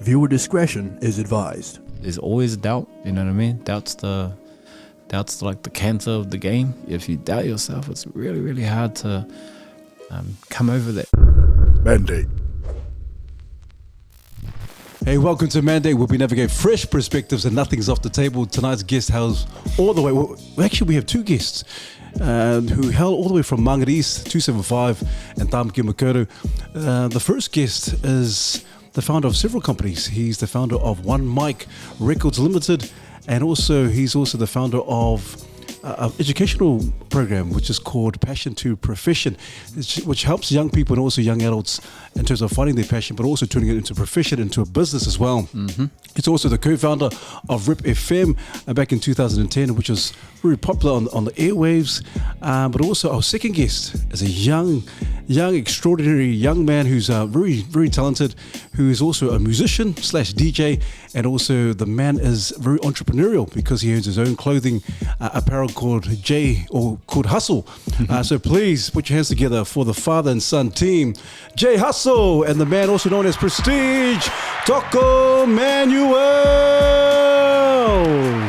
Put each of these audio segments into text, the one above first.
Viewer discretion is advised. There's always doubt, you know what I mean? Doubt's like the cancer of the game. If you doubt yourself, it's really, really hard to come over that. Mandate. Hey, welcome to Mandate, where we navigate fresh perspectives and nothing's off the table. Tonight's guest hails all the way. Well, actually, we have two guests who hail all the way from Mangarees, 275, and Tamaki Makuru. The first guest is the founder of several companies. He's the founder of One Mic Records Limited, and he's also the founder of an educational program which is called Passion to Profession, which helps young people and also young adults in terms of finding their passion, but also turning it into a profession, into a business as well. Mm-hmm. It's also the co-founder of RIP FM back in 2010, which was very popular on the airwaves. But also our second guest is a young, extraordinary young man who's very, very talented, who is also a musician / DJ, and also the man is very entrepreneurial because he owns his own clothing apparel called Hustle. So please put your hands together for the father and son team, JHu, and the man also known as Prestige, Toko Manuel.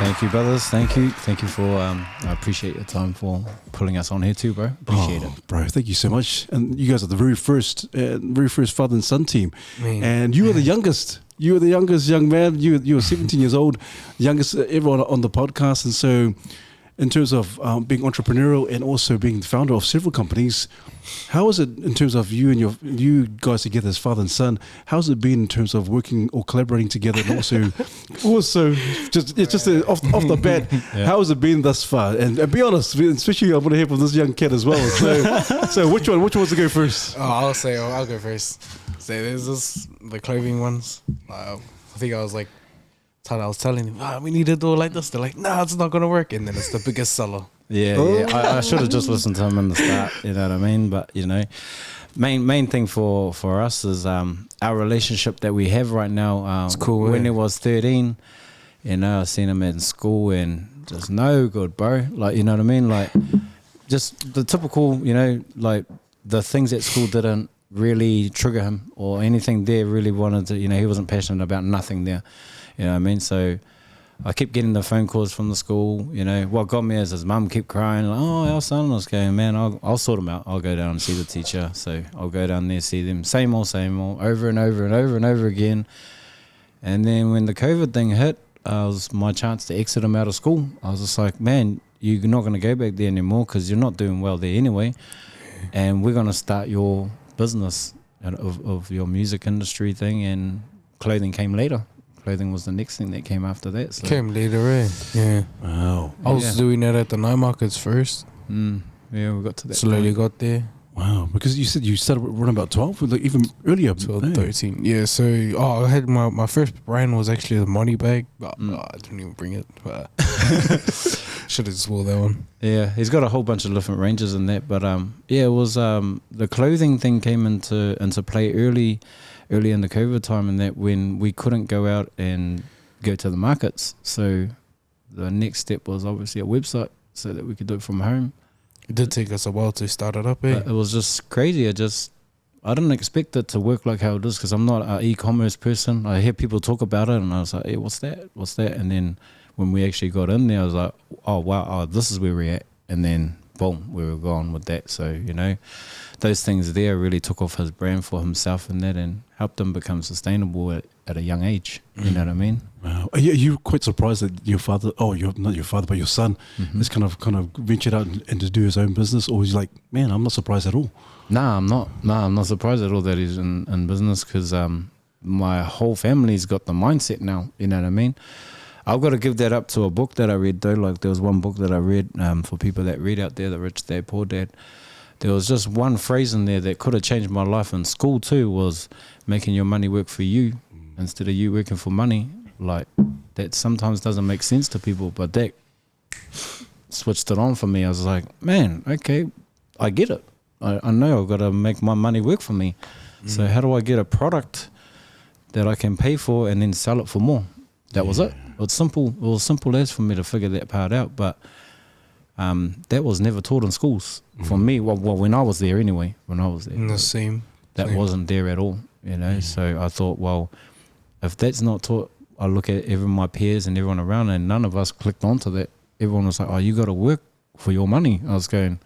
Thank you, brothers. Thank you for. I appreciate your time for pulling us on here too, bro. Appreciate it, bro. Thank you so much. And you guys are the very first father and son team, and you are the youngest. You were the youngest young man. You were 17 years old, youngest everyone on the podcast. And so, in terms of being entrepreneurial and also being the founder of several companies, how is it in terms of you guys together as father and son? How's it been in terms of working or collaborating together, and also just off the bat, how has it been thus far? And be honest, especially I want to hear from this young kid as well. So which one wants to go first? I'll go first. So there's the clothing ones. I think I was telling him, we need to do it like this. They're like, nah, it's not going to work. And then it's the biggest seller. Yeah. I should have just listened to him in the start, you know what I mean? But, main thing for us is our relationship that we have right now. It's cool. When he was 13, I seen him in school and just no good, bro. Like, you know what I mean? Like, just the typical, like the things at school didn't really trigger him or anything there really wanted to, he wasn't passionate about nothing there. You know what I mean? So I kept getting the phone calls from the school. What got me is his mum kept crying, like, oh, our son was going, man, I'll sort him out. I'll go down and see the teacher. So I'll go down there, see them, same old, over and over and over and over again. And then when the COVID thing hit, it was my chance to exit him out of school. I was just like, man, you're not going to go back there anymore because you're not doing well there anyway. And we're going to start your business of your music industry thing, and clothing came later. Clothing was the next thing that came after that. So. Came later, Yeah. Wow. I was doing that at the night markets first. Yeah, we got to that. Slowly got there. Wow. Because you said you started running about 12, like even earlier. 12, 13. Yeah, so I had my first brand was actually the money bag, but I didn't even bring it. But should have just wore that one. Yeah, he's got a whole bunch of different ranges in that. But it was the clothing thing came into play early in the COVID time, and that when we couldn't go out and go to the markets. So the next step was obviously a website so that we could do it from home. It did take us a while to start it up, But it was just crazy. I didn't expect it to work like how it does because I'm not an e-commerce person. I hear people talk about it and I was like, hey, what's that? And then when we actually got in there, I was like, oh, wow, this is where we're at. And then, boom, we were gone with that. So, those things there really took off his brand for himself and that, and helped him become sustainable at a young age. You know what I mean? Wow. Are you quite surprised that your father, not your father, but your son, has kind of ventured out and to do his own business? Or he's like, man, I'm not surprised at all? Nah, I'm not surprised at all that he's in business because my whole family's got the mindset now. You know what I mean? I've got to give that up to a book that I read though. Like there was one book that I read for people that read out there, The Rich Dad, Poor Dad. There was just one phrase in there that could have changed my life in school too, was making your money work for you instead of you working for money. Like that sometimes doesn't make sense to people, but that switched it on for me. I was like, man, okay, I get it. I know I've got to make my money work for me. So how do I get a product that I can pay for and then sell it for more? That was it. It was simple as for me to figure that part out, but that was never taught in schools for me. Well, when I was there anyway, The same. That wasn't there at all, So I thought, well, if that's not taught, I look at everyone, my peers and everyone around, and none of us clicked onto that. Everyone was like, oh, you got to work for your money. I was going,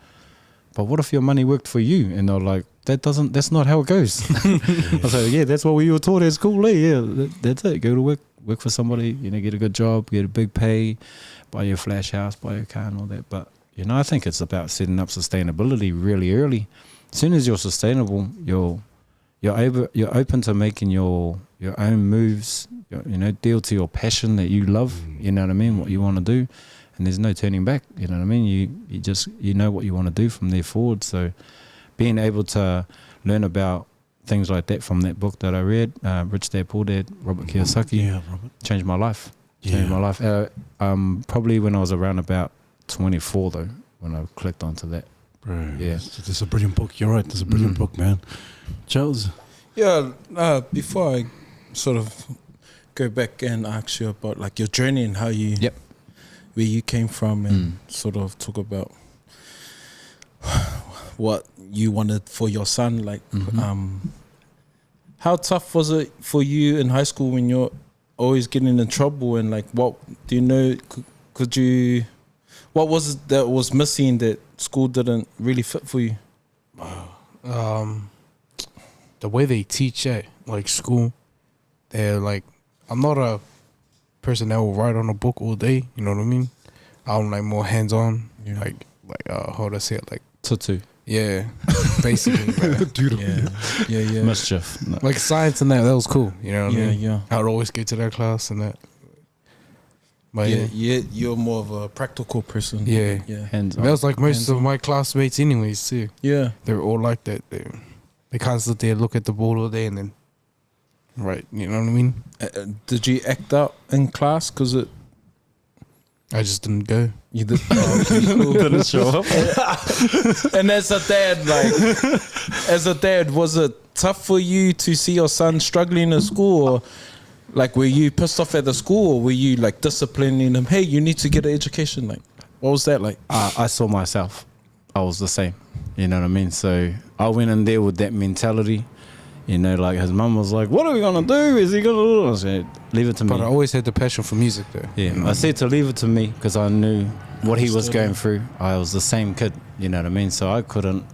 but what if your money worked for you? And they're like, that's not how it goes. I was like, yeah, that's what we were taught at school. Yeah, that's it. Go to work for somebody, get a good job, get a big pay, buy your flash house, buy your car and all that. But, I think it's about setting up sustainability really early. As soon as you're sustainable, you're open to making your own moves, deal to your passion that you love, you know what I mean, what you want to do. And there's no turning back, you know what I mean? You just, what you want to do from there forward. So being able to learn about things like that from that book that I read, Rich Dad Poor Dad, Robert Kiyosaki, changed my life. Probably when I was around about 24 though, when I clicked onto that. Bro, yeah. This is a brilliant book. You're right. This is a brilliant book, man. Charles? Yeah, before I sort of go back and ask you about like your journey and how you... Yep. Where you came from and sort of talk about what you wanted for your son. Like, how tough was it for you in high school when you're always getting in trouble? And like, what do you know? Could you? What was it that was missing that school didn't really fit for you? The way they teach at like school, they're like, I'm not a person that will write on a book all day, you know what I mean? I'm like more hands on, like how do I say it, like Tutu. Yeah, basically. Yeah. Mischief. No. Like science and that was cool, you know what I mean? Yeah. I would always go to that class and that. But You're more of a practical person. Yeah. Hands That on. was like most of my classmates anyways too. Yeah. They were all like that. They can't sit there, look at the board all day and then right, you know what I mean? Did you act out in class? Because I just didn't go. you did. Oh, okay, cool. Didn't show up. And as a dad, was it tough for you to see your son struggling in school, or like were you pissed off at the school, or were you like disciplining him? Hey, you need to get an education. Like, what was that like? I saw myself. I was the same. You know what I mean? So I went in there with that mentality. Like his mum was like, what are we going to do? Is he going to do? I said, leave it to me. But I always had the passion for music though. Yeah, I said to leave it to me because I knew what he was going through. I was the same kid, you know what I mean? So I couldn't,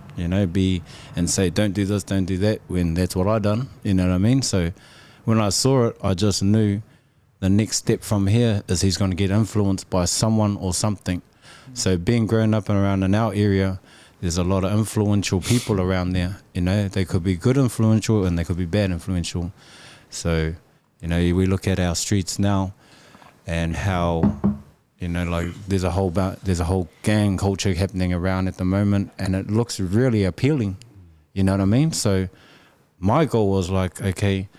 be and say, don't do this, don't do that, when that's what I done, you know what I mean? So when I saw it, I just knew the next step from here is he's going to get influenced by someone or something. So being grown up and around in our area, there's a lot of influential people around there, they could be good influential and they could be bad influential. So, we look at our streets now and how, like there's a whole gang culture happening around at the moment, and it looks really appealing, you know what I mean? So my goal was like, okay,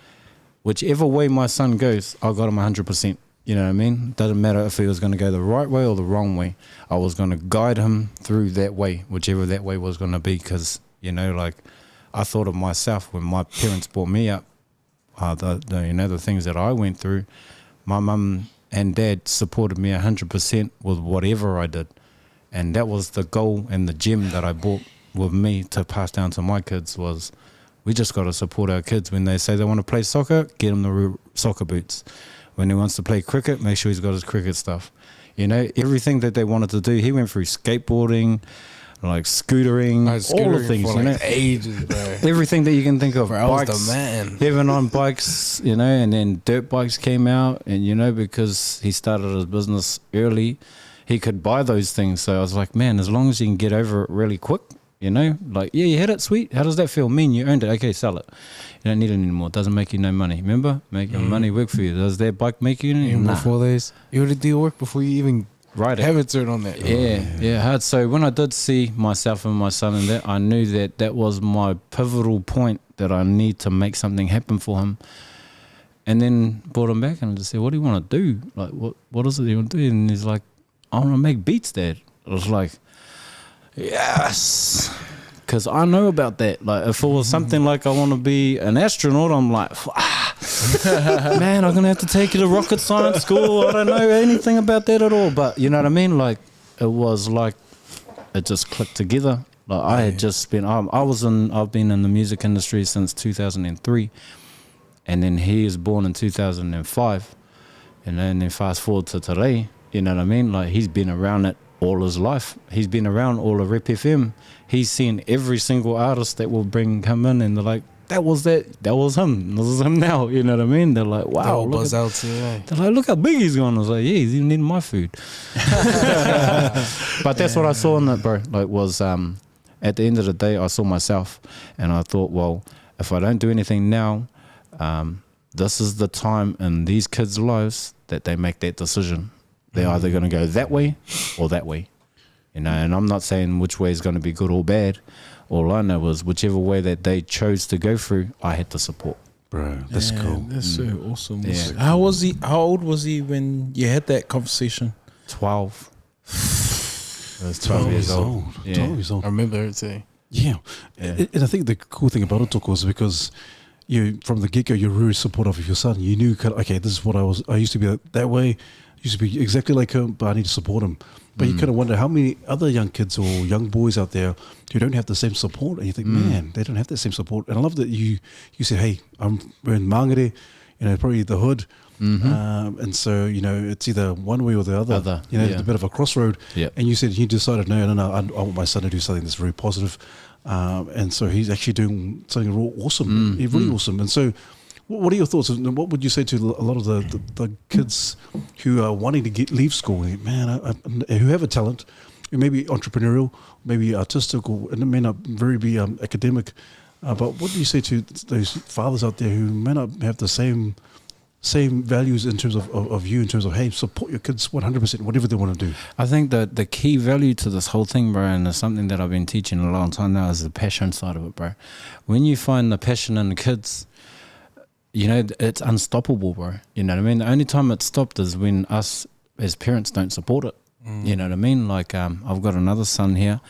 whichever way my son goes, I got him 100%. You know what I mean? Doesn't matter if he was going to go the right way or the wrong way. I was going to guide him through that way, whichever that way was going to be. Because, like I thought of myself when my parents brought me up, the things that I went through, my mum and dad supported me 100% with whatever I did. And that was the goal and the gem that I brought with me to pass down to my kids was we just got to support our kids. When they say they want to play soccer, get them the soccer boots. When he wants to play cricket, make sure he's got his cricket stuff. Everything that they wanted to do. He went through skateboarding, like scootering, all the things, for ages, bro. Everything that you can think of. Bro, I was bikes, the man. Even on bikes, and then dirt bikes came out, and because he started his business early, he could buy those things. So I was like, man, as long as you can get over it really quick, like, yeah, you hit it, sweet. How does that feel? You earned it. Okay, sell it. You don't need it anymore. It doesn't make you no money. Remember? Make your money work for you. Does that bike make you any? Nah. Before this, you would do your work before you even have it turned on that. Yeah, hard. So when I did see myself and my son in that, I knew that was my pivotal point that I need to make something happen for him. And then brought him back and I just said, what do you want to do? Like, what is it you want to do? And he's like, I want to make beats, Dad. I was like, yes, because I know about that. Like, if it was something like I want to be an astronaut, I'm like, man, I'm gonna have to take you to rocket science school. I don't know anything about that at all. But you know what I mean? Like, it was like it just clicked together. Like, I had just been, I've been in the music industry since 2003, and then he was born in 2005, and then fast forward to today, you know what I mean? Like, he's been around it all his life. He's been around all of Rep FM. He's seen every single artist that will come in, and they're like, that was him. This is him now. You know what I mean? They're like, wow. They're like, look how big he's gone. I was like, yeah, he's even eating my food. But that's what I saw in that, bro. Like, was at the end of the day, I saw myself, and I thought, well, if I don't do anything now, this is the time in these kids' lives that they make that decision. They're either going to go that way or that way, you know. And I'm not saying which way is going to be good or bad. All I know was whichever way that they chose to go through, I had to support. Bro, that's cool. That's so awesome. Yeah. How was he? How old was he when you had that conversation? 12. I was 12 years old. Yeah. 12 years old. I remember it too. Yeah. Yeah. And I think the cool thing about it, Toko, is because you, from the get-go, you're really supportive of your son. You knew, okay, this is what I used to be that way. I used to be exactly like him, but I need to support him. But you kind of wonder how many other young kids or young boys out there who don't have the same support, and you think, man, they don't have that same support. And I love that you said, hey, we're in Mangere, you know, probably the hood, and so, you know, it's either one way or the other. You know, it's a bit of a crossroad. Yep. And you said you decided, no, I want my son to do something that's very positive, and so he's actually doing something real awesome, really awesome. And so, what are your thoughts? And what would you say to a lot of the kids who are wanting to leave school? Man, who have a talent, who may be entrepreneurial, maybe artistic, and it may not very be academic. But what do you say to those fathers out there who may not have the same values in terms of you, in terms of, hey, support your kids 100%, whatever they want to do? I think that the key value to this whole thing, bro, and it's something that I've been teaching a long time now, is the passion side of it, bro. When you find the passion in the kids, you know, it's unstoppable, bro. You know what I mean? The only time it's stopped is when us as parents don't support it. You know what I mean? Like, I've got another son here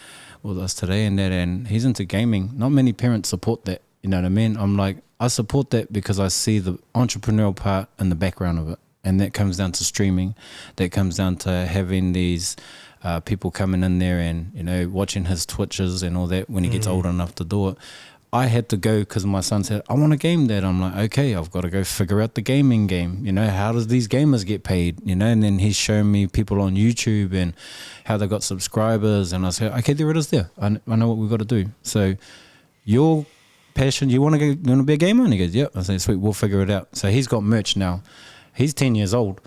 with us today, and he's into gaming. Not many parents support that. You know what I mean? I'm like, I support that because I see the entrepreneurial part in the background of it. And that comes down to streaming. That comes down to having these people coming in there and, you know, watching his Twitches and all that when he gets old enough to do it. I had to go because my son said, I want a game, Dad. I'm like, okay, I've got to go figure out the gaming game. You know, how does these gamers get paid? You know, and then he's showing me people on YouTube and how they got subscribers. And I said, okay, there it is there. I know what we've got to do. So your passion, you want to be a gamer? And he goes, yep. I said, sweet, we'll figure it out. So he's got merch now. He's 10 years old,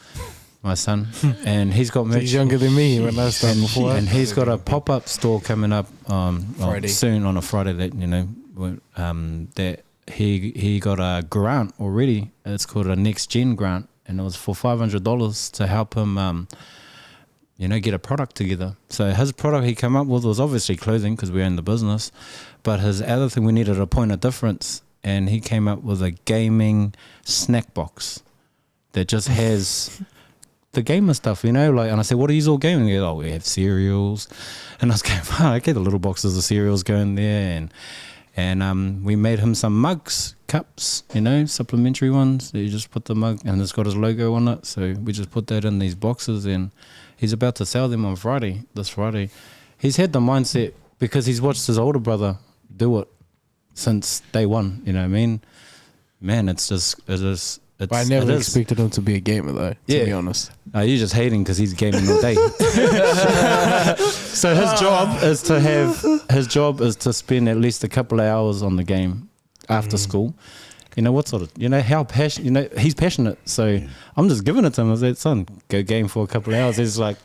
my son, and he's got merch. He's younger than me when I started before. And he's got a pop-up store coming up Friday. soon on a Friday that, you know, that he got a grant already. It's called a Next Gen grant, and it was for $500 to help him, you know, get a product together. So his product he came up with was obviously clothing because we're in the business, but his other thing, we needed a point of difference, and he came up with a gaming snack box that just has the gamer stuff, you know, like. And I said, what are you all gaming? He goes, oh, we have cereals. And I was going, oh, okay, the little boxes of cereals go in there, and we made him some mugs, cups, you know, supplementary ones. So you just put the mug, and it's got his logo on it. So we just put that in these boxes, and he's about to sell them on this Friday. He's had the mindset because he's watched his older brother do it since day one. You know what I mean? Man, it is. But I never expected him to be a gamer, though, to be honest. You're just hating because he's gaming all day. So his job is to spend at least a couple of hours on the game after school. You know, what sort of, you know, how passionate, you know, he's passionate. So I'm just giving it to him. I said, son, go game for a couple of hours. He's like,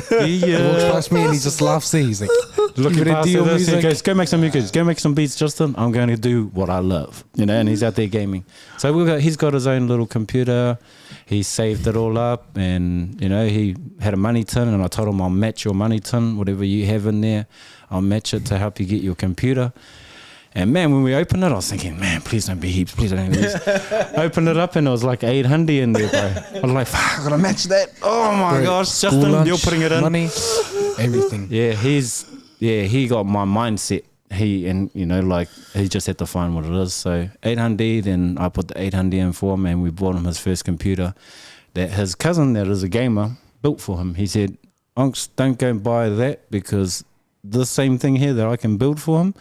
He walks past me and he just laughs. He's like, looking past this, he goes, go make some music, go make some beats, Justin. I'm going to do what I love, you know. And he's out there gaming. So he's got his own little computer. He saved it all up, and you know, he had a money tin, and I told him, I'll match your money tin, whatever you have in there, I'll match it to help you get your computer. And man, when we opened it, I was thinking, man, please don't be heaps, please don't be heaps. Opened it up and it was like 800 in there, bro. I was like, fuck, I gotta match that. Oh my gosh, Justin, lunch, you're putting it in. Money, everything. He got my mindset. He just had to find what it is. So 800, then I put the 800 in for him, and we bought him his first computer that his cousin, that is a gamer, built for him. He said, Unks, don't go and buy that, because the same thing here that I can build for him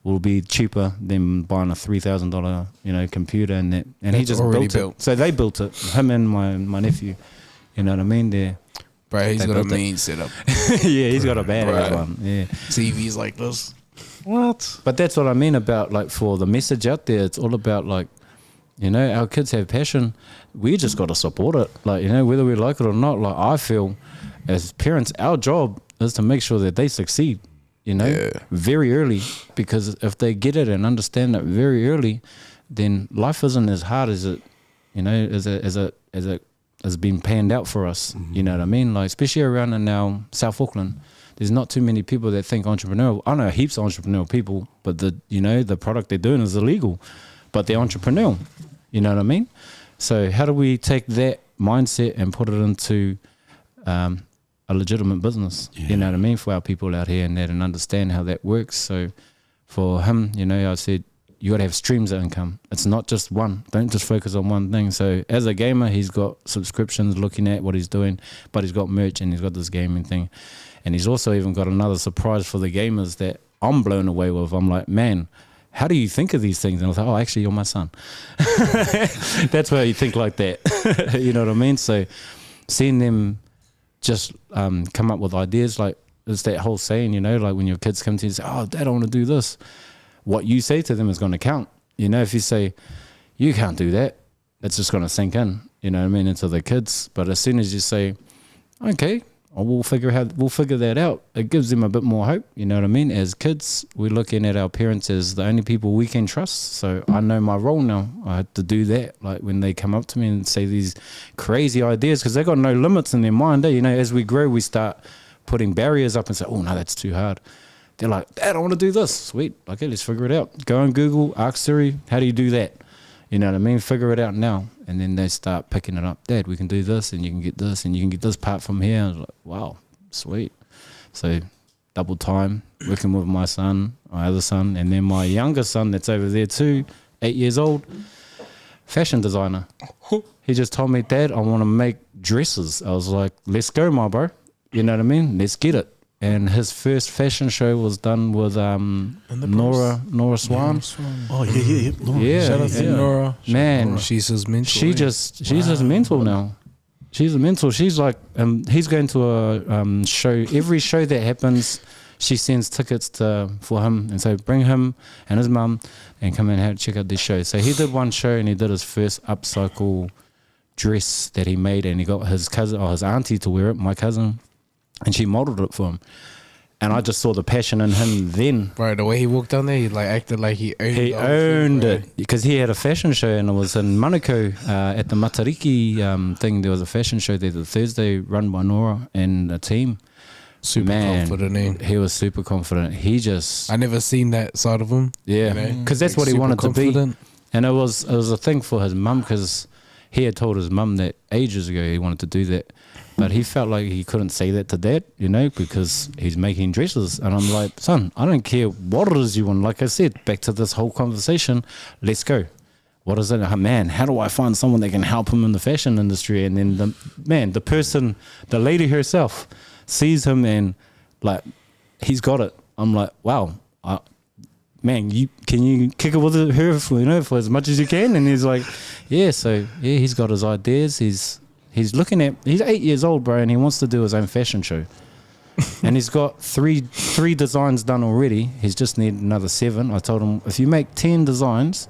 will be cheaper than buying a $3,000 computer and that. And he That's just already built it. So they built it. Him and my nephew. You know what I mean? Bro, he's They got a built it. mean setup. Yeah, he's got a badass Right. one. Yeah. TVs like this. What? But that's what I mean about like for the message out there. It's all about like, our kids have passion. We just got to support it. Like, whether we like it or not. Like I feel as parents, our job is to make sure that they succeed. Very early, because if they get it and understand it very early, then life isn't as hard as it, as it has been panned out for us. You know what I mean? Like especially around in now South Auckland, there's not too many people that think entrepreneurial. I know heaps of entrepreneurial people, but the product they're doing is illegal, but they're entrepreneurial. You know what I mean? So how do we take that mindset and put it into a legitimate business, you know what I mean, for our people out here and that, and understand how that works. So for him, I said, you got to have streams of income. It's not just one. Don't just focus on one thing. So as a gamer, he's got subscriptions looking at what he's doing, but he's got merch and he's got this gaming thing. And he's also even got another surprise for the gamers that I'm blown away with. I'm like, man, how do you think of these things? And I was like, oh, actually, you're my son. That's why you think like that. You know what I mean? So seeing them just come up with ideas, like it's that whole saying, like when your kids come to you and say, oh, Dad, I want to do this. What you say to them is going to count. If you say, you can't do that, it's just going to sink in, into the kids. But as soon as you say, okay, we'll figure that out, it gives them a bit more hope. You know what I mean? As kids, we're looking at our parents as the only people we can trust. So I know my role now. I have to do that. Like when they come up to me and say these crazy ideas, because they've got no limits in their mind. As we grow, we start putting barriers up and say, oh no, that's too hard. They're like, Dad, I want to do this. Sweet. Okay, let's figure it out. Go on Google, ask Siri, how do you do that? You know what I mean? Figure it out now. And then they start picking it up. Dad, we can do this, and you can get this, and you can get this part from here. I was like, wow, sweet. So double time, working with my son, my other son, and then my younger son that's over there too, 8 years old, fashion designer. He just told me, Dad, I want to make dresses. I was like, let's go, my bro. You know what I mean? Let's get it. And his first fashion show was done with Nora Swan. Oh yeah. Nora. Yeah, Shout out to Nora. Man, she's his mentor. she's his mentor now. She's a mentor. She's like, he's going to a show. Every show that happens, she sends tickets for him, and so bring him and his mum and come and check out this show. So he did one show, and he did his first upcycle dress that he made, and he got his cousin or his auntie to wear it, my cousin. And she modeled it for him. And I just saw the passion in him then. Bro, the way he walked down there, he like acted like he owned He the whole owned thing, it because he had a fashion show, and it was in Manukau at the Matariki thing. There was a fashion show there the Thursday run by Nora and a team. Super confident, eh? He was super confident. He just... I never seen that side of him. Yeah, because that's what he wanted to be. And it was a thing for his mum, because he had told his mum that ages ago he wanted to do that. But he felt like he couldn't say that to Dad, because he's making dresses. And I'm like, son, I don't care what it is you want. Like I said, back to this whole conversation, let's go. What is it? Man, how do I find someone that can help him in the fashion industry? And then the lady herself sees him and like, he's got it. I'm like, wow, man, can you kick it with her for as much as you can? And he's like, yeah. So yeah, he's got his ideas. He's 8 years old, bro, and he wants to do his own fashion show. And he's got three designs done already. He's just need another 7. I told him, if you make 10 designs,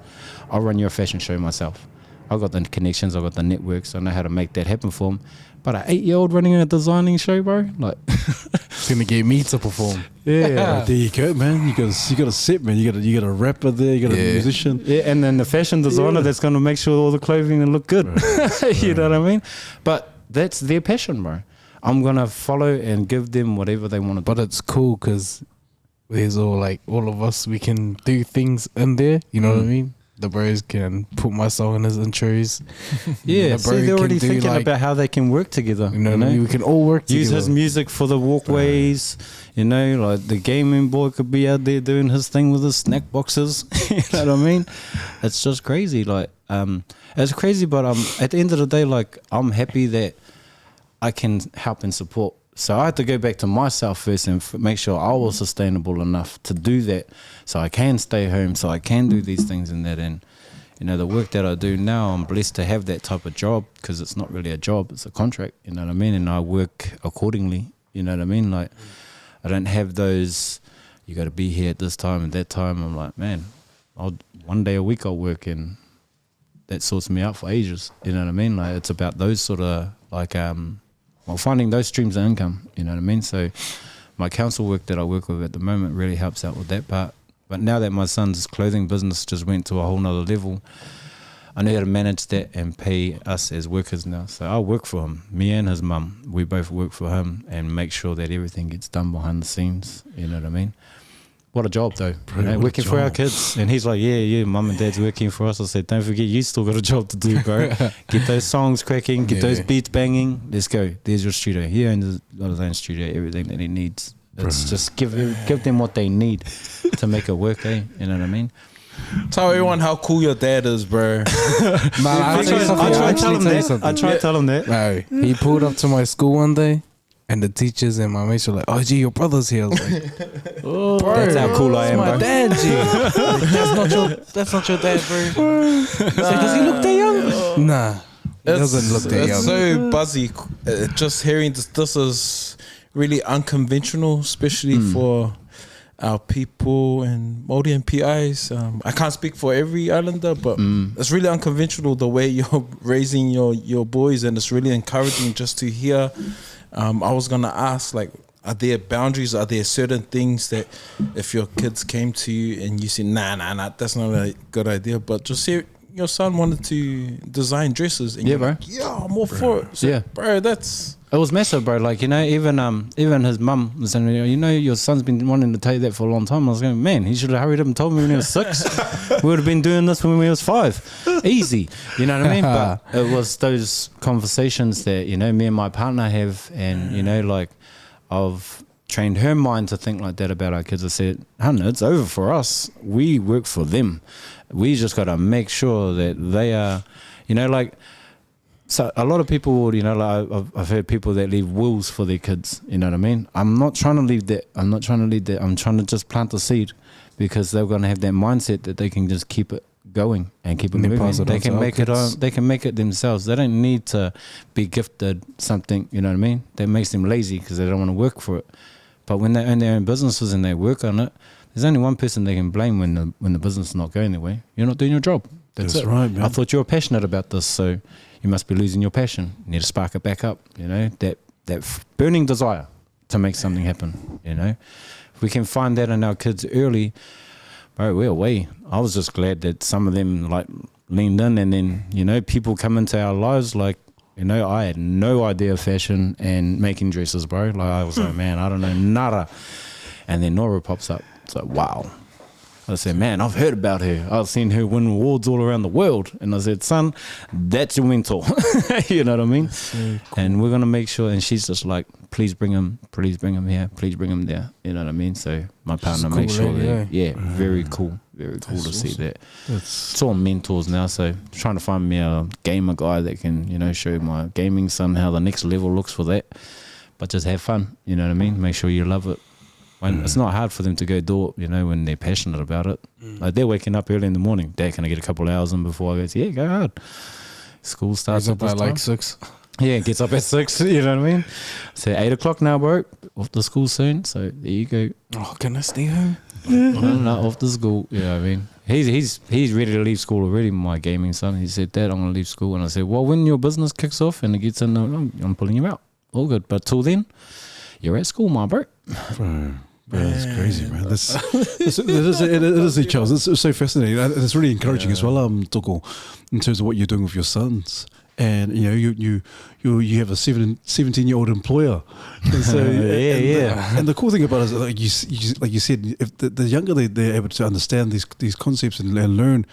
I'll run your fashion show myself. I've got the connections, I've got the networks, I know how to make that happen for him. But an 8-year-old running a designing show, bro, like it's gonna get me to perform. Yeah, there you go, man. You got a set, man. You got a rapper there. You got a musician. Yeah, and then the fashion designer that's gonna make sure all the clothing will look good. Right. You know what I mean? But that's their passion, bro. I'm gonna follow and give them whatever they want to do. But it's cool because there's all of us. We can do things in there. You know what I mean? The bros can put my song in his intros. Yeah, see, they're already thinking about how they can work together. You know what I mean? We can all work together. Use his music for the walkways. Like the gaming boy could be out there doing his thing with his snack boxes. You know what I mean? It's just crazy. It's crazy, but at the end of the day, I'm happy that I can help and support So I had to go back to myself first and make sure I was sustainable enough to do that, so I can stay home, so I can do these things and that. And you know, the work that I do now, I'm blessed to have that type of job, because it's not really a job, it's a contract, you know what I mean? And I work accordingly, you know what I mean? Like, I don't have those, you got to be here at this time and that time. I'm like, man, one day a week I'll work, and that sorts me out for ages, you know what I mean? Like, it's about those sort of, like, finding those streams of income, you know what I mean? So my council work that I work with at the moment really helps out with that part. But now that my son's clothing business just went to a whole nother level, I know how to manage that and pay us as workers now. So I work for him, me and his mum. We both work for him and make sure that everything gets done behind the scenes, you know what I mean? What a job though, Bro, you know, what a working for our job. kids. And he's like, yeah, mum and dad's working for us. I said, don't forget, you still got a job to do, bro. Get those songs cracking, get those beats banging. Let's go. There's your studio. He owns his own studio, everything that he needs. It's just give them what they need to make it work, eh? You know what I mean? Tell everyone how cool your dad is, bro. Nah, I try to tell him that. I try to tell him that. Right. He pulled up to my school one day, and the teachers and my mates were like, "Oh, gee, your brother's here." I was like, Oh, that's how cool I am, my bro. dad, G. Like, that's not your dad, bro. So, does he look that young? Nah, he doesn't look that young. It's so buzzy. Just hearing this is really unconventional, especially for our people and Māori and PIs. I can't speak for every islander, but it's really unconventional the way you're raising your boys, and it's really encouraging just to hear. I was gonna ask, like, are there boundaries? Are there certain things that if your kids came to you and you said, nah, that's not a good idea, but just say your son wanted to design dresses, and Yeah, you're bro. like, yeah, I'm all for it. So, Yeah. bro, that's It was massive, bro. Like, you know, even his mum was saying, you know, your son's been wanting to tell you that for a long time. I was going, man, he should have hurried up and told me when he was 6. We would have been doing this when we was 5. Easy. You know what I mean? But it was those conversations that, you know, me and my partner have, and, you know, like, I've trained her mind to think like that about our kids. I said, hun, it's over for us. We work for them. We just got to make sure that they are, you know, like, so a lot of people, you know, like I've heard people that leave wills for their kids, you know what I mean? I'm not trying to leave that. I'm trying to just plant the seed, because they're going to have that mindset that they can just keep it going and keep it moving. They can make it on, they can make it themselves. They don't need to be gifted something, you know what I mean? That makes them lazy because they don't want to work for it. But when they own their own businesses and they work on it, there's only one person they can blame when the business is not going their way. You're not doing your job. That's it. right, man. I thought you were passionate about this, so you must be losing your passion. You need to spark it back up, you know, that burning desire to make something happen, you know. If we can find that in our kids early, bro, we're away. I was just glad that some of them, like, leaned in, and then, you know, people come into our lives, like, you know, I had no idea of fashion and making dresses, bro. Like, I was like, man, I don't know nada. And then Nora pops up. It's like, wow. I said, man, I've heard about her. I've seen her win awards all around the world. And I said, son, that's your mentor. You know what I mean? Cool. And we're going to make sure. And she's just like, please bring him here. Please bring him there. You know what I mean? So my partner cool, makes sure that, yeah. very cool. Very cool to see that. That's It's all mentors now. So trying to find me a gamer guy that can, you know, show my gaming son how the next level looks for that. But just have fun. You know what I mean? Make sure you love it. When it's not hard for them to go do it, you know, when they're passionate about it. Like, they're waking up early in the morning. Dad, can I get a couple of hours in before I go? Yeah, go hard. School starts Starts at up this by time. like 6. Yeah, gets up at 6. You know what I mean? So 8 o'clock now, bro. Off to school soon. So there you go. Oh, can I stay home? No, off to school. You know what I mean? He's ready to leave school already, my gaming son. He said, Dad, I'm going to leave school. And I said, well, when your business kicks off and it gets in, I'm pulling you out. All good. But till then, you're at school, my bro. Bro, that's crazy, man. It is a challenge. It's so fascinating, and it's really encouraging as well, Toko, in terms of what you're doing with your sons. And you know, you have a 17-year-old employer. And so, and the cool thing about it is, like you said, if the younger they're able to understand these concepts and learn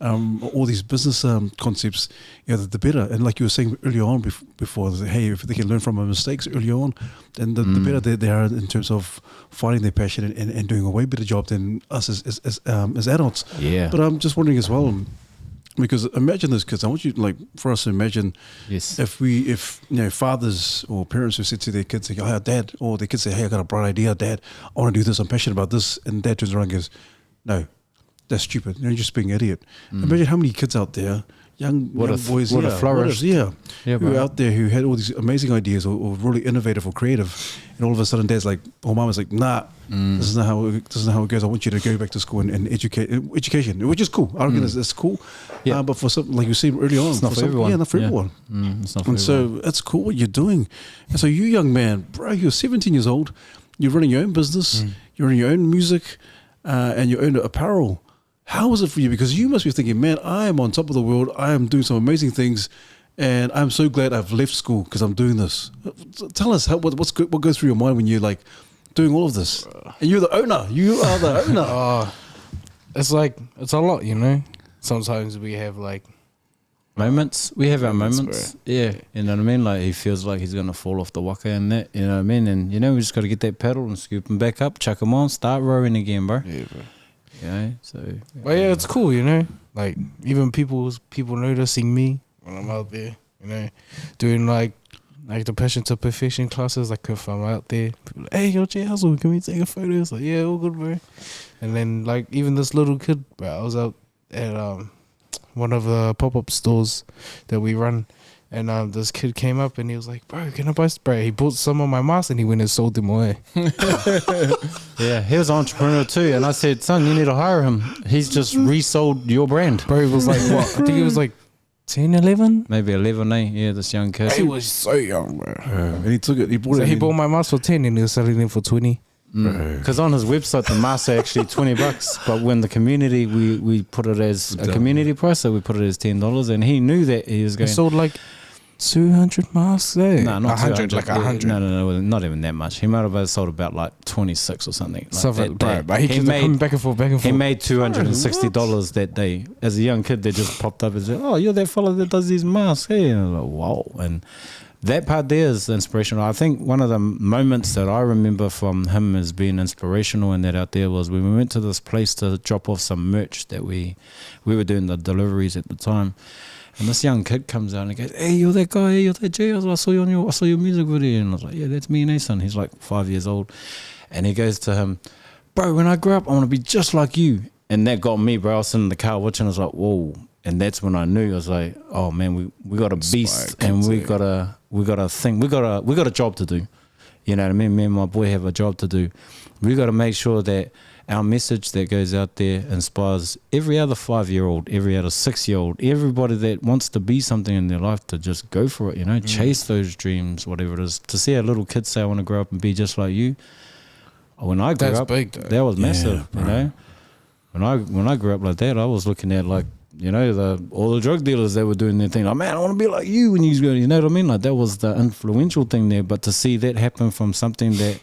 all these business concepts, you know, the better. And like you were saying earlier on before, hey, if they can learn from our mistakes early on, then the better they are in terms of finding their passion and doing a way better job than us as adults. Yeah. But I'm just wondering as well, Because imagine this, kids. I want you, like, for us to imagine Yes. if fathers or parents who said to their kids, like, "Oh, Dad," or their kids say, "Hey, I got a bright idea, Dad. I want to do this. I'm passionate about this," and Dad turns around and goes, "No, that's stupid. You're just being an idiot." Imagine how many kids out there, young boys, would have flourished. who bro. are out there who had all these amazing ideas or really innovative or creative, and all of a sudden Dad's like, or Mama's like, "Nah, this is not how it goes. I want you to go back to school and education," which is cool. I reckon it's cool. Yeah. But for some, like you said early on, It's not for everyone. Yeah, not for Yeah. everyone. It's not for And everyone. so it's cool what you're doing. And so you, young man, bro, you're 17 years old. You're running your own business. You're running your own music, and your own apparel. How was it for you? Because you must be thinking, man, I am on top of the world. I am doing some amazing things, and I'm so glad I've left school because I'm doing this. Tell us what goes through your mind when you're like doing all of this, and you're the owner. You are the owner. It's like, it's a lot, you know. Sometimes we have like Moments. We have our Moments, moments. Yeah. You know what I mean? Like he feels like he's going to fall off the waka and that. You know what I mean? And, you know, we just got to get that paddle and scoop him back up, chuck him on, start rowing again, bro. yeah, bro. You know? So. But yeah, it's cool, you know. Like even people noticing me when I'm out there, you know, doing like the passion to perfection classes. Like if I'm out there, people are like, "Hey, yo, JHu, can we take a photo?" It's like, yeah, all good, bro. And then like even this little kid, bro, I was out at one of the pop-up stores that we run, and this kid came up and he was like, "Bro, can I buy spray?" He bought some of my masks and he went and sold them away. Yeah, he was an entrepreneur too. And I said, "Son, you need to hire him. He's just resold your brand." Bro, he was like, what? I think he was like 10, 11? Maybe 11, eh? Yeah, this young kid. He was so young, bro. And he took it. He bought So it. he bought my mask for 10 and he was selling them for 20. Because on his website, the masks are actually $20. But when the community, we put it as a community price, so we put it as $10. And he knew that he was He going. sold like 200 masks there. No, not 100, 200. like 100. No, not even that much. He might have sold about like 26 or something. Like Something, that bro, day. but he keeps coming back and forth, back and He forth. made $260 that day. As a young kid, they just popped up and said, "Oh, you're that fella that does these masks." Hey, and I was like, wow. And that part there is inspirational. I think one of the moments that I remember from him as being inspirational and that out there was when we went to this place to drop off some merch that we were doing the deliveries at the time. And this young kid comes out and goes, "Hey, you're that guy, hey, you're that Jay. I saw your music video." And I was like, "Yeah, that's me and Ason." He's like 5 years old. And he goes to him, "Bro, when I grow up, I want to be just like you." And that got me, bro. I was sitting in the car watching, I was like, whoa. And that's when I knew. I was like, oh man, we got a beast, and we got a thing. We got a job to do. You know what I mean? Me and my boy have a job to do. We got to make sure that our message that goes out there inspires every other 5-year-old, every other 6-year-old, everybody that wants to be something in their life to just go for it, you know, chase those dreams, whatever it is. To see a little kid say, "I want to grow up and be just like you." When I grew That's up, big, though. that was massive, Yeah, you know. When I grew up like that, I was looking at like, you know, all the drug dealers that were doing their thing. Like, man, I want to be like you when you go, you know what I mean? Like that was the influential thing there. But to see that happen from something that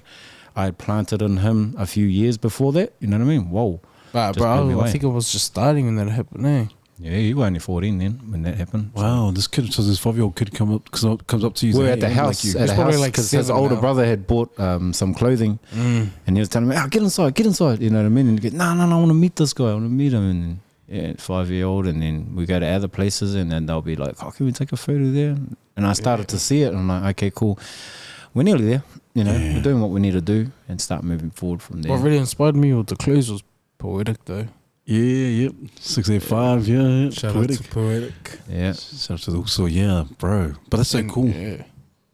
I had planted in him a few years before that, you know what I mean? Whoa. But Just blew me bro, I away. think it was just starting when that happened, eh? Yeah, you were only 14 then when that happened. Wow, this kid, so this 5-year-old kid comes up to you. We're saying, at the "Hey, house, like you." at the probably house, like because his 7 older now. brother had bought some clothing, and he was telling me, "Oh, get inside," you know what I mean? And he goes, no, I want to meet this guy, I want to meet him. And yeah, 5-year-old, and then we go to other places, and then they'll be like, "Oh, can we take a photo there?" And I started to see it, and I'm like, okay, cool, we're nearly there, you know, we're doing what we need to do, and start moving forward from there. What really inspired me with the clothes was Poetic, though. Yeah, 685, yeah. Shout Poetic. out to Poetic. Yeah, Shout out to the also, yeah, bro. But that's so And, cool. Yeah.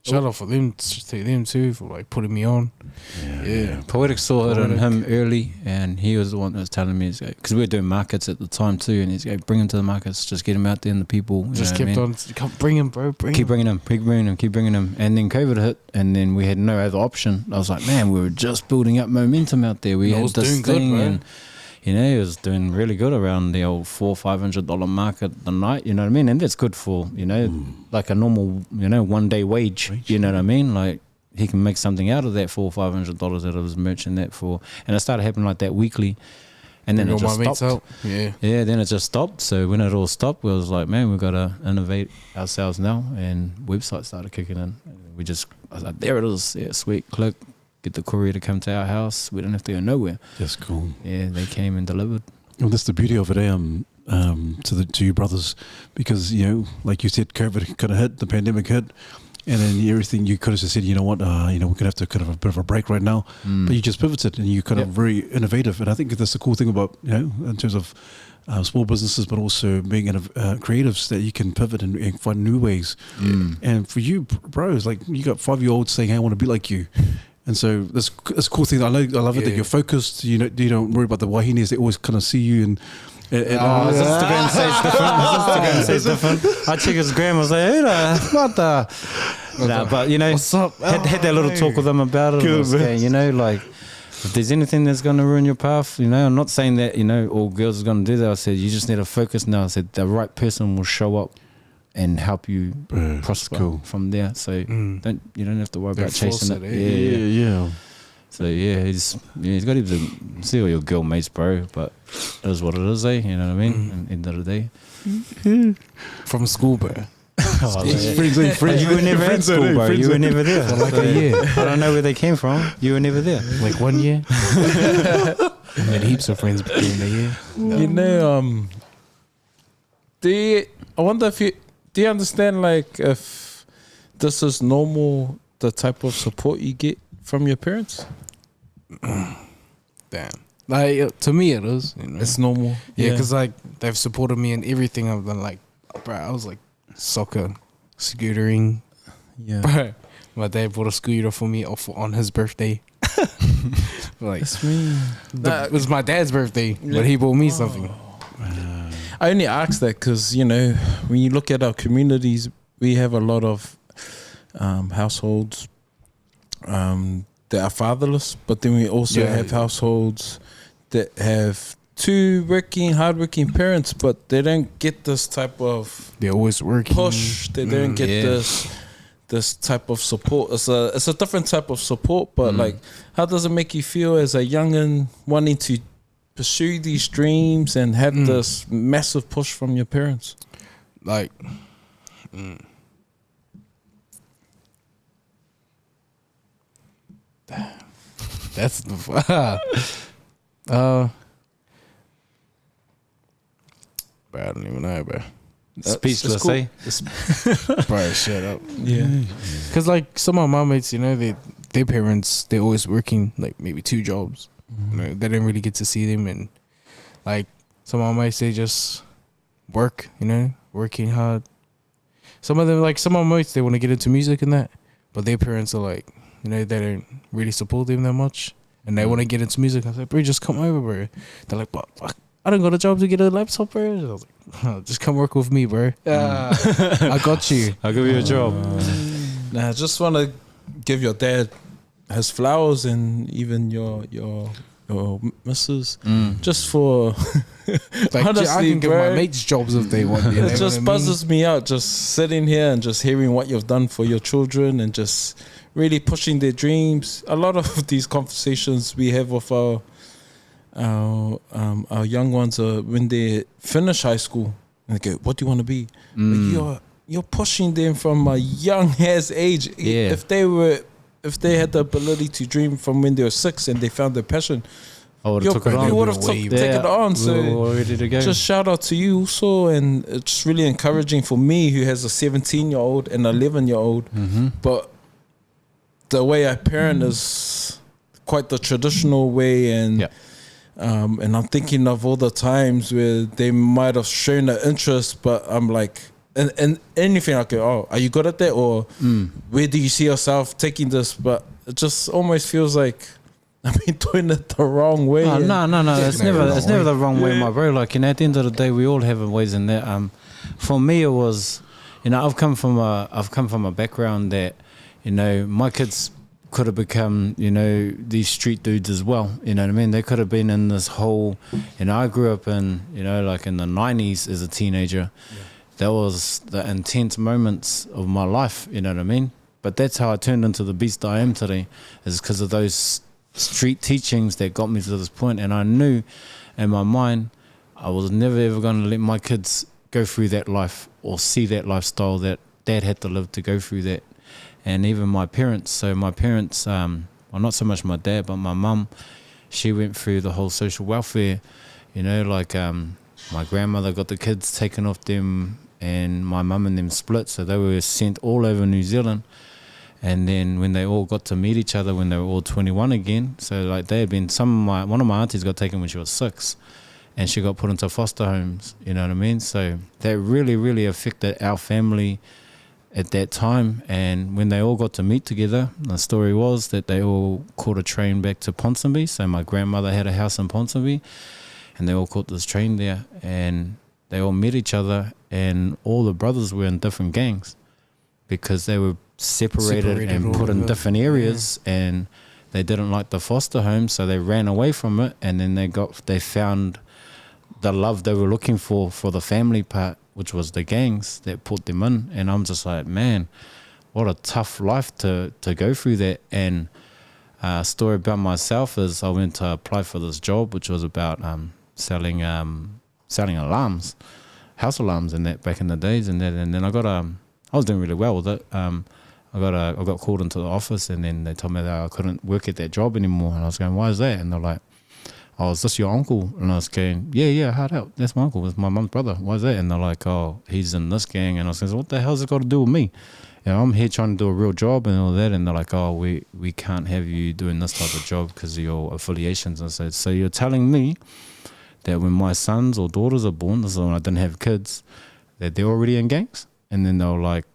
Shout out for them, to them too, for like putting me on. Yeah. Poetic saw it in Poetic. him early, and he was the one that was telling me, because we were doing markets at the time too, and he's like, "Bring him to the markets, just get him out there and the people." You Just know what I kept mean? on, bring him, bro, bring Keep him. bringing him. And then COVID hit, and then we had no other option. I was like, man, we were just building up momentum out there. We It had was this doing good, thing, bro. and you know, it was doing really good around the old $400-$500 mark at the night. You know what I mean? And that's good for, you know, like a normal, you know, 1 day wage. You know what I mean? Like he can make something out of that $400-$500 out of his merch and that for, and it started happening like that weekly. And then Bring it all just my mates stopped. out. Yeah. Yeah, then it just stopped. So when it all stopped, we was like, man, we've got to innovate ourselves now. And websites started kicking in. And I was like, there it is. Yeah, sweet. Click. Get the courier to come to our house. We didn't have to go nowhere. That's cool. Yeah, they came and delivered. Well, that's the beauty of it. to your brothers? Because, you know, like you said, COVID kind of hit, the pandemic hit, and then everything, you could have just said, you know what, you know, we're going to have to kind of a bit of a break right now. But you just pivoted and you kind of very innovative. And I think that's the cool thing about, you know, in terms of small businesses, but also being creatives, that you can pivot and find new ways. And for you, bro, it's like you got 5-year-olds saying, hey, I want to be like you. And so this cool thing. I love it that you're focused. You don't worry about the wahinis. They always kind of see you and his Instagram says different. His Instagram says different. I check his gram. I was like, who the, what the? Nah, but you know, What's up? had that little talk with him about it. Good, Okay, you know, like if there's anything that's going to ruin your path, you know, I'm not saying that, you know, all girls are going to do that. I said, you just need to focus now. I said, the right person will show up and help you prosper from there. So you don't have to worry about chasing it. Yeah. So he's got to see all your girl mates, bro. But it is what it is, eh? You know what I mean? At the end of the day. From school, bro. Friends, You were never at school, bro. You were never there. For like a year. I don't know where they came from. You were never there. Like 1 year. I made heaps of friends between the year. You know, I wonder if do you understand, like, if this is normal, the type of support you get from your parents? Damn. Like, to me it is, you know. It's normal. Yeah, because like they've supported me in everything I've done. Like, bro, I was like soccer, scootering. Yeah. Bro, my dad bought a scooter for me on his birthday. Like, That's me. it was my dad's birthday, but he bought me something. I only ask that because, you know, when you look at our communities, we have a lot of households that are fatherless, but then we also have households that have two hardworking parents, but they don't get this type of They're always working. push. They don't get this type of support. It's a different type of support, but like, how does it make you feel as a youngin wanting to pursue these dreams and have this massive push from your parents? Like, that's the bro, I don't even know, bro. Speechless, cool. eh? Bro, shut up. Yeah. Because like some of my mates, you know, their parents, they're always working like maybe 2 jobs. You know, they didn't really get to see them, and like some of my mates, they just work, you know, working hard. Some of them, like some of my mates, they want to get into music and that, but their parents are like, you know, they don't really support them that much, and they want to get into music. I was like, bro, just come over, bro. They're like, but fuck, I don't got a job to get a laptop, bro. I was like, oh, just come work with me, bro. I got you. I'll give you a job. Nah, I just want to give your dad his flowers, and even your missus, just for Like, honestly, I can give bro, my mates jobs if they want. You know it just what I mean? buzzes me out just sitting here and just hearing what you've done for your children and just really pushing their dreams. A lot of these conversations we have with our young ones are when they finish high school and they go, what do you want to be? Like, you're pushing them from a young ass age. Yeah. If they had the ability to dream from when they were 6 and they found their passion, I would have took it on. you would have Way taken it on. we So were ready to go. just shout out to you also, and it's really encouraging for me who has a 17-year-old and 11-year-old. But the way I parent is quite the traditional way, and and I'm thinking of all the times where they might have shown an interest, but I'm like, and anything I go, oh, are you good at that, or where do you see yourself taking this? But it just almost feels like I've been doing it the wrong way. Oh, no. It's never the wrong way, Yeah. my bro. Like, you know, at the end of the day, we all have ways in that. For me, it was, you know, I've come from a background that, you know, my kids could have become, you know, these street dudes as well. You know what I mean? They could have been in this whole, you know, I grew up in, you know, like in the 90s as a teenager. That was the intense moments of my life. You know what I mean? But that's how I turned into the beast I am today, is because of those street teachings that got me to this point. And I knew in my mind I was never ever going to let my kids go through that life or see that lifestyle that dad had to live to go through that. And even my parents, well, not so much my dad, but my mum, she went through the whole social welfare, you know, like my grandmother got the kids taken off them, and my mum and them split, so they were sent all over New Zealand. And then when they all got to meet each other when they were all 21 again, so like they had been, one of my aunties got taken when she was 6, and she got put into foster homes, you know what I mean? So that really, really affected our family at that time. And when they all got to meet together, the story was that they all caught a train back to Ponsonby. So my grandmother had a house in Ponsonby, and they all caught this train there, and they all met each other, and all the brothers were in different gangs because they were separated and put in different areas, and they didn't like the foster home, so they ran away from it, and then they found the love they were looking for the family part, which was the gangs that put them in. And I'm just like, man, what a tough life to go through that. And a story about myself is I went to apply for this job, which was about selling alarms, house alarms, and that back in the days, and then I was doing really well with it. I got called into the office, and then they told me that I couldn't work at that job anymore. And I was going, why is that? And they're like, oh, is this your uncle? And I was going, yeah, hard out. That's my uncle. It's my mum's brother. Why is that? And they're like, oh, he's in this gang. And I was going, what the hell's it got to do with me? You know, I'm here trying to do a real job and all that. And they're like, oh, we can't have you doing this type of job because of your affiliations. And I said, so you're telling me that when my sons or daughters are born, this is when I didn't have kids, that they're already in gangs? And then they were like,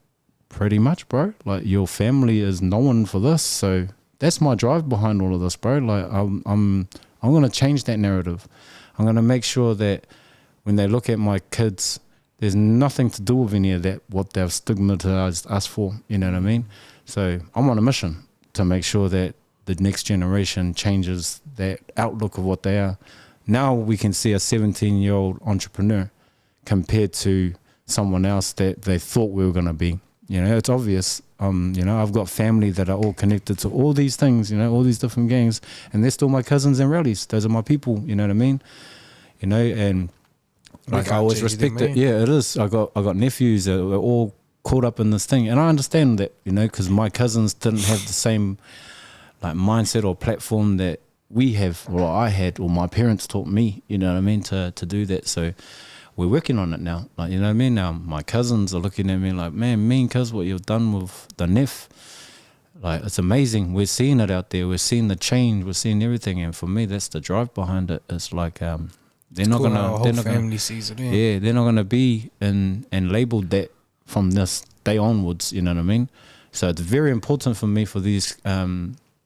pretty much, bro. Like, your family is known for this. So that's my drive behind all of this, bro. Like, I'm going to change that narrative. I'm going to make sure that when they look at my kids, there's nothing to do with any of that, what they've stigmatized us for, you know what I mean? So I'm on a mission to make sure that the next generation changes that outlook of what they are. Now we can see a 17-year-old entrepreneur compared to someone else that they thought we were going to be. You know, it's obvious. You know, I've got family that are all connected to all these things, you know, all these different gangs, and they're still my cousins and rallies. Those are my people, you know what I mean? You know, and like I always respect it. Yeah, it is. I got nephews that were all caught up in this thing, and I understand that, you know, because my cousins didn't have the same like mindset or platform that we have, or I had, or my parents taught me, you know what I mean, to do that. So we're working on it now. Like, you know what I mean? Now my cousins are looking at me like, man, mean cuz, what you've done with the NEF, like, it's amazing. We're seeing it out there. We're seeing the change. We're seeing everything. And for me, that's the drive behind it. It's like, they're not cool, gonna, they're not family sees it in. Yeah, they're not gonna be and labeled that from this day onwards. You know what I mean? So it's very important for me for these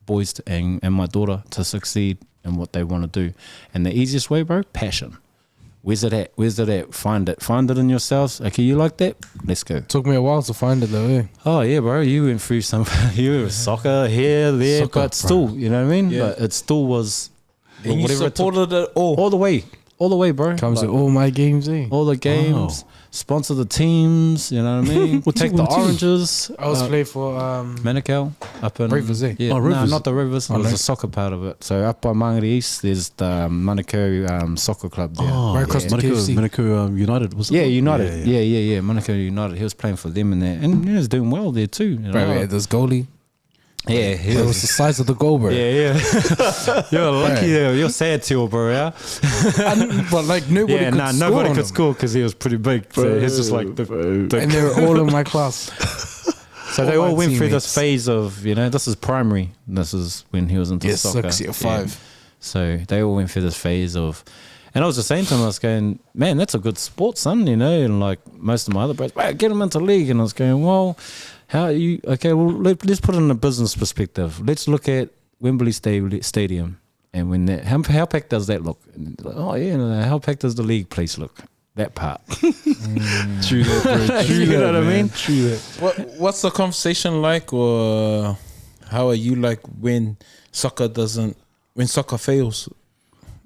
boys and my daughter to succeed in what they want to do. And the easiest way, bro, passion. Where's it at? Where's it at? Find it. Find it in yourselves. Okay, you like that? Let's go. Took me a while to find it though, eh? Oh yeah, bro. You went through some. You were soccer here, there, Soccer, but still, you know what I mean? Yeah. But it still was. And you supported it all. the way, bro. Comes Like, to all my games, eh? all the games. Sponsor the teams. You know what I mean? We'll take the Oranges. I was playing for Manukau up in Rivers, eh? Yeah, Oh, Rivers. No, not the Rivers. It was no. the soccer part of it. So up by Mangere East, there's the Manukau soccer club there. Right across the KFC. Manukau United, was it? Yeah, United. Yeah. Manukau United. He was playing for them in there, and he was doing well there too. You know? Bro, yeah, this goalie. Yeah, he It was the size of the goal, bro. Yeah. You're lucky. You're sad too, bro. Yeah. But like nobody could score nobody on could him. score because he was pretty big. So he's just like the And they were all in my class. So they all all my went through this teammates. phase of, you know, this is primary. This is when he was into Yes, soccer. 6 year 5. So they all went through this phase of, and I was just saying to him, I was going, man, that's a good sport, son, you know, and like most of my other bros, wow, get him into league. And I was going, well, how are you, okay, well, let's put it in a business perspective. Let's look at Wembley Stadium. And when that, how packed does that look? And like, oh, yeah, how packed does the league place look? That part. True that, bro. True You that, know what I man. mean? True that. What's the conversation like, or how are you like when soccer fails?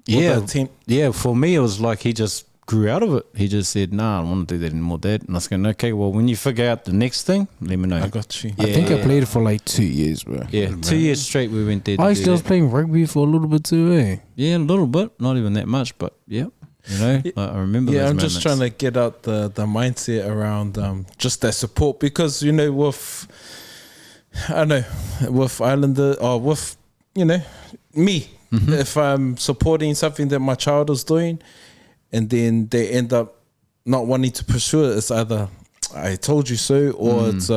Yeah, the team. yeah. For me, it was like he just grew out of it. He just said, "Nah, I don't want to do that anymore, Dad." And I was going, "Okay, well, when you figure out the next thing, let me know." I got you. I think I played for like 2 years, bro. Yeah, 2 years straight we went there. to I do actually was that. playing rugby for a little bit too, eh? Yeah, a little bit, not even that much, but yeah, you know, I remember. Yeah, those I'm just trying moments. to get out the mindset around just that support, because you know with Islander or with me, if I'm supporting something that my child is doing, and then they end up not wanting to pursue it. It's either I told you so, or it's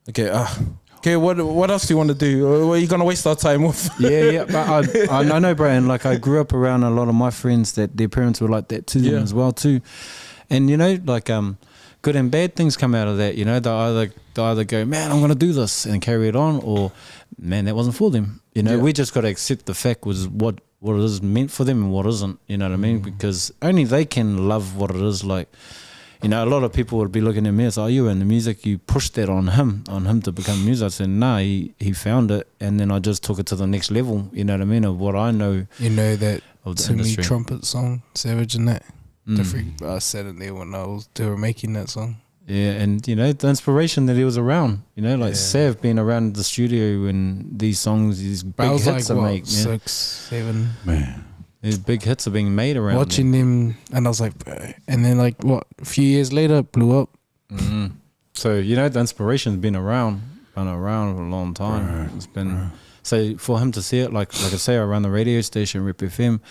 okay. What else do you want to do? What are you gonna waste our time with? Yeah. But I know, bro. And like I grew up around a lot of my friends that their parents were like that to them as well too. And you know, like good and bad things come out of that. You know, they either go, man, I'm gonna do this and carry it on, or man, that wasn't for them. You know, we just got to accept the fact was what it is meant for them and what isn't. You know what I mean? Because only they can love what it is. Like, you know, a lot of people would be looking at me as, oh, you were in the music, you pushed that on him to become a music. I said, nah, he found it, and then I just took it to the next level, you know what I mean, of what I know. You know that of the Timmy industry. Trumpet song, Savage and that? I said it there when they were making that song. Yeah, and you know, the inspiration that he was around, you know, like Sav being around the studio when these songs, these big hits like, are made. 6, 7. Man. These big hits are being made around. Watching them, and I was like, and then like what? A few years later, it blew up. So you know, the inspiration's been around for a long time. It's been so for him to see it, like I say, I run the radio station, Rip FM.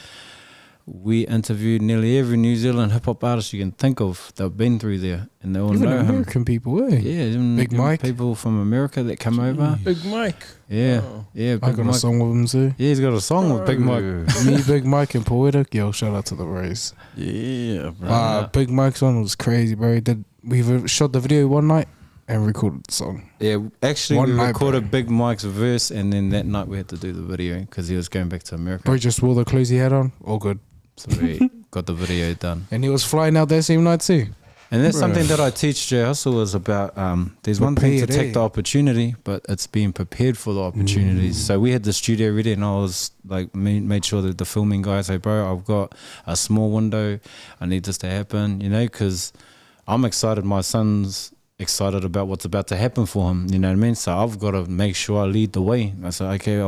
We interviewed nearly every New Zealand hip hop artist you can think of. They've been through there, and they all Even know American him. people, eh? Yeah, even Big Mike, people from America that come over. Big Mike. Yeah, Oh. yeah. I Big got Mike. a song with him too. Yeah, he's got a song with Big Mike. Me, Big Mike, and Poetic. Yo, shout out to the Rays. Yeah, bro. Big Mike's one was crazy, bro. We shot the video one night and recorded the song. Yeah, actually, One we night, recorded bro. Big Mike's verse, and then that night we had to do the video because he was going back to America. Bro just wore the clothes he had on. All good. So we got the video done. And he was flying out that same night too. And that's Bruh. something that I teach Jay Hustle is about. There's one thing to Prepared, take the opportunity, but it's being prepared for the opportunities. So we had the studio ready, and I was like, made sure that the filming guys say, bro, I've got a small window. I need this to happen, you know, because I'm excited. My son's excited about what's about to happen for him. You know what I mean? So I've got to make sure I lead the way. I said, okay,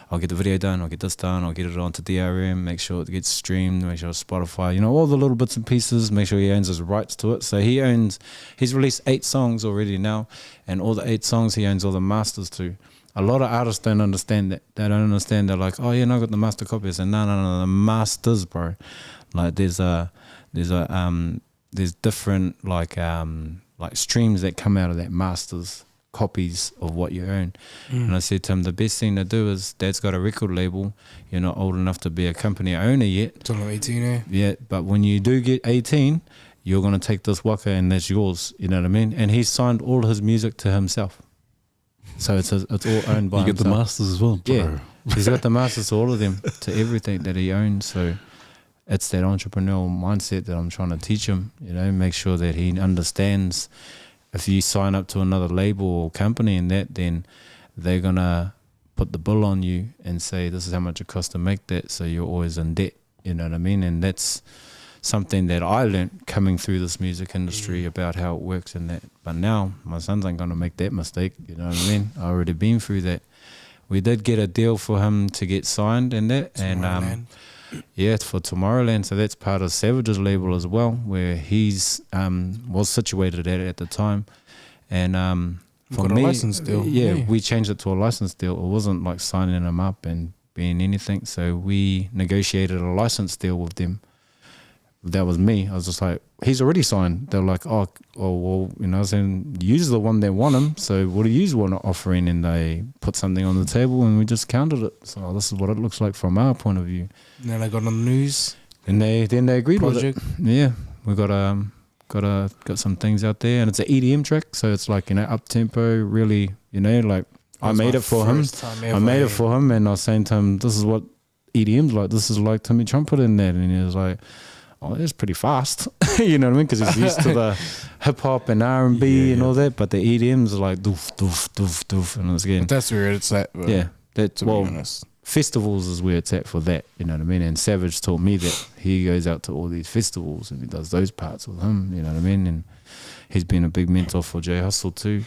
I'll get the video done, I'll get this done, I'll get it onto DRM, make sure it gets streamed, make sure it's Spotify, you know, all the little bits and pieces, make sure he owns his rights to it. So he's released 8 songs already now, and all the 8 songs he owns all the masters to. A lot of artists don't understand that. They don't understand. They're like, oh yeah, no, I got the master copy. I say, no, the masters, bro. Like there's different like streams that come out of that masters copies of what you own. And I said to him, the best thing to do is Dad's got a record label. You're not old enough to be a company owner yet. Till I'm 18, eh? Yeah, but when you do get 18, you're going to take this waka and that's yours. You know what I mean? And he's signed all his music to himself. So it's all owned by You get the himself. masters as well, bro. Yeah, he's got the masters to all of them, to everything that he owns. So it's that entrepreneurial mindset that I'm trying to teach him, you know, make sure that he understands if you sign up to another label or company and that, then they're going to put the bill on you and say, this is how much it costs to make that. So you're always in debt, you know what I mean? And that's something that I learned coming through this music industry about how it works and that. But now my sons ain't going to make that mistake, you know what I mean? I already been through that. We did get a deal for him to get signed and that. And yeah, it's for Tomorrowland. So that's part of Savage's label as well, where he's was situated at the time. And for got a me, license deal. Yeah, Yeah. we changed it to a license deal. It wasn't like signing him up and being anything. So we negotiated a license deal with them. That was me. I was just like, he's already signed. They're like, oh well, you know, I was saying, you're the one that want him. So what do you want offering? And they put something on the table and we just counted it. So this is what it looks like from our point of view. And then I got on the news. And then they agreed Project. with it. Yeah, we got some things out there, and it's an EDM track, so it's like, you know, up tempo, really, you know, like I made it for him. I made it for him, and I was saying to him, this is what EDM's like. This is like Timmy Trumpet in that, and he was like, oh, that's pretty fast. You know what I mean? Because he's used to the hip hop and R&B and all that, but the EDM's like doof doof doof doof, and it's again. But that's where it's at. Bro, Yeah, that's to be well. honest. Festivals is where it's at for that, you know what I mean? And Savage taught me that. He goes out to all these festivals and he does those parts with him, you know what I mean? And he's been a big mentor for Jay Hustle too.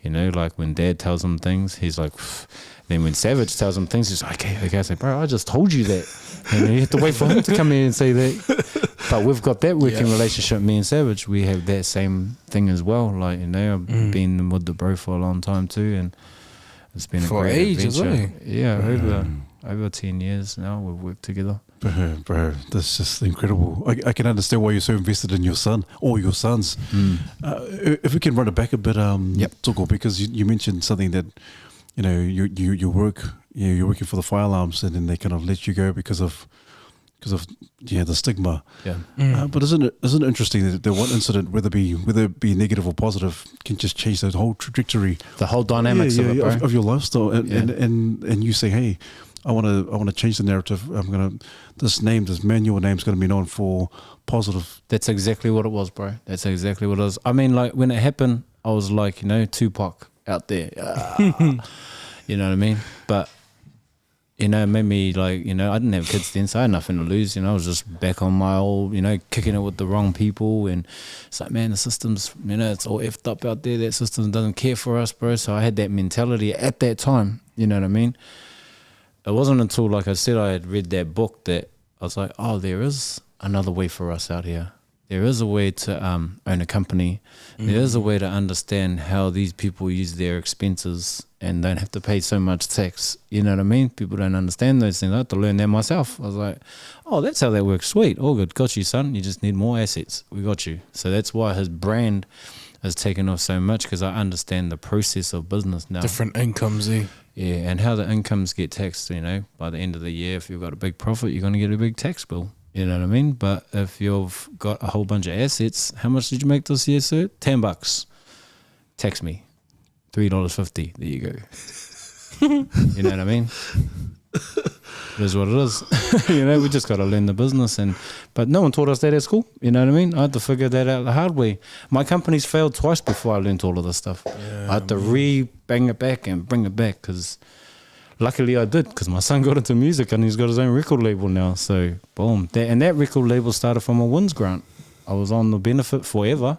You know, like when Dad tells him things, he's like, pff. Then when Savage tells him things, he's like, okay. I say, bro, I just told you that. And then you have to wait for him to come in and say that. But we've got that working relationship, me and Savage. We have that same thing as well. Like, you know, I've been with the bro for a long time too. And it's been a For great ages, adventure. eh? Yeah, over 10 years now we've worked together. Bro, that's just incredible. I can understand why you're so invested in your son or your sons. If we can run it back a bit, Toko, because you mentioned something that, you know, you work, you're working for the fire alarms, and then they kind of let you go because of the stigma. But isn't it interesting that one incident, whether it be negative or positive, can just change the whole trajectory, The whole dynamics of it, bro. of your lifestyle, and you say, hey, I want to change the narrative. This manual name's gonna be known for positive. That's exactly what it was, bro. That's exactly what it was. I mean, like, when it happened, I was like, you know, Tupac out there. You know what I mean? But, you know, it made me, like, you know, I didn't have kids then, so I had nothing to lose. You know, I was just back on my old, you know, kicking it with the wrong people. And it's like, man, the system's, you know, it's all effed up out there. That system doesn't care for us, bro. So I had that mentality at that time. You know what I mean? It wasn't until, like I said, I had read that book that I was like, oh, there is another way for us out here. There is a way to own a company. There is a way to understand how these people use their expenses and don't have to pay so much tax. You know what I mean? People don't understand those things. I had to learn that myself. I was like, oh, that's how that works. Sweet. All good. Got you, son. You just need more assets. We got you. So that's why his brand has taken off so much, because I understand the process of business now. Different incomes, eh? Yeah, and how the incomes get taxed, you know. By the end of the year, if you've got a big profit, you're going to get a big tax bill. You know what I mean? But if you've got a whole bunch of assets, how much did you make this year, sir? $10. Tax me. $3.50. There you go. You know what I mean? It is what it is. You know, we just got to learn the business. But no one taught us that at school. You know what I mean? I had to figure that out the hard way. My company's failed twice before I learned all of this stuff. I had to bang it back and bring it back, because luckily I did, because my son got into music and he's got his own record label now. So, boom. That record label started from a WINS grant. I was on the benefit forever.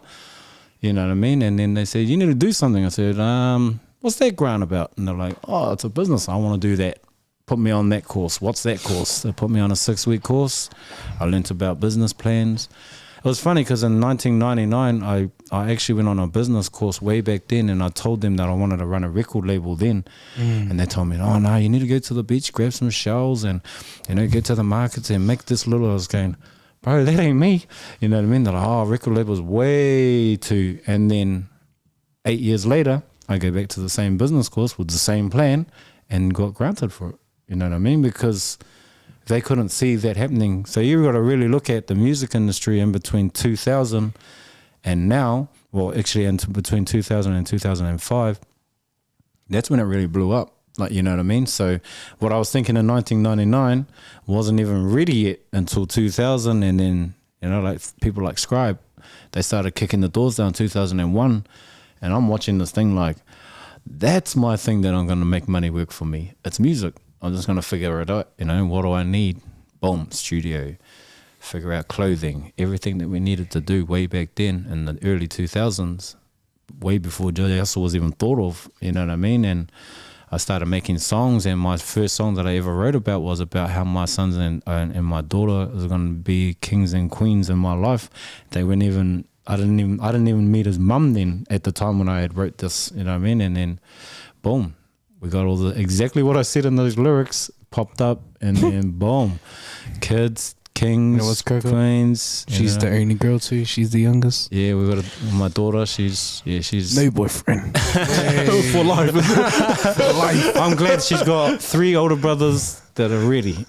You know what I mean? And then they said, you need to do something. I said, what's that grant about? And they're like, oh, it's a business. I want to do that. Put me on that course. What's that course? They put me on a 6-week course. I learnt about business plans. It was funny because in 1999, I actually went on a business course way back then, and I told them that I wanted to run a record label then. And they told me, oh, no, you need to go to the beach, grab some shells, and, you know, go to the markets and make this little. I was going, bro, that ain't me. You know what I mean? They're like, oh, record label's way too. And then 8 years later, I go back to the same business course with the same plan and got granted for it. You know what I mean? Because they couldn't see that happening. So you've got to really look at the music industry in between 2000 and now, well, actually between 2000 and 2005, that's when it really blew up. Like, you know what I mean? So what I was thinking in 1999 wasn't even ready yet until 2000. And then, you know, like people like Scribe, they started kicking the doors down 2001. And I'm watching this thing like, that's my thing that I'm going to make money work for me. It's music. I'm just going to figure it out. You know, what do I need? Boom, studio. Figure out clothing. Everything that we needed to do way back then in the early 2000s, way before JHu was even thought of. You know what I mean? And I started making songs, and my first song that I ever wrote about was about how my sons and my daughter is going to be kings and queens in my life. They weren't even, I didn't even meet his mum then at the time when I had wrote this, you know what I mean? And then, boom, we got all the exactly what I said in those lyrics popped up, and then boom, kids, kings, You know what's Coco? queens. She's the only girl too. She's the youngest. Yeah, we got my daughter. She's No boyfriend. For life. For life. I'm glad she's got 3 older brothers that are ready.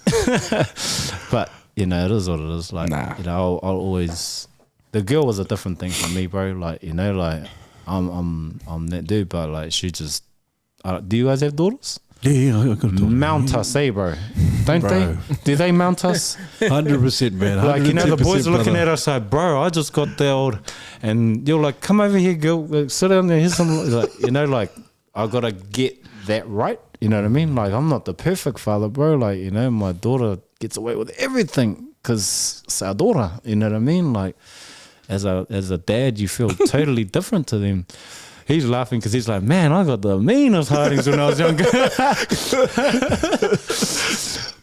But you know, it is what it is. Like, Nah. you know, I'll always. The girl was a different thing for me, bro. Like, you know, like I'm that dude, but like she just. Do you guys have daughters? Yeah, I got to Mount us, eh, bro? Don't they? Do they mount us? 100%, man. Like, you know, the boys are looking brother. at us like, bro, I just got the old, and you're like, come over here, girl, like, sit down there, here's some, like, you know, like, I gotta get that right. You know what I mean? Like, I'm not the perfect father, bro. Like, you know, my daughter gets away with everything because it's our daughter. You know what I mean? Like, as a dad, you feel totally different to them. He's laughing because he's like, man, I got the meanest hidings when I was younger.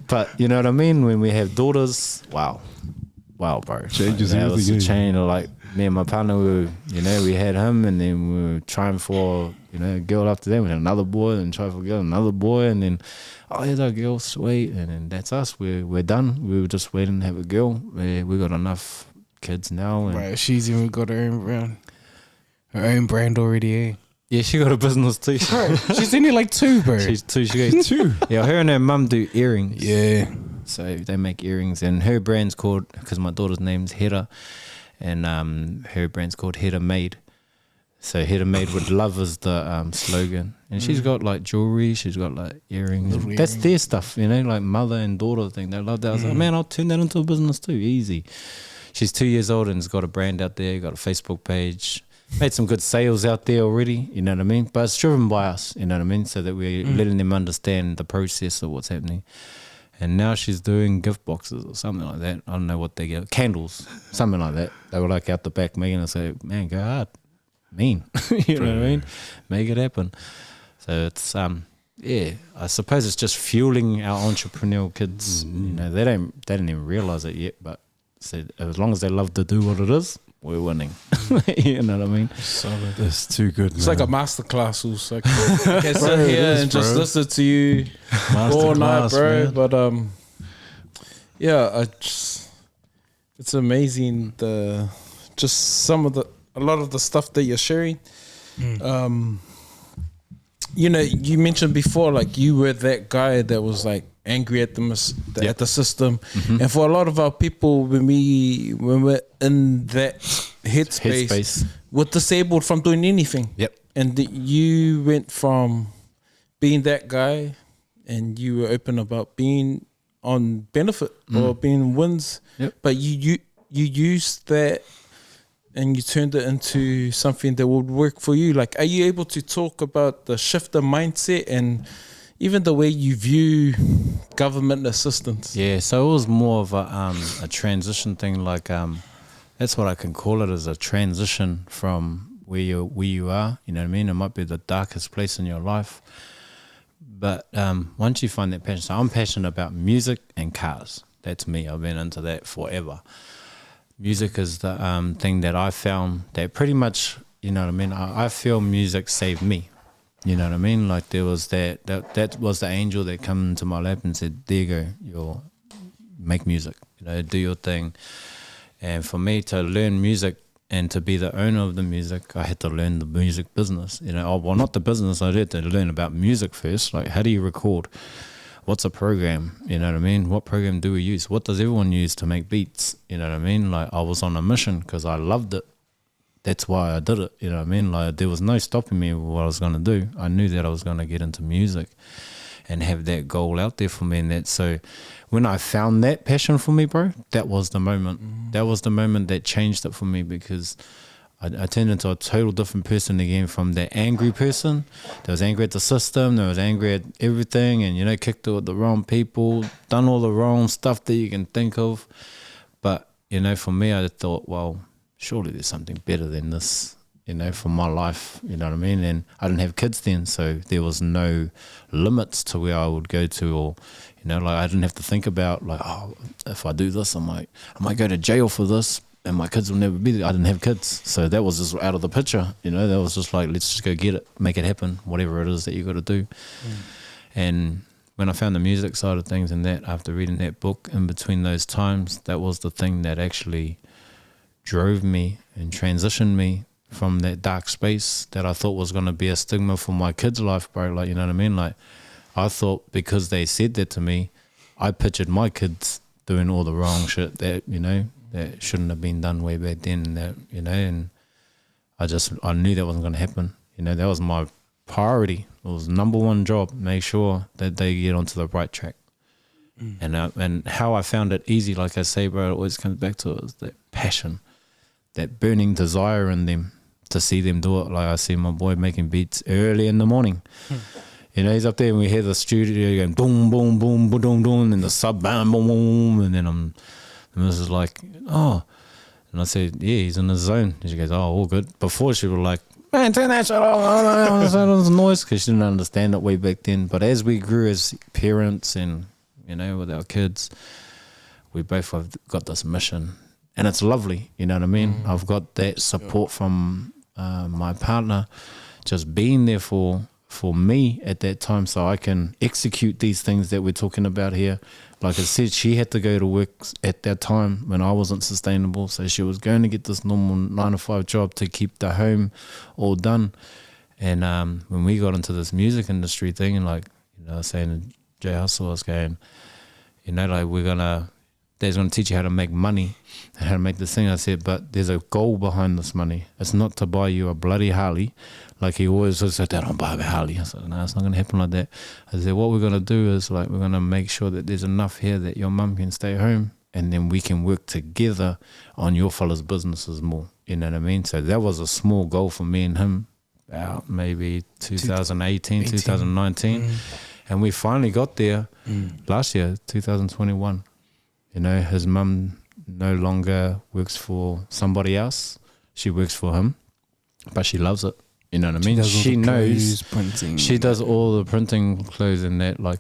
But you know what I mean? When we have daughters, wow, bro. Changes like, that was a everything, change. Like me and my partner, we had him, and then we were trying for, you know, a girl after that, we had another boy, and try for a girl, another boy, and then, oh, here's our girl, sweet, and then that's us. We're done. We were just waiting to have a girl. We got enough kids now. And Right, she's even got her own brand already, eh? yeah, she got a business too. She's only like 2, bro. She's 2. She goes 2. Yeah, her and her mum do earrings. Yeah. So they make earrings, and her brand's called, because my daughter's name's Hera, and her brand's called Hera Made. So Hera Made with love is the slogan, and she's got like jewelry, she's got like earrings. Little That's earrings. their stuff, you know, like mother and daughter thing. They love that. I was like, man, I'll turn that into a business too, easy. She's 2 years old and has got a brand out there, got a Facebook page. Made some good sales out there already, you know what I mean? But it's driven by us, you know what I mean? So that we're letting them understand the process of what's happening. And now she's doing gift boxes or something like that. I don't know what they get. Candles, something like that. They were like out the back making us say, man, go hard. Mean. You know what I mean? Make it happen. So it's, yeah, I suppose it's just fueling our entrepreneurial kids. You know, they didn't even realize it yet, but so as long as they love to do what it is, we're winning. You know what I mean? Solid. That's too good, It's like a masterclass. It's like I can sit it here is, and just bro. listen to you all night, Masterclass, bro. man. But yeah, it's amazing a lot of the stuff that you're sharing. You know, you mentioned before, like you were that guy that was like angry at at the system, and for a lot of our people, when we're in that headspace, we're disabled from doing anything. Yep. And you went from being that guy, and you were open about being on benefit or being wins, Yep. but you used that and you turned it into something that would work for you. Like, are you able to talk about the shift of mindset and even the way you view government assistance? Yeah, so it was more of a transition thing. Like that's what I can call it, as a transition from where you are. You know what I mean? It might be the darkest place in your life, but once you find that passion, so I'm passionate about music and cars. That's me. I've been into that forever. Music is the thing that I found that pretty much, you know what I mean, I feel music saved me. You know what I mean? Like there was that was the angel that came into my lap and said, there you go, you'll make music, you know, do your thing. And for me to learn music and to be the owner of the music, I had to learn the music business. You know, well, not the business, I had to learn about music first. Like, how do you record? What's a program? You know what I mean? What program do we use? What does everyone use to make beats? You know what I mean? Like, I was on a mission because I loved it. That's why I did it. You know what I mean? Like, there was no stopping me with what I was going to do. I knew that I was going to get into music and have that goal out there for me. And that, so when I found that passion for me, bro, that was the moment. That was the moment that changed it for me, because I turned into a total different person again, from that angry person that was angry at the system, that was angry at everything, and, you know, kicked it with the wrong people, done all the wrong stuff that you can think of. But, you know, for me, I thought, well, surely there's something better than this, you know, for my life, you know what I mean? And I didn't have kids then, so there was no limits to where I would go to, or, you know, like I didn't have to think about, like, oh, if I do this, I might go to jail for this, and my kids will never be there. I didn't have kids, so that was just out of the picture, you know. That was just like, let's just go get it, make it happen, whatever it is that you got to do. And when I found the music side of things, and that, after reading that book in between those times, that was the thing that actually drove me and transitioned me from that dark space that I thought was going to be a stigma for my kids' life, bro. Like, you know what I mean? Like, I thought because they said that to me, I pictured my kids doing all the wrong shit that, you know, that shouldn't have been done way back then, and that, you know, and I knew that wasn't going to happen. You know, that was my priority. It was number one job, make sure that they get onto the right track. And how I found it easy, like I say, bro, it always comes back to it, is that passion, that burning desire in them to see them do it. Like, I see my boy making beats early in the morning. You know, he's up there and we hear the studio going boom, boom, boom, boom, boom, boom, and the sub bam, boom, boom, and then and this is like, oh, and I said, yeah, he's in the zone. And she goes, oh, all good. Before, she was like, man, turn that shit off, that noise, because she didn't understand it way back then. But as we grew as parents and, you know, with our kids, we both have got this mission, and it's lovely, you know what I mean? I've got that support from my partner just being there for me at that time, so I can execute these things that we're talking about here. Like I said, she had to go to work at that time when I wasn't sustainable, so she was going to get this normal 9-to-5 job to keep the home all done. And when we got into this music industry thing, and like, you know, I was saying to JHu, I was going, you know, like Dad's going to teach you how to make money and how to make this thing. I said, but there's a goal behind this money. It's not to buy you a bloody Harley. Like he always said, Dad, I'll buy a Harley. I said, no, it's not going to happen like that. I said, what we're going to do is like, we're going to make sure that there's enough here that your mum can stay home, and then we can work together on your fellas' businesses more. You know what I mean? So that was a small goal for me and him about maybe 2018, 2019. And we finally got there last year, 2021. You know, his mum no longer works for somebody else. She works for him, but she loves it. You know what I mean? She knows. She does all the printing clothes and that. Like,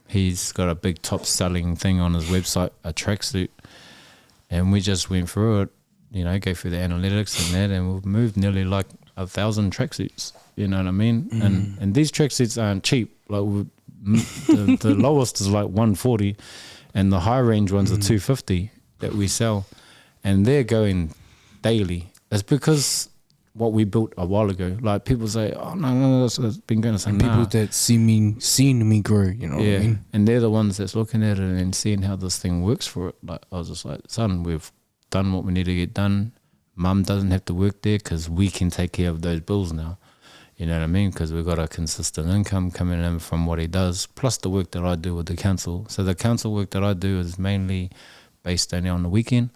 he's got a big top selling thing on his website, a tracksuit. And we just went through it, you know, go through the analytics and that, and we've moved nearly like 1,000 tracksuits. You know what I mean? And these tracksuits aren't cheap. Like, the lowest is like 140. And the high range ones are 250 that we sell, and they're going daily. It's because what we built a while ago. Like, people say, "Oh no, it's been going to say." People that seen me grow, you know. Yeah, what I mean? and they're the ones that's looking at it and seeing how this thing works for it. Like, I was just like, son, we've done what we need to get done. Mum doesn't have to work there because we can take care of those bills now. You know what I mean? Because we've got a consistent income coming in from what he does, plus the work that I do with the council. So the council work that I do is mainly based only on the weekend.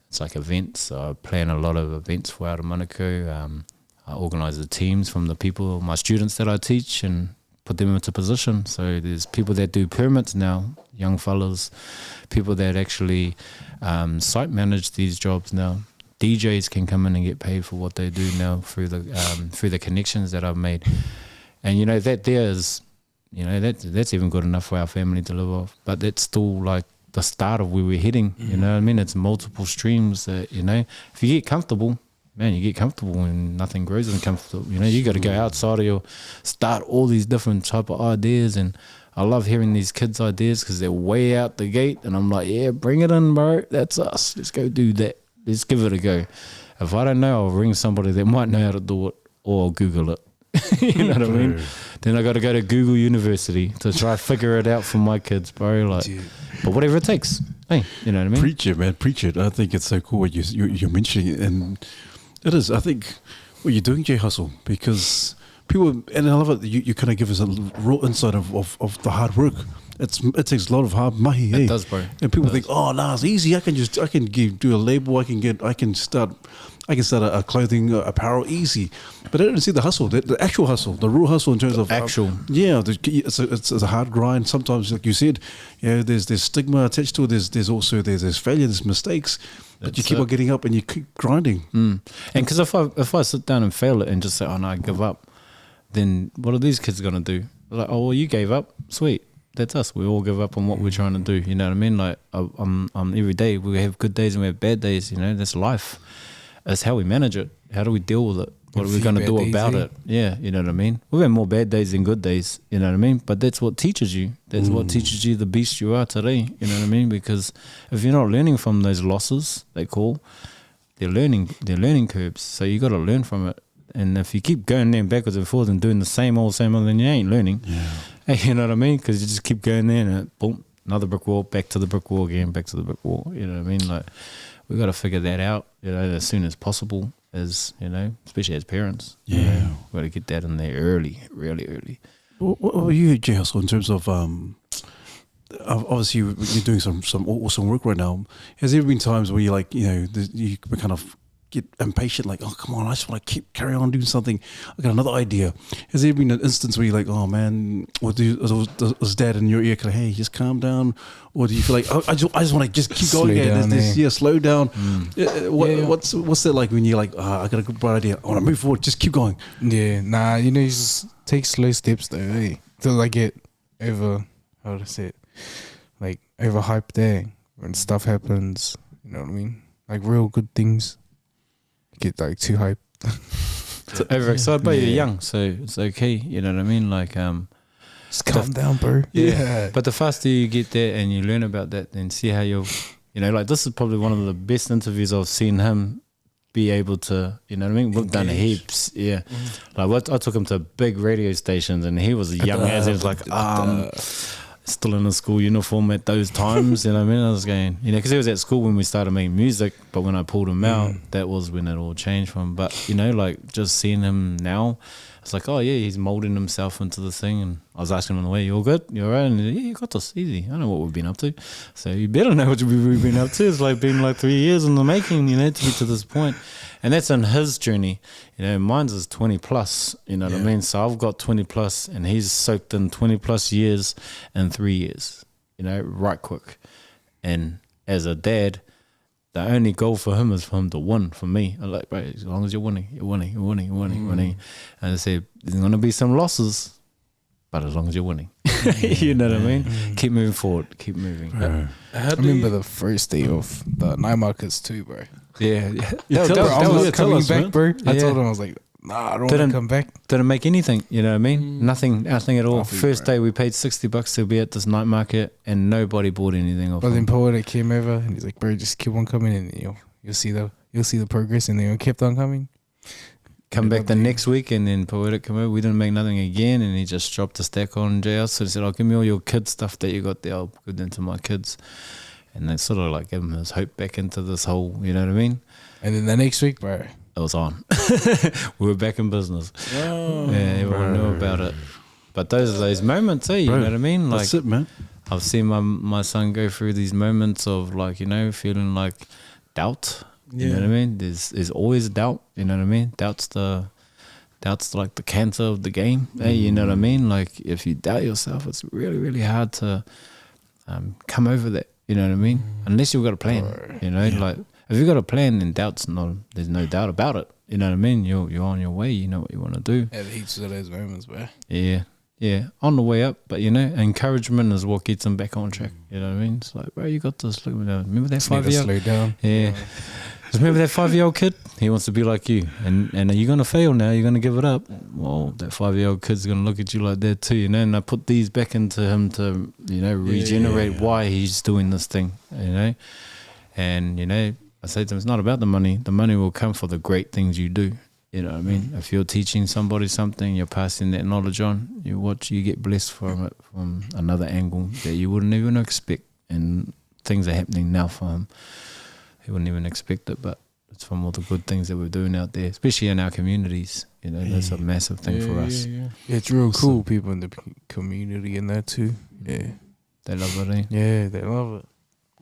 It's like events. So I plan a lot of events for out of Manukau. I organise the teams from the people, my students that I teach, and put them into position. So there's people that do permits now, young fellas, people that actually site manage these jobs now. DJs can come in and get paid for what they do now through the connections that I've made, and you know that there's, you know, that's even good enough for our family to live off. But that's still like the start of where we're heading. You know what I mean? It's multiple streams that, you know, if you get comfortable, man, you get comfortable and nothing grows uncomfortable. You know, you got to go outside of start all these different type of ideas. And I love hearing these kids' ideas because they're way out the gate, and I'm like, yeah, bring it in, bro. That's us. Let's go do that. Let's give it a go. If I don't know, I'll ring somebody that might know how to do it, or I'll Google it. You know what I mean? Then I got to go to Google University to try to figure it out for my kids, bro. Like, but whatever it takes. Hey, you know what I mean? Preach it, man. Preach it. I think it's so cool what you're mentioning, and it is. I think what you're doing, JHu, because people, and I love it. You kind of give us a raw insight of the hard work. It takes a lot of hard mahi. It does, bro. And people think, oh, nah, it's easy. I can do a label. I can start a clothing apparel easy. But I didn't see the hustle, the actual hustle, the real hustle in terms of actual. It's a hard grind. Sometimes, like you said, there's stigma attached to it. There's also there's failure, there's mistakes. But you keep on getting up and you keep grinding. And because if I sit down and fail it and just say, oh no, I give up, then what are these kids gonna do? They're like, oh well, you gave up, sweet. That's us. We all give up on what we're trying to do. You know what I mean? Like, every day we have good days and we have bad days. You know, that's life. That's how we manage it. How do we deal with it? What are we going to do about it? Yeah, you know what I mean? We've had more bad days than good days. You know what I mean? But that's what teaches you. That's what teaches you the beast you are today. You know what I mean? Because if you're not learning from those losses, they're learning curves. So you got to learn from it. And if you keep going there backwards and forwards and doing the same old, then you ain't learning. Yeah. You know what I mean? Because you just keep going there and boom, another brick wall, back to the brick wall again, back to the brick wall. You know what I mean? Like, we got to figure that out, you know, as soon as possible, as, you know, especially as parents. Yeah. You know, we got to get that in there early, really early. What are you, JHu, in terms of, obviously you're doing some awesome work right now. Has there been times where you're like, you know, you kind of get impatient, like, oh, come on, I just want to carry on doing something. I got another idea. Has there been an instance where you're like, oh man, was dad in your ear kind of, hey, just calm down? Or do you feel like, oh, I just want to just keep going here? Slow down. What's that like when you're like, I got a good bright idea, I want to move forward, just keep going? Yeah, nah, you know, you just take slow steps though, hey, till I get over, how to say it, like overhyped there when stuff happens, you know what I mean? Like real good things. Get like too hyped. overexcited, but you're young, so it's okay. You know what I mean? Like, Just calm down, bro. Yeah. But the faster you get there and you learn about that, then see how you'll, like this is probably one of the best interviews I've seen him be able to, you know what I mean? We've done heaps, yeah. Like what I took him to big radio stations, and he was young as he was like, still in a school uniform at those times, you know what I mean? I was going, because he was at school when we started making music, but when I pulled him out, that was when it all changed for him. But, like just seeing him now, it's like, oh yeah, he's molding himself into the thing. And I was asking him on the way, you all good? You all right? And yeah, you got this, easy. I know what we've been up to. So you better know what we've been up to. It's like been like 3 years in the making, to get to this point. And that's in his journey. Mine's is 20 plus, you know what I mean? So I've got 20 plus, and he's soaked in 20 plus years in 3 years, right quick. And as a dad, the only goal for him is for him to win. For me, I'm like, bro, as long as you're winning. And I said, there's going to be some losses, but as long as you're winning, you know what I mean? Keep moving forward, keep moving. I remember the first day of the night markets too, bro. Yeah. I was coming back, bro. I Yeah. told him, I was like, nah, I don't want to come back. Didn't make anything, you know what I mean? Nothing at all. Nothing, First bro. day we paid $60 to be at this night market, and nobody bought anything off But then him. Poetic came over and he's like, bro, just keep on coming, and you'll see the progress, and then it kept on coming. Come back the next week, and then Poetic come over. We didn't make nothing again, and he just dropped a stack on JL. So he said, give me all your kids stuff that you got there. I'll put it into my kids. And they sort of like gave him his hope back into this whole, you know what I mean? And then the next week, bro, It was on. We were back in business. Oh, Yeah, everyone knew about it. But those are those moments, you know what I mean? Like, That's it, man. I've seen my son go through these moments of like, feeling like doubt. You know what I mean? There's always doubt, you know what I mean? Doubt's like the cancer of the game. Hey, you know what I mean? Like if you doubt yourself, it's really, really hard to come over that. You know what I mean? Unless you've got a plan. Like if you've got a plan, then there's no doubt about it. You know what I mean? You're on your way. You know what you want to do. yeah, heaps of those moments, bro. Yeah, on the way up. But encouragement is what gets them back on track. You know what I mean? It's like, bro, you got this. Look, remember that Just need to 5-year? slow down. Yeah. Just remember that 5-year-old kid? He wants to be like you. And are you going to fail now? You're going to give it up? Well, that 5-year-old kid's going to look at you like that too, And I put these back into him to, regenerate why he's doing this thing, And, I say to him, it's not about the money. The money will come for the great things you do. You know what I mean? If you're teaching somebody something, you're passing that knowledge on, you get blessed from it from another angle that you wouldn't even expect. And things are happening now for him. He wouldn't even expect it, but it's from all the good things that we're doing out there, especially in our communities. That's a massive thing for us. Yeah, it's real cool. People in the community and that too. Yeah, They love it, eh? yeah, they love it.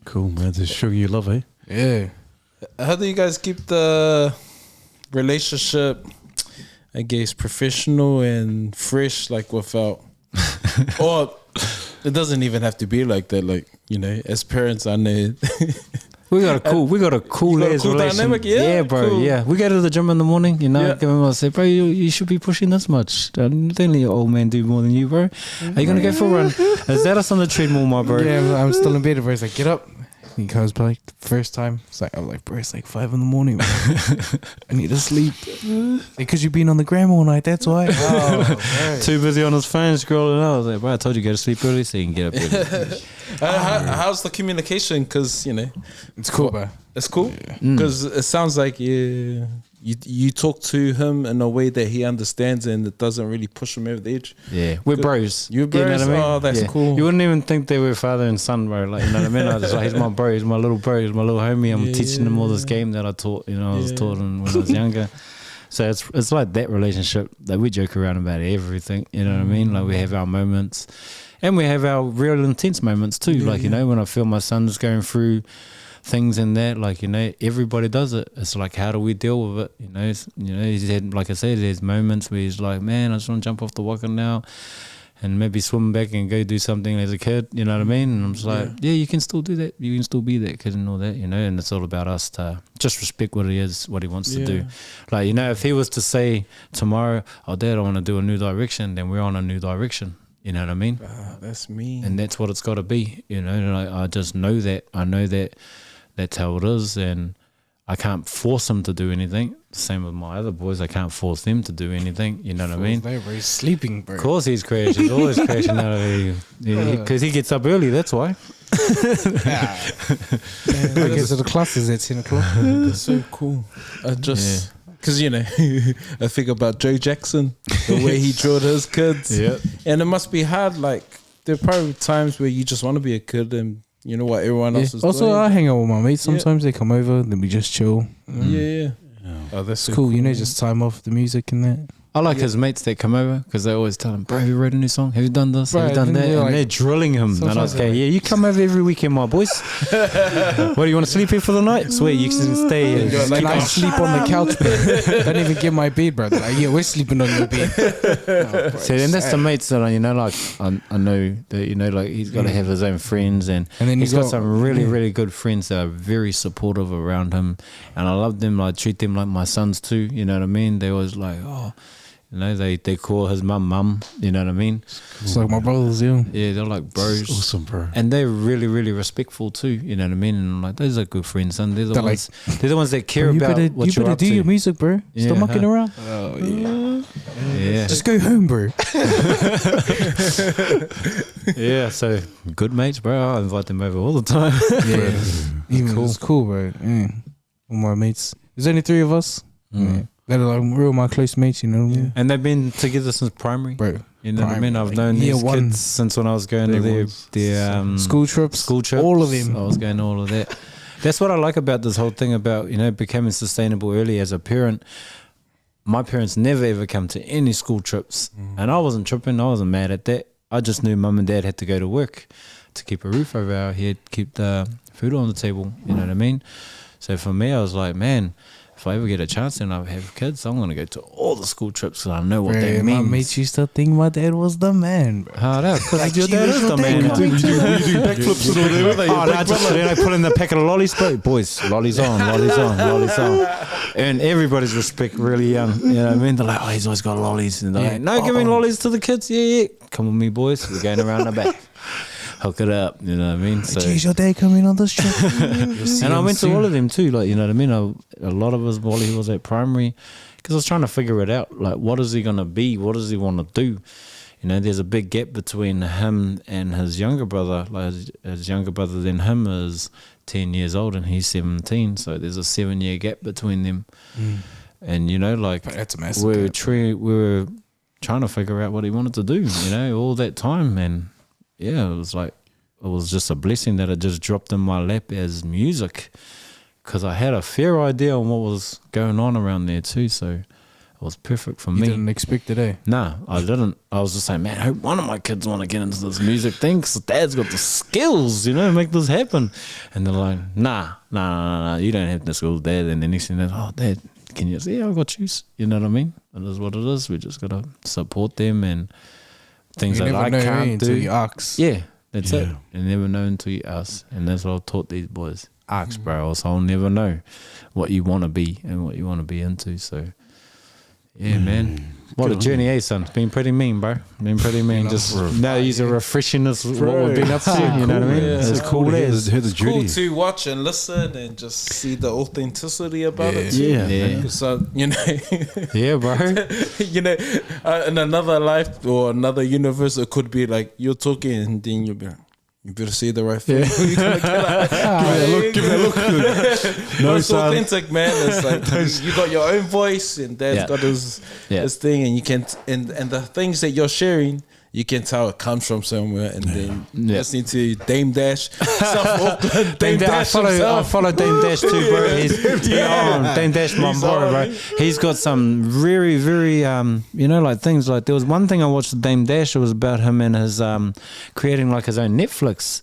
Cool, man. Just showing you love, eh? Yeah, How do you guys keep the relationship, I guess, professional and fresh, like without, or it doesn't even have to be like that. Like as parents, I know. We got a cool ass relation. dynamic, yeah, bro. cool. Yeah, we go to the gym in the morning. Yeah. Give him. I say, bro, you should be pushing this much. Don't let your old man do more than you, bro. Are you gonna go for a run? Is that us on the treadmill, my bro? yeah. I'm still in bed, bro. It's like, get up. He comes back the first time. I'm like, bro, it's like 5 a.m. man. I need to sleep. Because you've been on the gram all night. That's why. Oh, Too busy on his phone scrolling out. I was like, bro, I told you to go to sleep early so you can get up early. How's the communication? Because it's cool, bro. it's cool. Because it sounds like you talk to him in a way that he understands and it doesn't really push him over the edge. Yeah, we're bros. You bros? know what I mean? Oh, that's cool. You wouldn't even think they were father and son, bro. Like, you know what I mean? I was just like, he's my bro, he's my little bro, he's my little homie. I'm teaching him all this game that I taught. I was taught him when I was younger. So it's like that relationship that we joke around about everything. You know what I mean? Like we have our moments, and we have our real intense moments too. Like when I feel my son's going through things and that, like everybody does it. It's like, how do we deal with it? He's had, like I said, there's moments where he's like, man, I just want to jump off the waka now and maybe swim back and go do something as a kid. You know what I mean? And I'm just like, yeah, you can still do that. You can still be that kid and all that. And it's all about us to just respect what he wants to do. Like if he was to say tomorrow, oh Dad, I want to do a new direction, then we're on a new direction. You know what I mean? That's me. And that's what it's got to be. I just know that. I know that that's how it is, and I can't force him to do anything. same with my other boys. I can't force them to do anything. You know what I mean? Bro, he's sleeping, bro. Of course he's crashing. He's always crashing out of here. Because he gets up early, that's why. I get to the classes at 10 o'clock. That's so cool. I just because I think about Joe Jackson, the way he drilled his kids. Yeah. And it must be hard. Like there are probably times where you just want to be a kid, and you know what everyone else is Also, doing. I hang out with my mates. Sometimes they come over, then we just chill. Yeah. Oh, that's It's cool, you know, just time off the music and that. I like his mates that come over because they always tell him, bro, have you wrote a new song? Have you done this? Bro, have you done and that? they're And like- they're drilling him. And I was Sometimes going, they're yeah, you come over every weekend, my boys. What, do you want to sleep here for the night? Sweet, you can stay here. You're like, Can I oh, sleep on the couch, bro? Don't even get my bed, bro. They're like, yeah, we're sleeping on your bed. Oh, bro, See, and that's sad. the mates that, you know, like, I know that, you know, like, he's got to have his own friends. And then he's you got some really, really good friends that are very supportive around him. And I love them. I treat them like my sons too. You know what I mean? They always like, oh, you know, they call his mum, you know what I mean? It's like my brothers, yeah. Yeah, they're like bros. Awesome, bro. And they're really, really respectful too. You know what I mean? And I'm like, those are good friends, son. They're the They're ones. They're the ones that care Bro, about what you you're better up do to. your music, bro. Stop Yeah, mucking huh? around. oh yeah. Yeah, Just go home, bro. yeah. So good mates, bro. I invite them over all the time. Yeah, even Cool. it's cool, bro. Yeah. All my mates. There's only 3 of us. Mm. Yeah. They're like real my close mates, you know what I mean? And they've been together since primary. Bro. You know what I mean? I've Like known year these one. kids since when I was going to their School trips. school trips. All of them. I was going to all of that. That's what I like about this whole thing about, you know, becoming sustainable early as a parent. My parents never ever come to any school trips. And I wasn't tripping. I wasn't mad at that. I just knew mum and dad had to go to work to keep a roof over our head, keep the food on the table. You know what I mean? So for me, I was like, man, if I ever get a chance and I have kids, I'm going to go to all the school trips because I know what Bro, that my means. mates used to think my dad was the man, bro. Hard out. Because your Like, dad you is the was man. your dad. You do backflips and all that. Oh, no, just you know, put in the packet of lollies, boys. Lollies on, lollies on, lollies on. And everybody's respect really young. You know what I mean? They're like, oh, he's always got lollies. And they're like, no, giving lollies to the kids. Yeah. Come with me, boys. We're going around the back. Hook it up. You know what I mean? So, Geez, your dad coming on this trip. and I went to all of them too. Like, you know what I mean? A lot of us while he was at primary, because I was trying to figure it out. Like, what is he going to be? What does he want to do? You know, there's a big gap between him and his younger brother. Like his younger brother than him is 10 years old and he's 17. So there's a 7-year gap between them. And, you know, like, But that's a massive we gap. were trying to figure out what he wanted to do, you know, all that time. And yeah, it was just a blessing that it just dropped in my lap as music, because I had a fair idea on what was going on around there too. So it was perfect for You me. didn't expect it, eh? Nah, I didn't. I was just saying, man, I hope one of my kids want to get into this music thing because dad's got the skills, you know, make this happen. And they're like, nah, you don't have the skills, dad. And the next thing, oh, dad, can you say, yeah, I got you. You know what I mean? It is what it is. We just got to support them and things You that never I know, eh, can't until do. you ask. Yeah, that's it. Yeah. You never know until you ask. And that's what I've taught these boys. Ask, bro, so I'll never know what you want to be and what you want to be into. So, yeah, man. What a journey, eh, son? It's been pretty mean, bro. Been pretty mean. Just now you're refreshing us what we've been up to. You know what I mean? Yeah. It's cool as. Hear the Cool journey. to watch and listen and just see the authenticity about it. Yeah, yeah. So, you know, Yeah, bro. you know, in another life or another universe, it could be like you're talking and then you'll be like, you better say the right thing. You're gonna get like, Give that look. no, it's son. authentic, man. It's like you got your own voice, and Dad's Yeah. got his thing, and you can and the things that you're sharing, you can tell it comes from somewhere, and then Yeah. listening to Dame Dash, South Auckland, Dame I Dash follow himself. Dame Dash too, bro. He's Dame Dash, my boy, bro. He's got some very, very, you know, like things like there was one thing I watched with Dame Dash. It was about him and his creating like his own Netflix.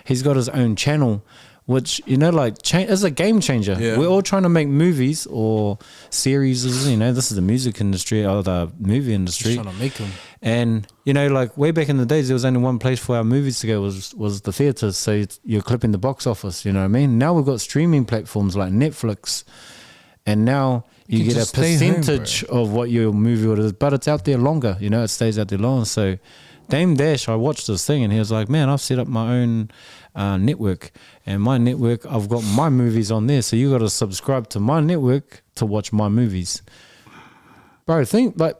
He's got his own channel, which, you know, like is a game changer. Yeah. We're all trying to make movies or series. You know, this is the music industry or the movie industry. Trying to make them. And, you know, like way back in the days, there was only one place for our movies to go was the theatres. So you're clipping the box office, you know what I mean? Now we've got streaming platforms like Netflix and now you can get a just stay home, percentage of what your movie would have, but it's out there longer. You know, it stays out there longer. So Dame Dash, I watched this thing and he was like, man, I've set up my own network, and my network, I've got my movies on there, so you got to subscribe to my network to watch my movies. Bro, think like,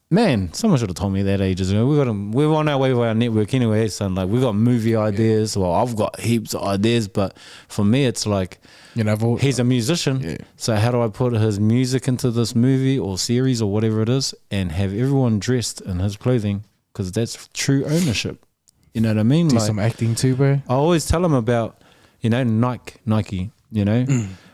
man, someone should have told me that ages ago. We're on our way with our network anyway, son. Like, we got movie ideas. Well, I've got heaps of ideas, but for me, it's like, You know, he's a musician. Yeah. So how do I put his music into this movie or series or whatever it is, and have everyone dressed in his clothing? Because that's true ownership. You know what I mean? do Like, some acting too, bro. I always tell him about, you know, Nike, you know,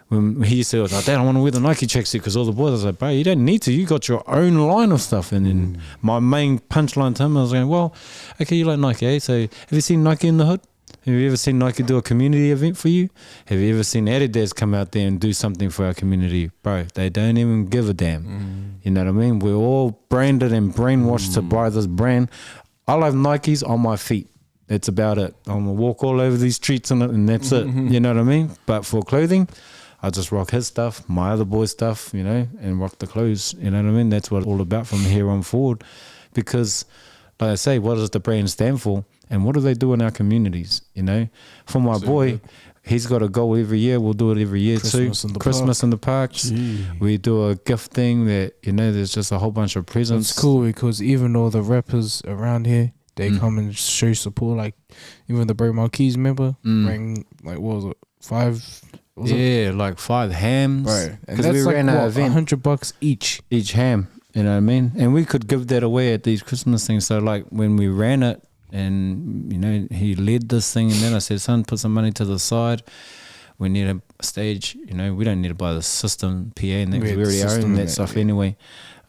when he used to, I was like, Dad, I want to wear the Nike tracksuit because all the boys, I was like, bro, you don't need to. You got your own line of stuff. And then my main punchline to him, I was going, well, okay, you like Nike, eh? So have you seen Nike in the hood? Have you ever seen Nike do a community event for you? Have you ever seen Adidas come out there and do something for our community? Bro, they don't even give a damn. You know what I mean? We're all branded and brainwashed to buy this brand. I love Nikes on my feet. That's about it. I'm going to walk all over these streets and that's it. You know what I mean? But for clothing, I just rock his stuff, my other boy's stuff, you know, and rock the clothes. You know what I mean? That's what it's all about from here on forward. Because, like I say, what does the brand stand for? And what do they do in our communities? You know, for my boy, he's got a goal every year. We'll do it every year Christmas too. in the Christmas park. in the parks. Gee. We do a gift thing that, you know, there's just a whole bunch of presents. It's cool because even though the rappers around here, they come and show support. Like even the Bro Marquis member rang like what was it, 5? Was it? Yeah, like 5 hams. Right, and Because that's we like ran our what, event. $100 each. ham, you know what I mean? And we could give that away at these Christmas things. So like when we ran it and, you know, he led this thing, and then I said, son, put some money to the side. We need a stage, you know, we don't need to buy the system, PA and that, 'cause we already own that stuff anyway.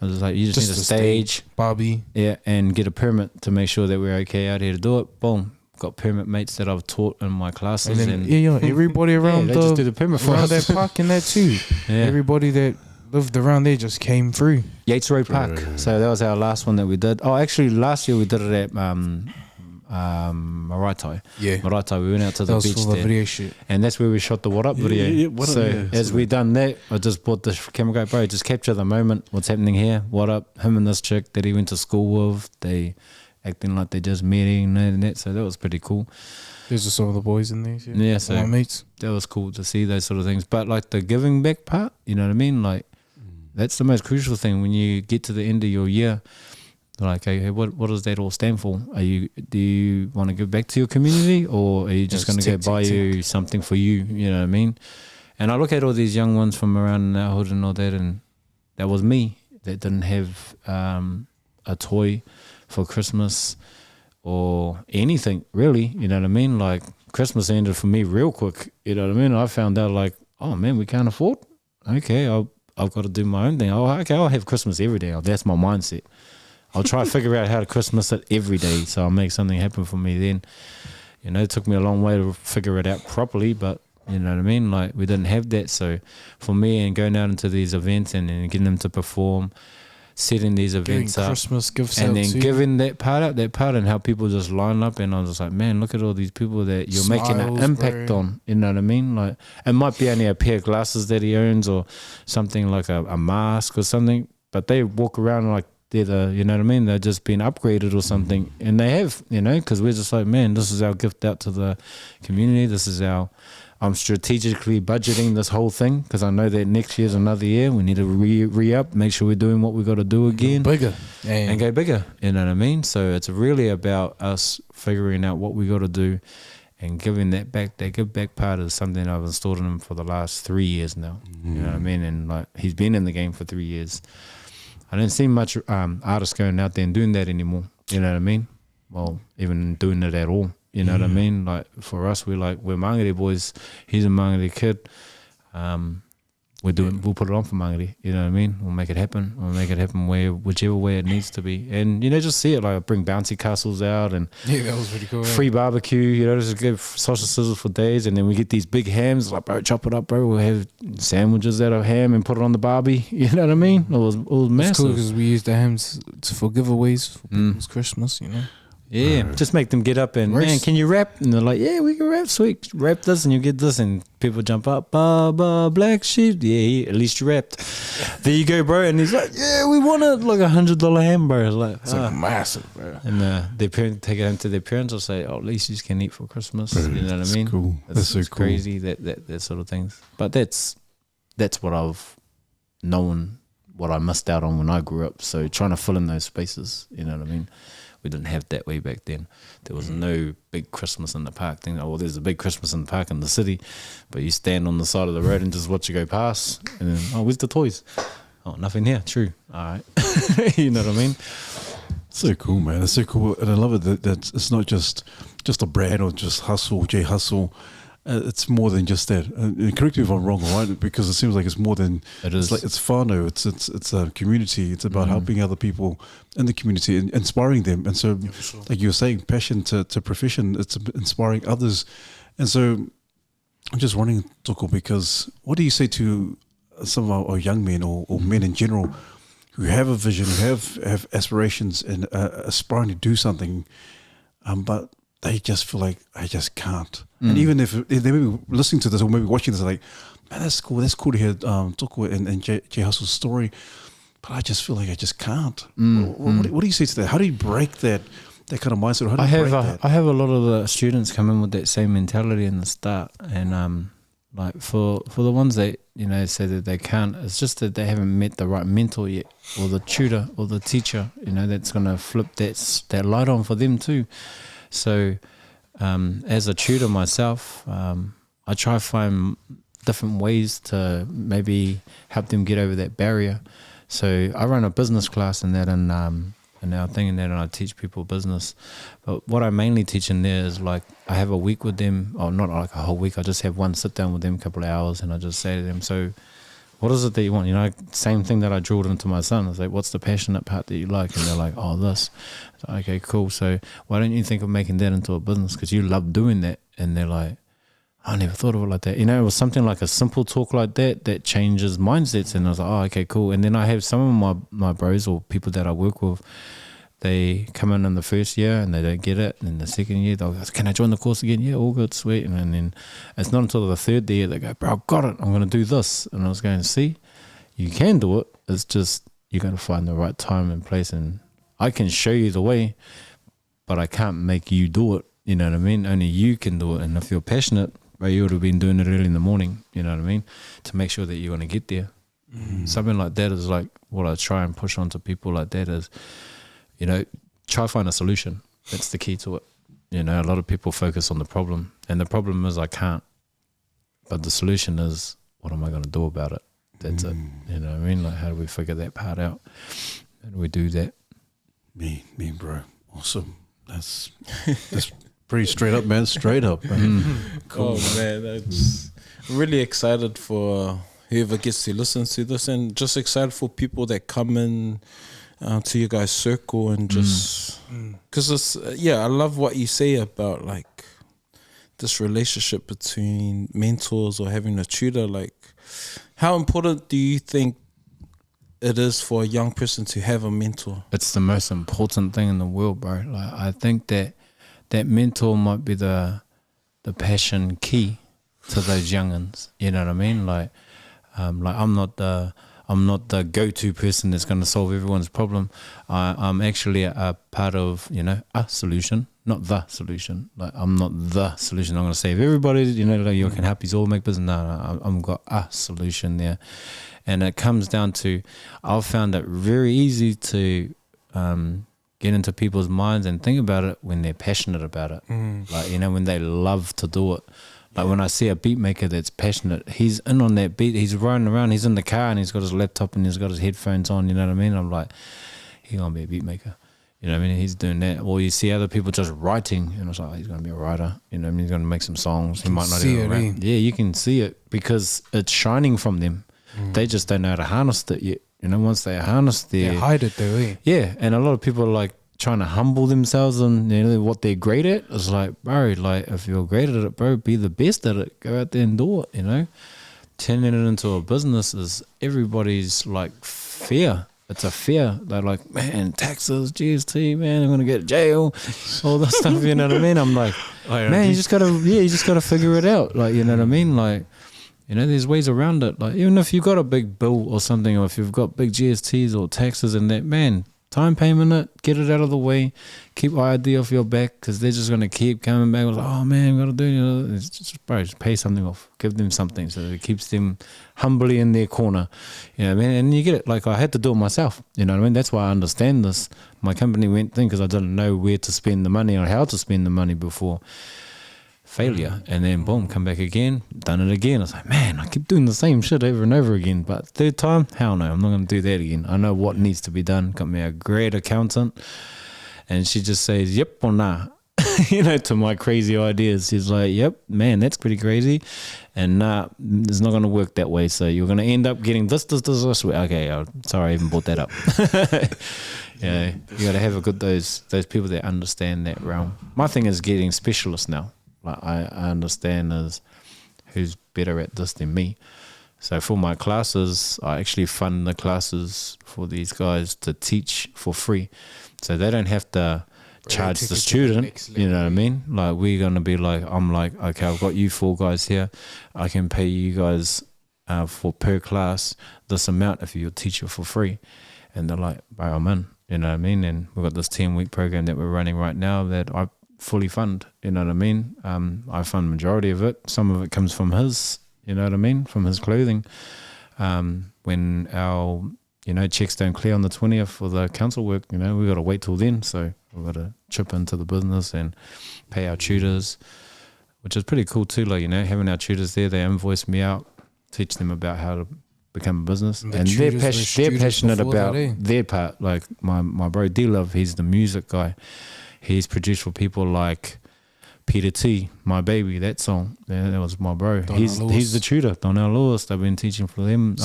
I was like, you just need a stage. Bobby. Yeah, and get a permit to make sure that we're okay out here to do it. Boom. Got permit mates that I've taught in my classes. And then, everybody around they just do the permit for around us. that park and that too. Yeah. Everybody that lived around there just came through. Yates Road Park. So that was our last one that we did. Oh, actually, last year we did it at Maraetai. Yeah. Maraetai. We went out to That the was beach for the there. video shoot. And that's where we shot the What Up video. Yeah, What Up, so yeah. as we done that, I just bought the camera, go, bro, just capture the moment. What's happening here? What up? Him and this chick that he went to school with. They acting like they just meeting and that. So that was pretty cool. There's just some of the boys in there. Yeah, so my mates. that was cool to see those sort of things. But like the giving back part, you know what I mean? Like that's the most crucial thing when you get to the end of your year. Like, hey, what does that all stand for? Do you want to give back to your community, or are you just going to go buy you something for you? You know what I mean? And I look at all these young ones from around our hood and all that, and that was me that didn't have a toy for Christmas or anything really. You know what I mean? Like Christmas ended for me real quick. You know what I mean? I found out like, oh man, we can't afford. Okay, I've got to do my own thing. I'll have Christmas every day. That's my mindset. I'll try to figure out how to Christmas it every day, so I'll make something happen for me then. You know, it took me a long way to figure it out properly, but you know what I mean? Like, we didn't have that. So for me, and going out into these events and getting them to perform, setting these events up, Christmas gifts and out then too. giving that part and how people just line up, and I was just like, man, look at all these people that you're making an Smiles, impact bro. on. You know what I mean? Like, it might be only a pair of glasses that he owns or something like a mask or something, but they walk around like they're the, you know what I mean? They're just being upgraded or something, and they have, you know, because we're just like, man, this is our gift out to the community. This is our, I'm strategically budgeting this whole thing because I know that next year's another year. We need to re-up, make sure we're doing what we got to do again. Bigger. And go bigger, you know what I mean? So it's really about us figuring out what we got to do and giving that back. That give back part is something I've installed in him for the last 3 years now. You know what I mean? And like, he's been in the game for 3 years. I don't see much artists going out there and doing that anymore. You know what I mean? Well, even doing it at all. You know what I mean? Like, for us, we're Mangere boys. He's a Mangere kid. We'll put it on for Mangere. You know what I mean? We'll make it happen. We'll make it happen whichever way it needs to be. And, you know, just see it. Like, I bring bouncy castles out and Yeah, that was pretty cool. free barbecue. You know, just give sausage sizzles for days. And then we get these big hams. Like, bro, chop it up, bro. We'll have sandwiches out of ham and put it on the barbie. You know what I mean? It was It's massive. cool because we used the hams for giveaways for people's Christmas, you know. Yeah, just make them get up and, man, can you rap? And they're like, yeah, we can rap, sweet. Rap this and you get this. And people jump up, black sheep. Yeah, at least you rapped. There you go, bro. And he's like, yeah, we want it. Like $100 hamburger. It's like massive, bro. And their parents take it home to their parents or say, oh, at least you can eat for Christmas. Bro, you know what I mean? Cool. That's so it's cool. crazy, that sort of things. But that's what I've known, what I missed out on when I grew up. So trying to fill in those spaces, you know what I mean? We didn't have that way back then. There was no big Christmas in the park thing. Oh, well, there's a big Christmas in the park in the city, but you stand on the side of the road and just watch you go past. And then, oh, where's the toys? Oh, nothing here. True. All right. You know what I mean? So cool, man. It's so cool. And I love it that it's not just a brand or just hustle, J Hustle. It's more than just that. Correct me if I'm wrong, all right? Because it seems like it's more than it is. It's like it's whānau. It's a community. It's about helping other people in the community and inspiring them. And so, like you were saying, passion to profession. It's inspiring others. And so, I'm just wondering, Toko, because what do you say to some of our young men or men in general who have a vision, who have aspirations and aspiring to do something, but they just feel like I just can't. And even if they may be listening to this or maybe watching this, they're like, man, that's cool. That's cool to hear Toko and J Hustle's story, but I just feel like I just can't. What do you say to that? How do you break that kind of mindset? How do you break that? I have a lot of the students come in with that same mentality in the start, and like for the ones that say that they can't, it's just that they haven't met the right mentor yet, or the tutor or the teacher, that's gonna flip that light on for them too. So as a tutor myself, I try to find different ways to maybe help them get over that barrier. So I run a business class in that, and our thing in that, and I teach people business. But what I mainly teach in there is like I have a week with them, or not like a whole week. I just have one sit down with them, a couple of hours, and I just say to them, so what is it that you want? Same thing that I drilled into my son. I was like, what's the passionate part that you like? And they're like, oh, this. So, okay, cool. So why don't you think of making that into a business? Because you love doing that. And they're like, I never thought of it like that. It was something like a simple talk like that changes mindsets. And I was like, oh, okay, cool. And then I have some of my bros or people that I work with, they come in the first year and they don't get it. And in the second year, they'll go, can I join the course again? Yeah, all good, sweet. And then it's not until the third year they go, bro, I got it. I'm going to do this. And I was going, see, you can do it. It's just you got to find the right time and place. And I can show you the way, but I can't make you do it. You know what I mean? Only you can do it. And if you're passionate, bro, you would have been doing it early in the morning. You know what I mean? To make sure that you're going to get there. Something like that is like what I try and push onto people like that is, try find a solution. That's the key to it. A lot of people focus on the problem, and the problem is I can't. But the solution is, what am I going to do about it? That's it. You know what I mean? Like, how do we figure that part out? How do we do that? Me, bro. Awesome. That's pretty straight up, man. Straight up. Cool. Oh man, that's really excited for whoever gets to listen to this, and just excited for people that come in to your guys' circle and just because it's I love what you say about like this relationship between mentors or having a tutor. Like, how important do you think it is for a young person to have a mentor? It's the most important thing in the world, bro. Like, I think that mentor might be the passion key to those youngins. You know what I mean? Like I'm not the go-to person that's going to solve everyone's problem. I'm actually a part of, a solution, not the solution. Like, I'm not the solution. I'm going to save everybody. Like, you can help you all make business. No, I've got a solution there. And it comes down to, I've found it very easy to get into people's minds and think about it when they're passionate about it. Like, when they love to do it. Like, when I see a beat maker that's passionate, he's in on that beat, he's running around, he's in the car and he's got his laptop and he's got his headphones on, you know what I mean? I'm like, he's going to be a beat maker. You know what I mean? He's doing that. Or you see other people just writing and it's like, oh, he's going to be a writer. You know what I mean? He's going to make some songs. He might not even rap. Yeah, you can see it because it's shining from them. They just don't know how to harness it yet. Once they harness their... They hide it though, eh? Yeah, and a lot of people are like trying to humble themselves on what they're great at. It's like, bro, like if you're great at it, bro, be the best at it. Go out there and do it, Turning it into a business is everybody's like fear. it's a fear. They're like, man, taxes, GST, man, I'm gonna get to jail, all that stuff. You know what I mean? I'm like, man, you just gotta figure it out. Like, you know what I mean? Like, you know, there's ways around it. Like, even if you've got a big bill or something, or if you've got big GSTs or taxes and that, man, time payment it, get it out of the way, keep ID off your back, because they're just going to keep coming back with, oh man, got to do, you know, it's just, bro, just pay something off, give them something so that it keeps them humbly in their corner, you know what I mean? And you get it, like I had to do it myself, you know what I mean? That's why I understand this. My company went thing because I didn't know where to spend the money or how to spend the money before. Failure, and then boom, come back again, done it again. I was like, man, I keep doing the same shit over and over again. But third time, hell no, I'm not going to do that again. I know what needs to be done. Got me a great accountant, and she just says yep or nah, you know, to my crazy ideas. She's like, yep, man, that's pretty crazy, and nah, it's not going to work that way. So you're going to end up getting this. Okay, sorry, I even brought that up. Yeah, you got to have a good those people that understand that realm. My thing is getting specialists now. Like I understand as who's better at this than me. So for my classes, I actually fund the classes for these guys to teach for free. So they don't have to charge the student, you know what I mean? Like we're going to be like, I'm like, okay, I've got you 4 guys here. I can pay you guys for per class this amount if you teach it for free. And they're like, bro, I'm in, you know what I mean? And we've got this 10-week program that we're running right now that I fully fund, you know what I mean? I fund majority of it. Some of it comes from his, you know what I mean, from his clothing. When our, you know, checks don't clear on the 20th for the council work, you know, we got to wait till then. So we've got to chip into the business and pay our tutors, which is pretty cool too. Like, you know, having our tutors there, they invoice me out, teach them about how to become a business, and they're passionate about their part. Like my bro D-Love, he's the music guy. He's produced for people like Peter T, My Baby, that song. That was my bro. He's the tutor, Donnell Lewis. I've been teaching for them,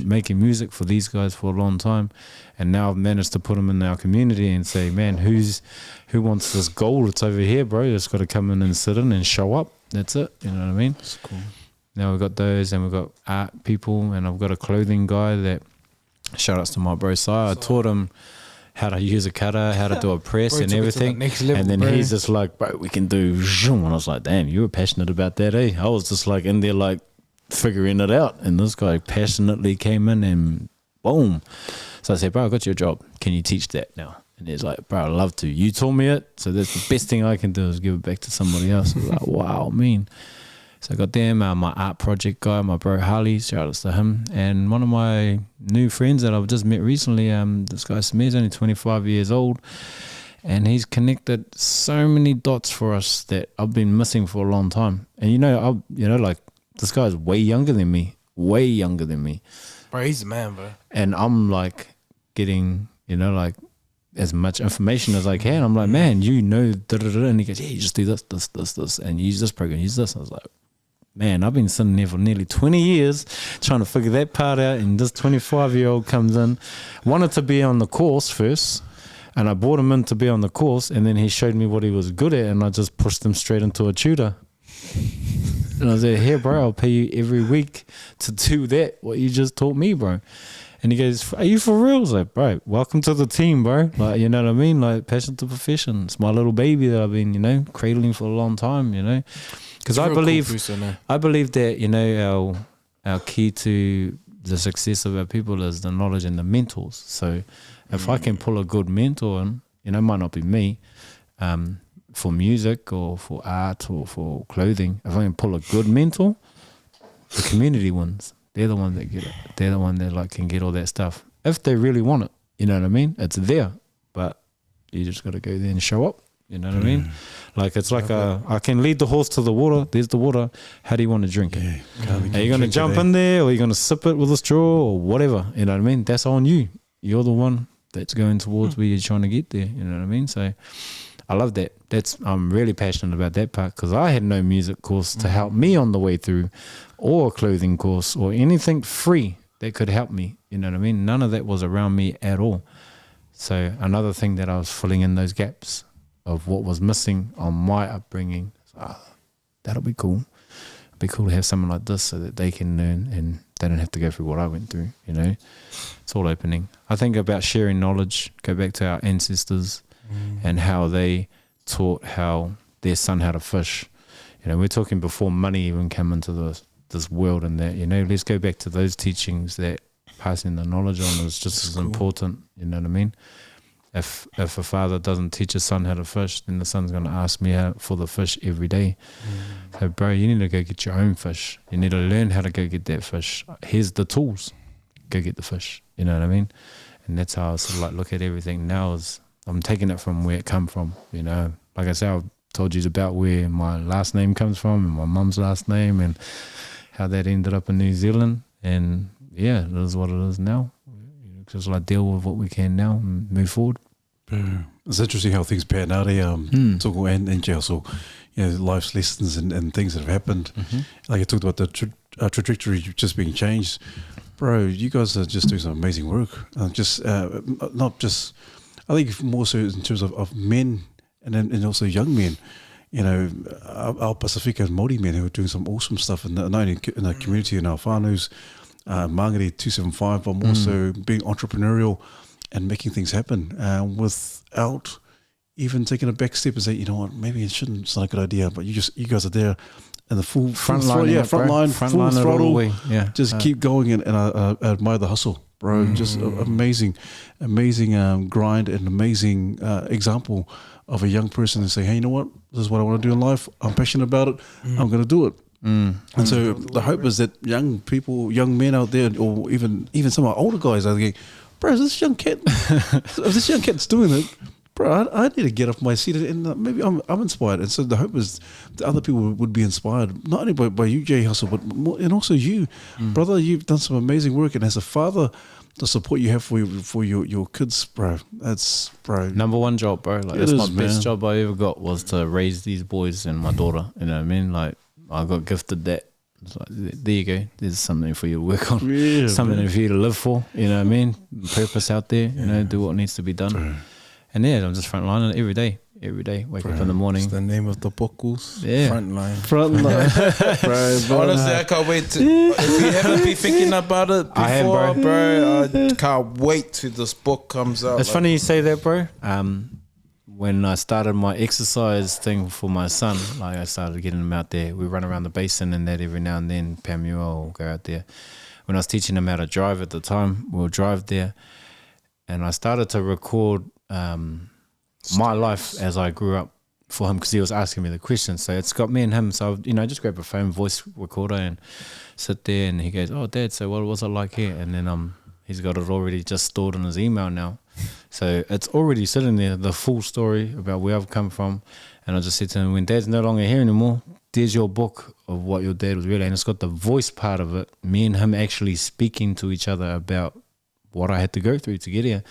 making music for these guys for a long time. And now I've managed to put them in our community and say, man, who wants this gold? It's over here, bro. Just got to come in and sit in and show up. That's it. You know what I mean? That's cool. Now we've got those, and we've got art people, and I've got a clothing guy that, shout outs to my bro Si. I taught him how to use a cutter, how to do a press and everything. Level, and then he's just like, bro, we can do zoom. And I was like, damn, you were passionate about that, eh? I was just like in there like figuring it out. And this guy passionately came in and boom. So I said, bro, I got your job. Can you teach that now? And he's like, bro, I'd love to. You taught me it. So that's the best thing I can do is give it back to somebody else. I was like, wow, mean. So I got them, my art project guy, my bro Harley, shout outs to him, and one of my new friends that I've just met recently, this guy Samir's only 25 years old, and he's connected so many dots for us that I've been missing for a long time. And like this guy's way younger than me. Bro, he's the man, bro. And I'm like getting, like as much information as I can. I'm like, man, and he goes, yeah, you just do this, and use this program, use this. I was like, man, I've been sitting there for nearly 20 years trying to figure that part out, and this 25-year-old comes in, wanted to be on the course first, and I brought him in to be on the course, and then he showed me what he was good at, and I just pushed him straight into a tutor. And I said, here, bro, I'll pay you every week to do that, what you just taught me, bro. And he goes, are you for real? I was like, bro, welcome to the team, bro. Like, you know what I mean? Like, passion to profession. It's my little baby that I've been, cradling for a long time, Because I believe that, our key to the success of our people is the knowledge and the mentors. So if I can pull a good mentor in, it might not be me, for music or for art or for clothing, if I can pull a good mentor, the community wins. They're the ones that get it. They're the one that can get all that stuff. If they really want it, you know what I mean? It's there, but you just got to go there and show up. You know what I mean? Like it's like I can lead the horse to the water. There's the water. How do you want to drink it? Are you going to jump in there, or are you going to sip it with a straw, or whatever? You know what I mean? That's on you. You're the one that's going towards where you're trying to get there. You know what I mean? So I love that. I'm really passionate about that part, because I had no music course to help me on the way through, or a clothing course, or anything free that could help me. You know what I mean? None of that was around me at all. So another thing that I was filling in those gaps of what was missing on my upbringing. That'll be cool. It'd be cool to have someone like this so that they can learn and they don't have to go through what I went through, you know. It's all opening. I think about sharing knowledge, go back to our ancestors and how they taught how their son how to fish. You know, we're talking before money even came into this world and that, you know, let's go back to those teachings that passing the knowledge on is just as important, you know what I mean? If a father doesn't teach his son how to fish, then the son's going to ask me for the fish every day. So, bro, you need to go get your own fish. You need to learn how to go get that fish. Here's the tools. Go get the fish. You know what I mean? And that's how I sort of like look at everything now is I'm taking it from where it come from, you know. Like I said, I've told you about where my last name comes from and my mum's last name and how that ended up in New Zealand. And, yeah, it is what it is now. Just like deal with what we can now and move forward. It's interesting how things pan out. Toko and Jhu, so life's lessons and things that have happened. Like I talked about the trajectory just being changed, bro. You guys are just doing some amazing work. Not just, I think more so in terms of men and also young men. You know, our Pacifica and Māori men who are doing some awesome stuff in the community and our whānaus. Mangere 275, but more so being entrepreneurial and making things happen without even taking a back step and say, you know what, maybe it's not a good idea, but you guys are there in the full front line, full throttle, just keep going and I admire the hustle, bro. Just amazing grind and amazing example of a young person and say, hey, you know what, this is what I want to do in life. I'm passionate about it. I'm going to do it. And so the hope is that young people, young men out there, or even some of our older guys are thinking, bro, this young kid, if this young kid's doing it, bro, I need to get off my seat and maybe I'm inspired. And so the hope is that other people would be inspired, not only by you, Jay Hustle, but more, and also you, brother. You've done some amazing work, and as a father, the support you have for your kids, bro, that's, bro, number one job, bro. Like that's my best job I ever got was to raise these boys and my daughter. You know what I mean? Like I got gifted that. It's like, there you go. There's something for you to work on. Yeah, something for you to live for. You know what I mean? Purpose out there. You know, do what needs to be done. Bro. And yeah, I'm just frontlining it every day. Every day, wake up in the morning. It's the name of the book. Yeah, Frontline. Bro, honestly, I can't wait to. If you haven't been thinking about it before, bro, I can't wait till this book comes out. It's funny you say that, bro. When I started my exercise thing for my son, like I started getting him out there. We run around the basin and that every now and then. Pamela will go out there. When I was teaching him how to drive at the time, we'll drive there, and I started to record my life as I grew up for him because he was asking me the questions. So it's got me and him. So I just grab a phone voice recorder and sit there, and he goes, "Oh, Dad, so what was it like here?" And then he's got it already just stored in his email now. So it's already sitting there, the full story about where I've come from. And I just said to him, when Dad's no longer here anymore, there's your book of what your dad was really. And it's got the voice part of it, me and him actually speaking to each other about what I had to go through to get here.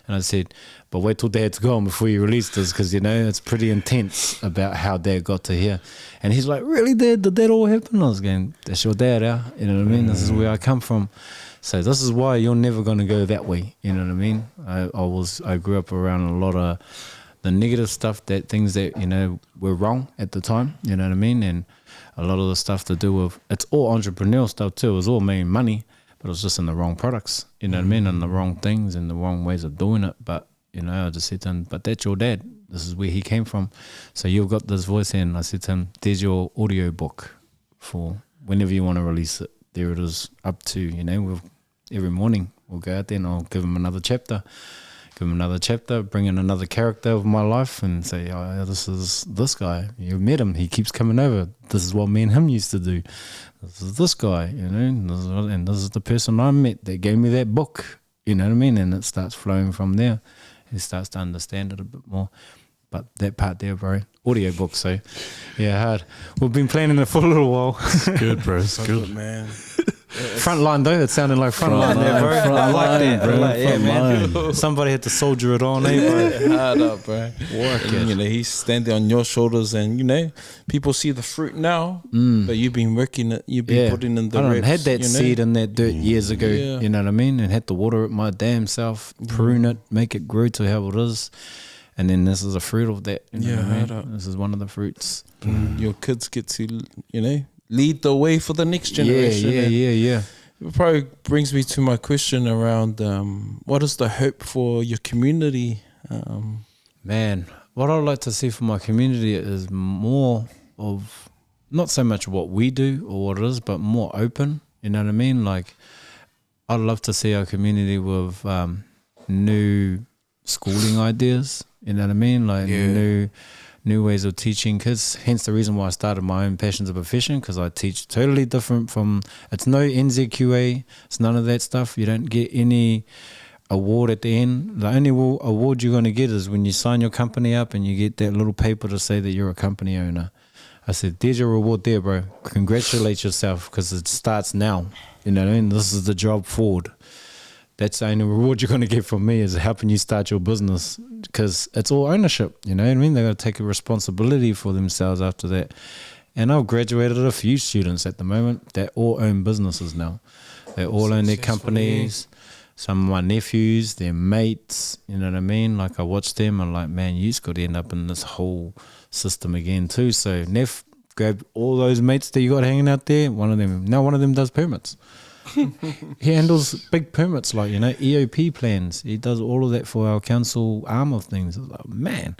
And I said, but wait till Dad's gone before you release this, because, it's pretty intense about how Dad got to here. And he's like, really, Dad? Did that all happen? I was going, that's your dad, you know what I mean? This is where I come from. So this is why you're never going to go that way. You know what I mean? I grew up around a lot of the negative stuff, things that, were wrong at the time. You know what I mean? And a lot of the stuff to do with, it's all entrepreneurial stuff too. It was all making money, but it was just in the wrong products. You know what I mean? And the wrong things and the wrong ways of doing it. But, I just said to him, but that's your dad. This is where he came from. So you've got this voice in. I said to him, there's your audio book for whenever you want to release it. There it is, up to, every morning we'll go out there and I'll give him another chapter, bring in another character of my life and say, oh, this is this guy. You met him. He keeps coming over. This is what me and him used to do. This is this guy, and this is the person I met that gave me that book, you know what I mean? And it starts flowing from there. He starts to understand it a bit more. But that part there, bro, audio book. So, yeah, hard. We've been planning it for a little while. Good, bro. It's good, man. Frontline though, it sounded like frontline there, bro. I like that, bro. Man. Somebody had to soldier it on, bro. Hard up, bro. Work it. He's standing on your shoulders, and people see the fruit now, but you've been working it. You've been putting in the reps. I had that seed in that dirt years ago. Yeah. You know what I mean? And had to water it my damn self, prune it, make it grow to how it is. And then this is a fruit of that. You know what I mean? This is one of the fruits. Your kids get to, lead the way for the next generation. Yeah. It probably brings me to my question around what is the hope for your community? Man, what I'd like to see for my community is more of not so much what we do or what it is, but more open. You know what I mean? Like, I'd love to see our community with new schooling ideas. You know what I mean? Like new ways of teaching kids. Hence the reason why I started my own Passions of Profession, because I teach totally different from. It's no NZQA. It's none of that stuff. You don't get any award at the end. The only award you're going to get is when you sign your company up and you get that little paper to say that you're a company owner. I said, there's your reward there, bro. Congratulate yourself, because it starts now. You know what I mean? This is the job forward. That's the only reward you're going to get from me, is helping you start your business, because it's all ownership. You know what I mean? They're going to take a responsibility for themselves after that. And I've graduated a few students at the moment that all own businesses now. They all own their companies. Some of my nephews, their mates, you know what I mean? Like, I watch them and like, man, you just got to end up in this whole system again too. So Neff, grab all those mates that you got hanging out there. One of them does permits. He handles big permits, like, you know, EOP plans. He does all of that for our council arm of things. I was like, man,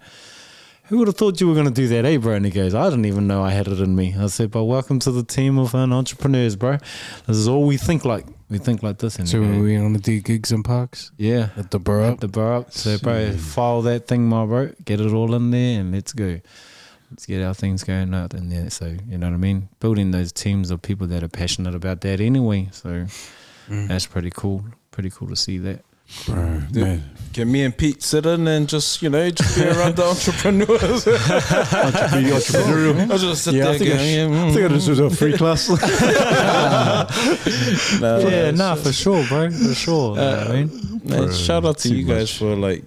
who would have thought you were going to do that, eh, bro? And he goes, I didn't even know I had it in me. I said, but welcome to the team of entrepreneurs, bro. This is all we think like. We think like this. So we're going to do gigs and parks? Yeah. At the borough? At the borough. So, bro, file that thing, my bro. Get it all in there and let's go. Let's get our things going out in there. So, you know what I mean? Building those teams of people that are passionate about that anyway. So, that's pretty cool. Pretty cool to see that. Bro, man. Can me and Pete sit in and just, you know, just be around the entrepreneurs? Entrepreneurial. I'll just sit there I think I just do a free class. For sure, bro. For sure. I mean, man, shout out to you guys for like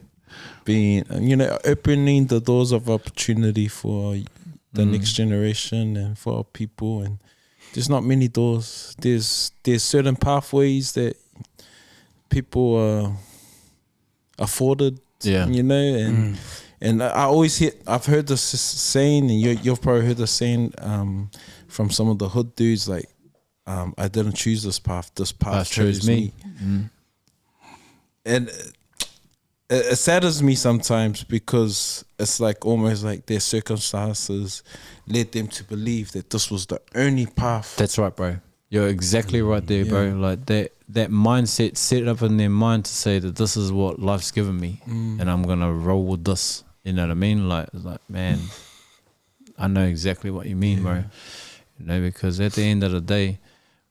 being, you know, opening the doors of opportunity for the next generation and for our people. And there's not many doors. There's certain pathways that people are afforded, you know, and I always I've heard this saying, and you've probably heard the saying from some of the hood dudes, like, I didn't choose this path chose me. And it saddens me sometimes, because it's like almost like their circumstances led them to believe that this was the only path. That's right, bro. You're exactly right there, bro. Like that mindset set up in their mind to say that this is what life's given me, and I'm gonna roll with this. You know what I mean? Like, man, I know exactly what you mean, bro. You know, because at the end of the day,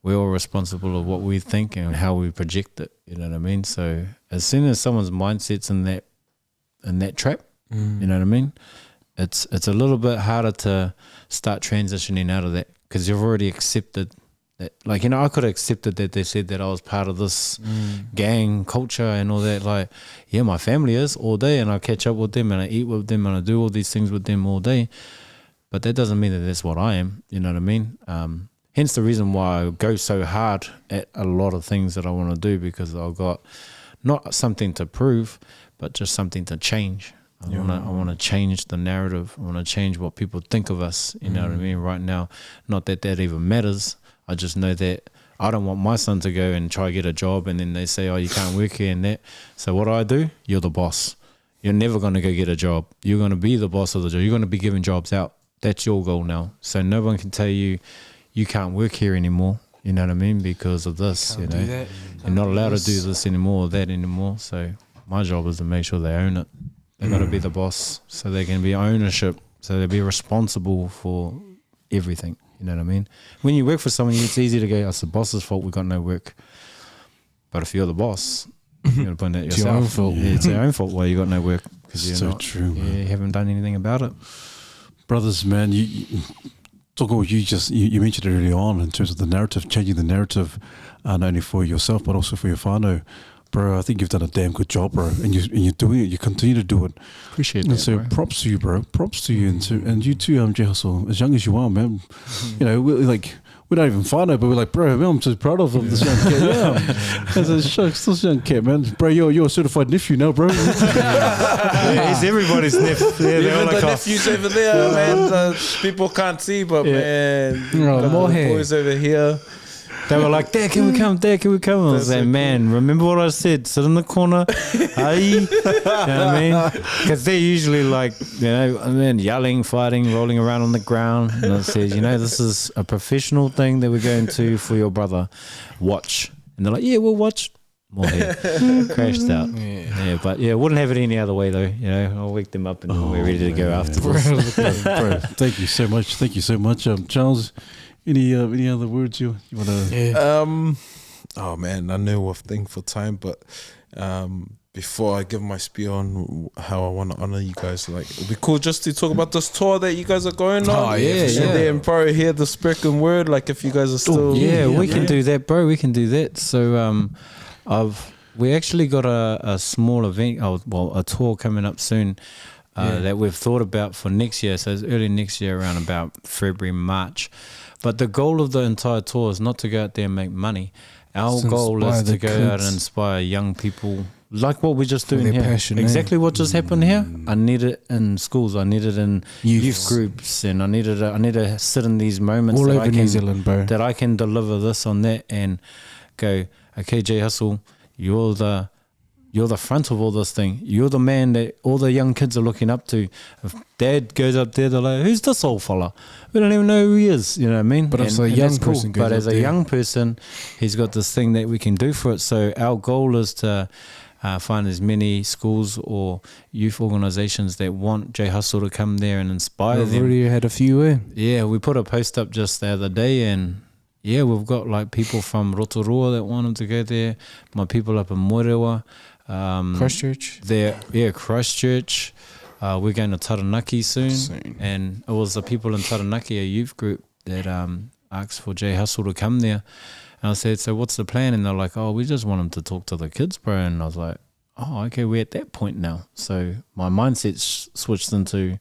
we're all responsible of what we think and how we project it. You know what I mean? So as soon as someone's mindset's in that trap, you know what I mean? It's a little bit harder to start transitioning out of that, because you've already accepted that. Like, you know, I could have accepted that they said that I was part of this gang culture and all that. Like, yeah, my family is all day, and I catch up with them and I eat with them and I do all these things with them all day. But that doesn't mean that that's what I am. You know what I mean? Hence the reason why I go so hard at a lot of things that I want to do, because I've got not something to prove, but just something to change. I want to change the narrative. I want to change what people think of us. You know what I mean? Right now, not that even matters. I just know that I don't want my son to go and try to get a job and then they say, oh, you can't work here and that. So what do? You're the boss. You're never going to go get a job. You're going to be the boss of the job. You're going to be giving jobs out. That's your goal now. So no one can tell you you can't work here anymore. You know what I mean? Because of this, you know. You're not allowed to do this anymore or that anymore. So my job is to make sure they own it. They've got to be the boss, so they can be ownership, so they'll be responsible for everything. You know what I mean? When you work for someone, it's easy to go, it's the boss's fault, we got no work. But if you're the boss, you're going to blame that yourself. It's your own fault. Yeah, it's your own fault why you got no work. Because you're true, man. You haven't done anything about it. Brothers, man, Toko, you mentioned it early on in terms of the narrative, changing the narrative, not only for yourself, but also for your whānau. Bro, I think you've done a damn good job, bro, and you're doing it. You continue to do it. Appreciate and that. So, bro. props to you, bro. Props to you, and you too, JHu. As young as you are, man. You know, we're not even whānau, but we're like, bro, man, I'm so proud of this young kid. Yeah, as a still young kid, man. Bro, you're a certified nephew now, bro. He's everybody's nephew. Yeah, even the nephews over there, man. People can't see, but man, more hair. boys over here. They were like, Dad, can we come? Dad, can we come? I was like, man, remember what I said? Sit in the corner. Hey. You know what I mean? Because they're usually like, you know, and then yelling, fighting, rolling around on the ground. And I said, you know, this is a professional thing that we're going to for your brother. Watch. And they're like, yeah, we'll watch. More head. Crashed out. Yeah, but yeah, wouldn't have it any other way though. You know, I'll wake them up and we're ready to go afterwards. Bro, thank you so much. Thank you so much, Charles. Any other words you want to? Yeah. Oh man, I know we're thankful for time, but before I give my spiel on how I want to honor you guys, like it'd be cool just to talk about this tour that you guys are going on. Oh yeah, and then probably hear the spoken word, like if you guys are still. We can do that, bro. We can do that. So we actually got a small event, a tour coming up soon that we've thought about for next year. So it's early next year, around about February, March. But the goal of the entire tour is not to go out there and make money. Our goal is to go out and inspire young people, like what we're just doing here. Exactly what just happened here. I need it in schools. I need it in youth groups, and I need to sit in these moments all over New Zealand, bro. That I can deliver this on that and go, okay, J Hustle, you're the front of all this thing. You're the man that all the young kids are looking up to. If Dad goes up there, they're like, who's this old fella? We don't even know who he is. You know what I mean? But as a young person, but as a young person, he's got this thing that we can do for it. So our goal is to find as many schools or youth organizations that want J Hustle to come there and inspire them. We've already had a few. Yeah, we put a post up just the other day, and yeah, we've got like people from Rotorua that wanted to go there. My people up in Moerewa. Christchurch. Christchurch. We're going to Taranaki soon. And it was the people in Taranaki, a youth group, that asked for J Hustle to come there. And I said, so what's the plan? And they're like, oh, we just want him to talk to the kids, bro. And I was like, oh, okay, we're at that point now. So my mindset switched into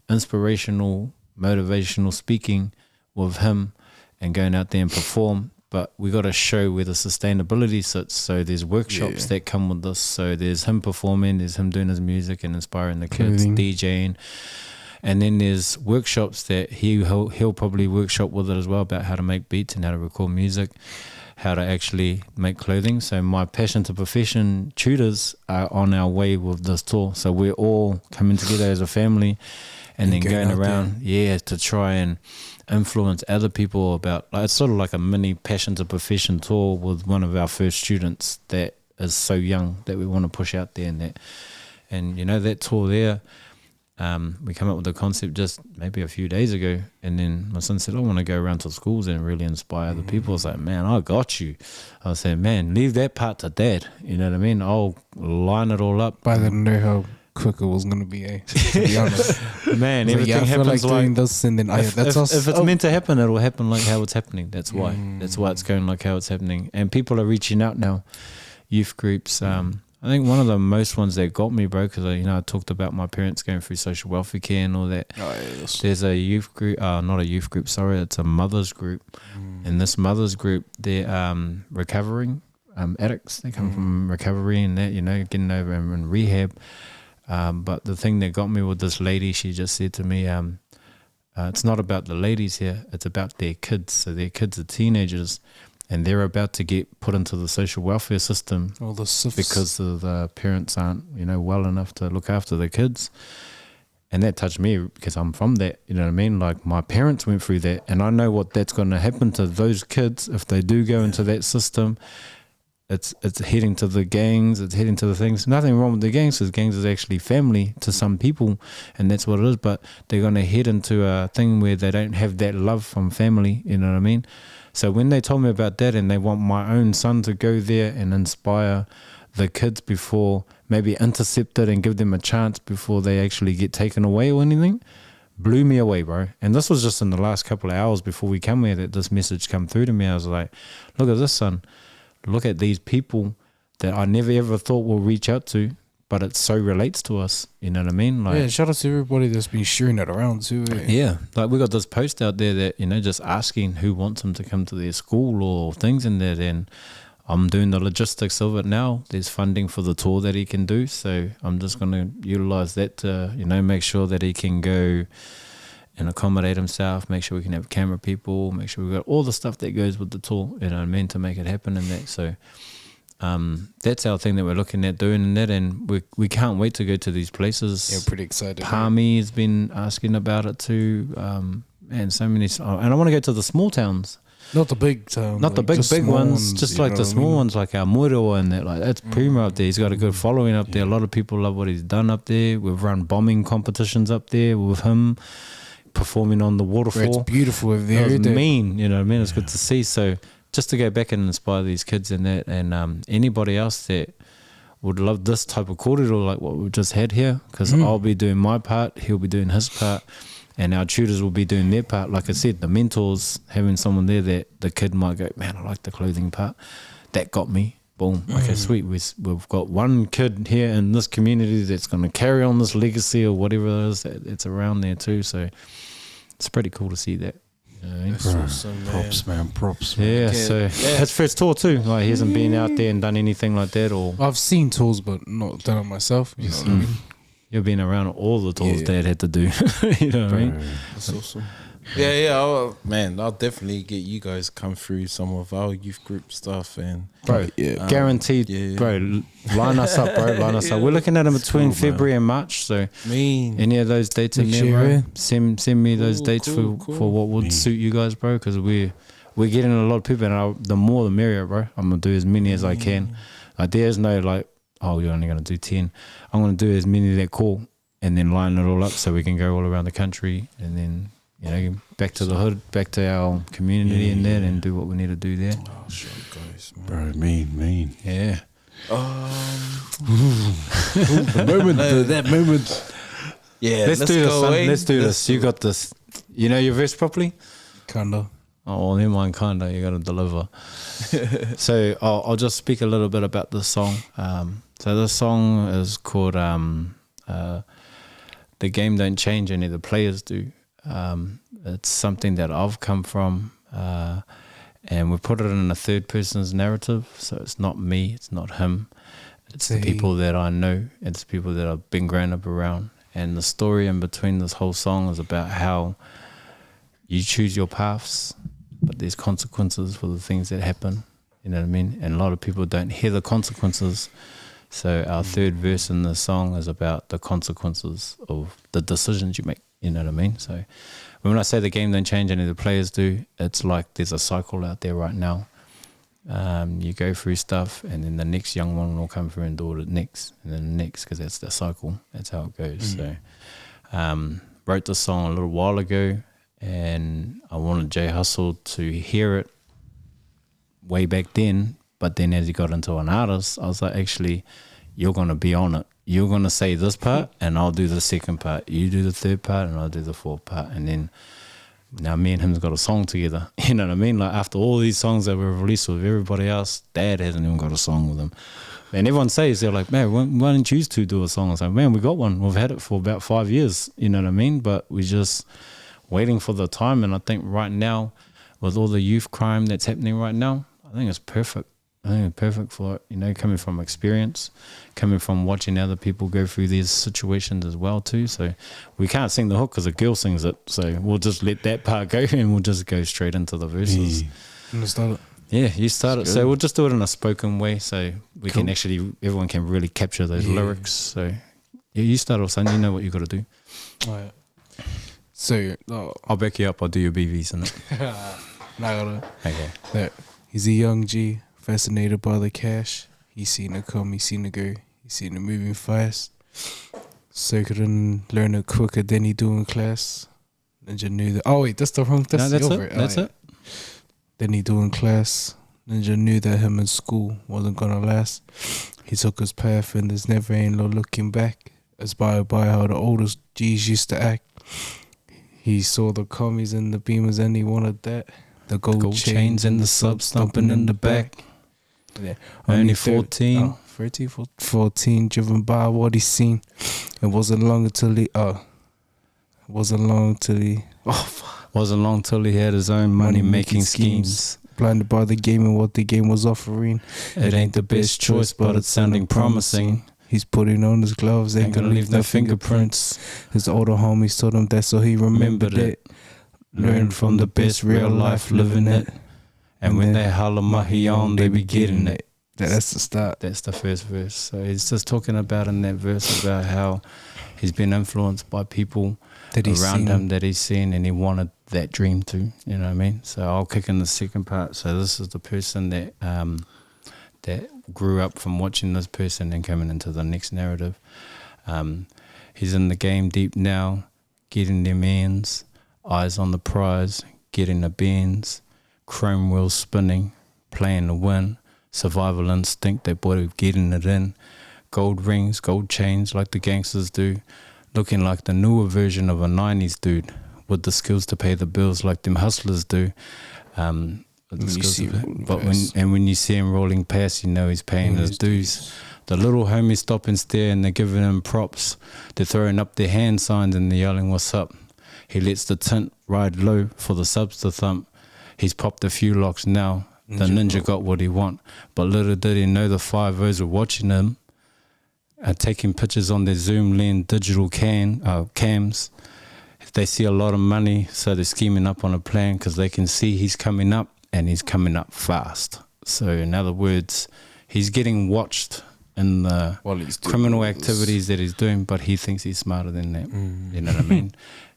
inspirational, motivational speaking with him and going out there and perform. But we got to show where the sustainability sits. So there's workshops that come with this. So there's him performing, there's him doing his music and inspiring the kids, DJing. And then there's workshops that he'll probably workshop with it as well, about how to make beats and how to record music, how to actually make clothing. So my passion to profession tutors are on our way with this tour. So we're all coming together as a family and then going around, to try and influence other people about, like, it's sort of like a mini passion to profession tour with one of our first students that is so young that we want to push out there. And you know, that tour there, we come up with the concept just maybe a few days ago, and then my son said, I want to go around to schools and really inspire the people. I was like, man, I got you. I said, man, leave that part to Dad. You know what I mean? I'll line it all up. By the know how quick it was going to be, to be honest. Man, everything happens like doing this, and then if it's meant to happen, it'll happen like how it's happening. That's why. That's why it's going like how it's happening. And people are reaching out now, youth groups. I think one of the most ones that got me, bro, because I talked about my parents going through social welfare care and all that. Oh, yes. There's a youth group, not a youth group, sorry, it's a mothers group. And this mothers group, they're recovering addicts. They come from recovery and that, getting over in rehab. But the thing that got me with this lady, she just said to me, it's not about the ladies here, it's about their kids. So their kids are teenagers, and they're about to get put into the social welfare system because the parents aren't, well enough to look after the kids. And that touched me because I'm from that, you know what I mean? Like, my parents went through that, and I know what that's going to happen to those kids if they do go into that system. It's heading to the gangs, it's heading to the things. Nothing wrong with the gangs, because gangs is actually family to some people, and that's what it is. But they're going to head into a thing where they don't have that love from family, you know what I mean? So when they told me about that, and they want my own son to go there and inspire the kids before, maybe intercept it and give them a chance before they actually get taken away or anything, blew me away, bro. And this was just in the last couple of hours before we come here that this message come through to me. I was like, look at this, son. Look at these people that I never ever thought will reach out to, but it so relates to us. You know what I mean? Like, shout out to everybody that's been sharing it around too. Yeah, like we got this post out there that, just asking who wants them to come to their school or things in there. And I'm doing the logistics of it now. There's funding for the tour that he can do, so I'm just going to utilize that to, make sure that he can go and accommodate himself, make sure we can have camera people, make sure we got all the stuff that goes with the tour, you know what I mean, to make it happen and that. So that's our thing that we're looking at doing and that, and we can't wait to go to these places. Yeah, pretty excited. Palmy has been asking about it too, and so many, and I want to go to the small towns. Not the big towns. Not the like, big ones, just like the small ones. ones, like our Murewa and that. Like that's primo up there. He's got a good following up there. A lot of people love what he's done up there. We've run bombing competitions up there with him, performing on the waterfall. It's beautiful over there. It was mean, you know what I mean? It's good to see. So just to go back and inspire these kids and that, and anybody else that would love this type of kōrero like what we've just had here, because I'll be doing my part, he'll be doing his part, and our tutors will be doing their part. Like I said, the mentors, having someone there that the kid might go, man, I like the clothing part. That got me. Boom. Okay, sweet. We've got one kid here in this community that's going to carry on this legacy or whatever it is that's around there too. So it's pretty cool to see that. You know what I mean? That's awesome, man. Props, man. Yeah, so his first tour too. Like he hasn't been out there and done anything like that, or I've seen tours, but not done it myself. You know what I mean? you've been around all the tours Dad had to do. You know what I mean? That's awesome. Yeah. I'll definitely get you guys come through some of our youth group stuff and Bro, guaranteed, bro. Line us up, bro. Line us up. We're looking at them between February and March. So any of those dates in there, bro, send me those dates for what would suit you guys, bro. Because we're getting a lot of people, and the more the merrier, bro. I'm gonna do as many as I can. Like there's no like, oh, you're only gonna do 10. I'm gonna do as many that call, and then line it all up so we can go all around the country, and then back to the hood, back to our community and that, and do what we need to do there. Oh, sure, guys, man. Bro, mean. Yeah. The moment, that moment. Yeah, Let's do this, son. eh? Let's do this. You got this. You know your verse properly? Kinda. Oh, well, never mind, kinda. You got to deliver. So I'll just speak a little bit about this song. So this song is called "The Game Don't Change, Only the Players Do." It's something that I've come from, and we put it in a third person's narrative. So it's not me, it's not him. It's the people that I know. It's people that I've been growing up around. And the story in between this whole song is about how you choose your paths, but there's consequences for the things that happen. You know what I mean? And a lot of people don't hear the consequences. So our third verse in the song is about the consequences of the decisions you make. You know what I mean? So when I say the game don't change, only the players do, it's like there's a cycle out there right now. You go through stuff, and then the next young one will come through and do it next, and then the next, because that's the cycle. That's how it goes. So wrote this song a little while ago, and I wanted JHu to hear it way back then, but then as he got into an artist, I was like, actually, you're going to be on it. You're going to say this part, and I'll do the second part. You do the third part, and I'll do the fourth part. And then now me and him's got a song together. You know what I mean? Like after all these songs that were released with everybody else, Dad hasn't even got a song with him. And everyone says, they're like, man, why didn't you two do a song? I was like, man, we got one. We've had it for about 5 years. You know what I mean? But we're just waiting for the time. And I think right now, with all the youth crime that's happening right now, I think it's perfect. I think it's perfect for it, you know, coming from experience, coming from watching other people go through these situations as well too. So we can't sing the hook because a girl sings it. So we'll just let that part go and we'll just go straight into the verses. Yeah, you start it. So we'll just do it in a spoken way so we can actually, everyone can really capture those lyrics. So yeah, you start off, son. You know what you got to do. All right. So I'll back you up. I'll do your BVs in it. Okay. Look, he's a young G. Fascinated by the cash. He's seen it come, he's seen it go, he's seen it moving fast. So couldn't learn it quicker than he do in class. Ninja knew that. Oh wait, that's the wrong. That's it. That's it. Then he do in class. Ninja knew that him in school wasn't gonna last. He took his path and there's never ain't no looking back. Inspired by how the oldest G's used to act. He saw the commies and the beamers and he wanted that. The gold chains and the sub stomping in the back. Yeah. Only 14. 14, driven by what he seen. It wasn't long until he wasn't long till he had his own money making schemes. Blinded by the game and what the game was offering. It ain't the best choice, but it's sounding promising. He's putting on his gloves, ain't gonna leave no fingerprints. His older homies told him that, so he remembered it. Learn from the best, real life, living it. And when they holler mahi on, they be getting it. That's the start. That's the first verse. So he's just talking about in that verse about how he's been influenced by people That he's around seen. him that he's seen, and he wanted that dream too. You know what I mean? So I'll kick in the second part. So this is the person that that grew up from watching this person and coming into the next narrative. He's in the game deep now, getting them ends, eyes on the prize, getting the bends, chrome wheels spinning, playing to win, survival instinct, that boy getting it in, gold rings, gold chains like the gangsters do, looking like the newer version of a 90s dude with the skills to pay the bills like them hustlers do. With the skills to pay- but when you see him rolling past, you know he's paying his dues. The little homies stop and stare, and they're giving him props. They're throwing up their hand signs and they're yelling, "What's up?" He lets the tint ride low for the subs to thump. He's popped a few locks now. The ninja got what he want. But little did he know the 5-0s were watching him, taking pictures on their Zoom lens digital cams. They see a lot of money, so they're scheming up on a plan because they can see he's coming up, and he's coming up fast. So in other words, he's getting watched in the criminal activities that he's doing, but he thinks he's smarter than that. You know what I mean?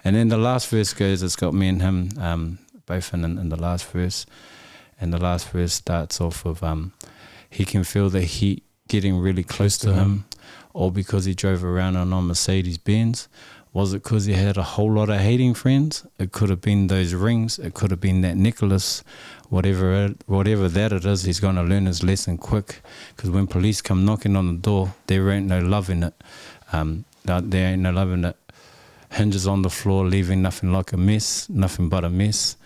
And then the last verse goes, it's got me and him both in the last verse. And the last verse starts off with, he can feel the heat getting really close to him, all because he drove around on a Mercedes-Benz. Was it because he had a whole lot of hating friends? It could have been those rings. It could have been that necklace. Whatever that it is, he's going to learn his lesson quick. Because when police come knocking on the door, there ain't no love in it. There ain't no love in it. Hinges on the floor, leaving nothing like a mess, nothing but a mess.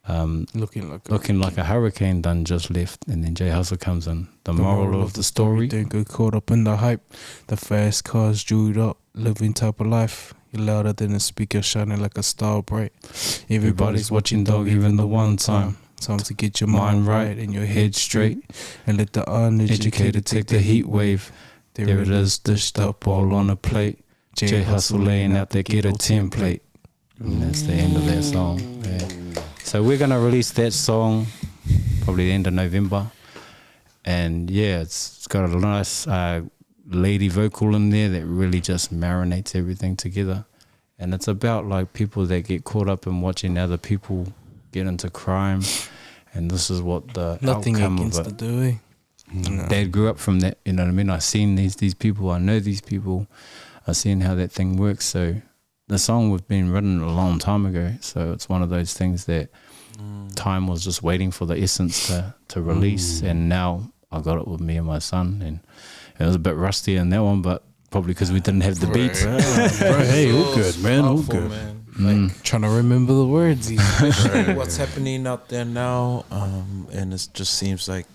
Looking like a hurricane done just left. And then Jay Hustle comes in. The moral of the story. Don't get caught up in the hype. The fast cars jeweled up, living type of life. You're louder than a speaker, shining like a star bright. Everybody's watching, dog, even the one time. Time to get your mind right and your head straight, and let the uneducated take the heat wave. There it is, dished up all on a plate. Jay Hustle laying out there, get a template. And that's the end of that song. Yeah. So we're going to release that song probably the end of November. And yeah, it's got a nice lady vocal in there that really just marinates everything together. And it's about like people that get caught up in watching other people get into crime. And this is what the Nothing outcome against of it. the doing. No. Dad grew up from that, you know what I mean? I've seen these people, I know these people, I've seen how that thing works. So the song was been written a long time ago, so it's one of those things that time was just waiting for the essence to release, and now I got it with me and my son, and it was a bit rusty in that one, but probably because we didn't have the beats. Bro, hey, all good, man, all good. Man. Like, Trying to remember the words. especially what's happening out there now, and it just seems like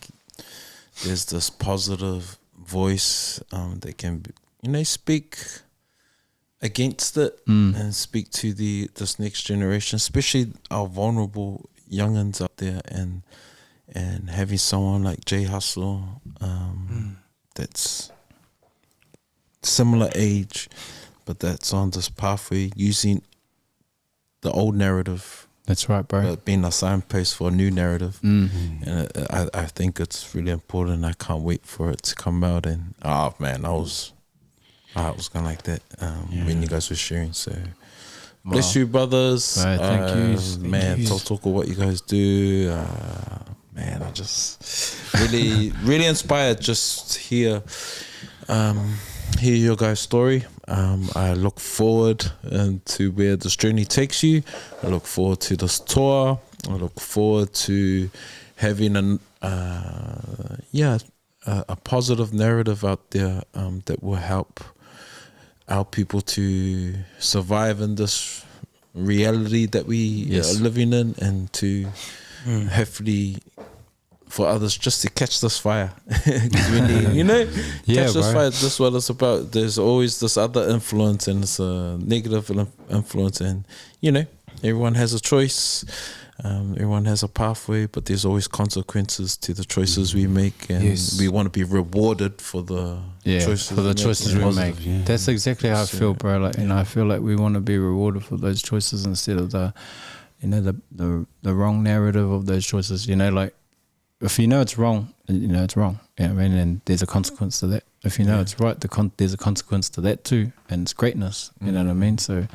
there's this positive voice that can, speak against it and speak to this next generation, especially our vulnerable youngins up there, and having someone like Jay Hustle that's similar age, but that's on this pathway using the old narrative. That's right, bro. Being a signpost for a new narrative. And I think it's really important. I can't wait for it to come out. And man, I was gonna like that when you guys were sharing. So bless you, brothers. Right, thank you. Man, talk what you guys do. Man, I just really inspired just hear your guys' story. I look forward to where this journey takes you. I look forward to this tour. I look forward to having a positive narrative out there that will help our people to survive in this reality that we are living in, and to hopefully for others just to catch this fire. 'Cause we need, catch this fire. This is what it's about. There's always this other influence, and it's a negative influence, and Everyone has a choice. Everyone has a pathway, but there's always consequences to the choices we make, and we want to be rewarded for the choices we make. Yeah. That's exactly how I feel, bro. Like, you know, I feel like we want to be rewarded for those choices instead of the wrong narrative of those choices. You know, like if you know it's wrong, you know it's wrong. You know what I mean? And there's a consequence to that. If you know it's right, there's a consequence to that too, and it's greatness. You know what I mean? So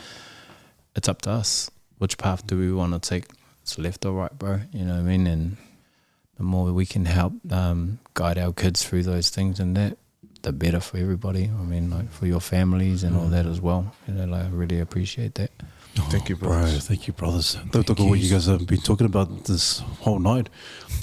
it's up to us. Which path do we want to take? It's left or right, bro. You know what I mean? And the more we can help guide our kids through those things and that, the better for everybody. I mean, like for your families and all that as well. You know, like I really appreciate that. Thank you, brothers. Bro, thank you, brothers. Toko, what you guys have been talking about this whole night,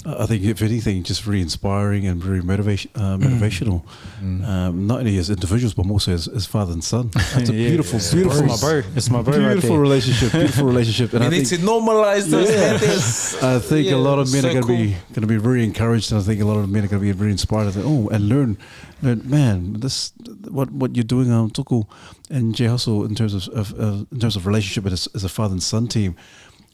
I think if anything, just very inspiring and very motivational. Not only as individuals, but also as father and son. It's a beautiful, beautiful, It's my bro. It's my bro right beautiful there. relationship. Beautiful relationship. And We I need think, to normalize this. I think a lot of men so are going to be very encouraged, and I think a lot of men are going to be very inspired. And learn, man, this what you're doing, Toko and JHu, in terms of relationship as a father and son team.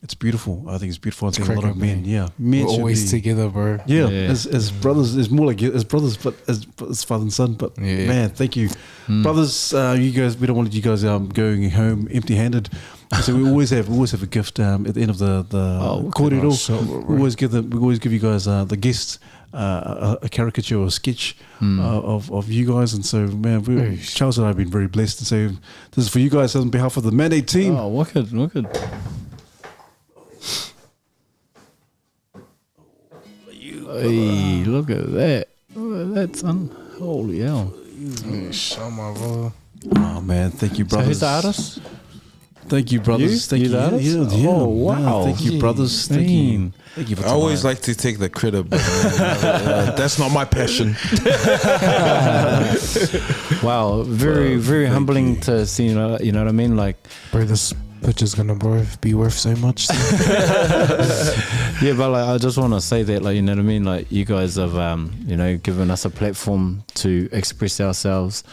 It's beautiful. I think it's beautiful. I think a lot of men, men We're should always be, together, bro. Yeah, as brothers, it's more like as brothers, but as father and son. But man, thank you, brothers. You guys, we don't want you guys going home empty-handed. So we always have a gift at the end of the kōrero. We always give you guys the guests a caricature or a sketch of you guys. And so, man, Charles and I have been very blessed. And so this is for you guys on behalf of the Mandate team. Oh, wicked. Hey, look at that. Look at that, son. Holy hell. Show my brother. Oh man, thank you, So brothers. who's the artist? Thank you, brothers. You? Thank You you. the artist? Yeah. Oh, wow. Thank you, brothers. Thank you. Damn. Thank you for I always tonight. like to take the credit, but that's not my passion. Wow, very humbling to see. You know what I mean? Like, Bro, this picture's gonna be worth so much. yeah, but like, I just want to say that, like, you know what I mean? Like, you guys have, given us a platform to express ourselves,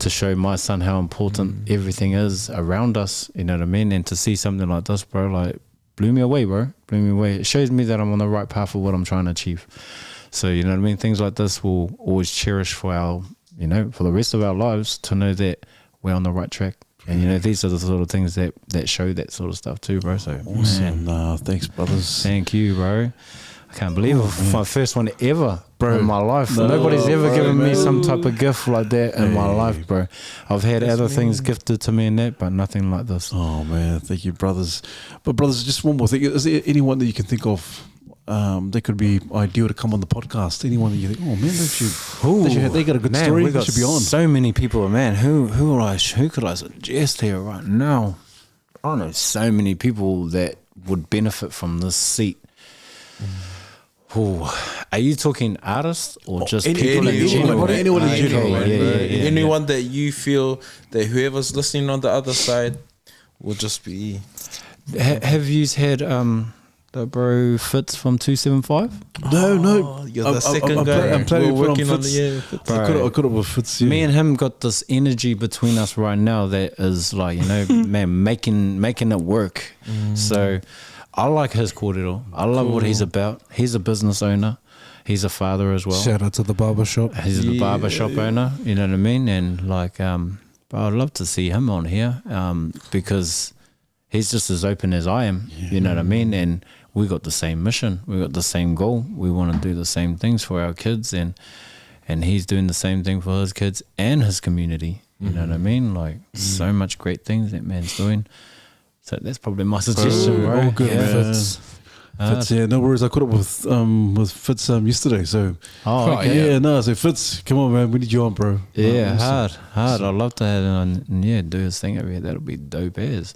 to show my son how important everything is around us. You know what I mean? And to see something like this, bro, like, blew me away, bro. Blew me away. It shows me that I'm on the right path of what I'm trying to achieve. So, you know what I mean? Things like this we'll always cherish for our, for the rest of our lives, to know that we're on the right track. And, these are the sort of things that show that sort of stuff too, bro. So, Awesome. man, Thanks, brothers. thank you, bro. I can't believe it. My first one ever, bro, in my life. Nobody's ever given me some type of gift like that in my life, bro. I've had other things gifted to me and that, but nothing like this. Oh man, thank you, brothers. But brothers, just one more thing. Is there anyone that you can think of that could be ideal to come on the podcast? Anyone that you think, oh man, they got a good story. We They got should be on. so many people, man. Who could I suggest here right now? I know so many people that would benefit from this seat. Ooh. Are you talking artists or just people in general? Anyone in general, man. Anyone that you feel that whoever's listening on the other side will just be. Have you had the bro Fitz from 275? No. You're the second guy. I'm planning We're to working put on the Fitz. I could have with Fitz. Yeah. Me and him got this energy between us right now that is like, man, making it work. So I like his kōrero. I love what he's about. He's a business owner. He's a father as well. Shout out to the barber shop. He's the barber shop owner. You know what I mean? And like, but I'd love to see him on here because he's just as open as I am. You know what I mean? And we got the same mission. We got the same goal. We want to do the same things for our kids, and he's doing the same thing for his kids and his community. You know what I mean? Like so much great things that man's doing. So that's probably my suggestion, bro. All good, man. Fitz. Yeah, no worries. I caught up with Fitz yesterday. So so Fitz, come on, man. We need you on, bro. Yeah, Awesome. hard. I'd love to have him on and do his thing over here. That'll be dope as.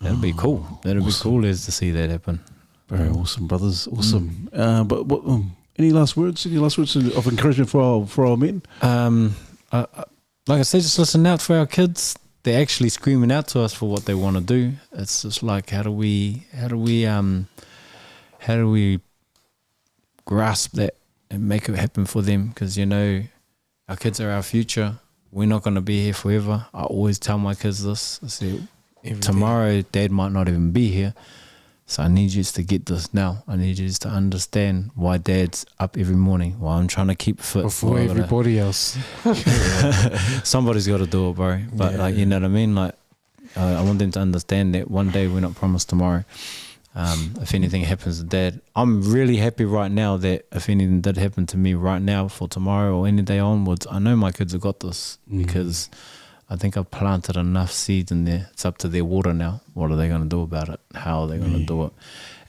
That'll be cool. That'll be cool as to see that happen. Very awesome, brothers. Awesome. But what? Any last words? Any last words of encouragement for our men? Like I said, just listen out for our kids. They're actually screaming out to us for what they want to do. It's just like, how do we grasp that and make it happen for them? Because our kids are our future. We're not going to be here forever. I always tell my kids this. I say, Every tomorrow Dad might not even be here. So I need you to get this now. I need you to understand why Dad's up every morning, why I'm trying to keep fit. before everybody else. Somebody's got to do it, bro. But like, you know what I mean? Like, I want them to understand that one day we're not promised tomorrow. If anything happens to Dad, I'm really happy right now that if anything did happen to me right now for tomorrow or any day onwards, I know my kids have got this because I think I've planted enough seeds in there. It's up to their water now. What are they going to do about it? How are they going to do it?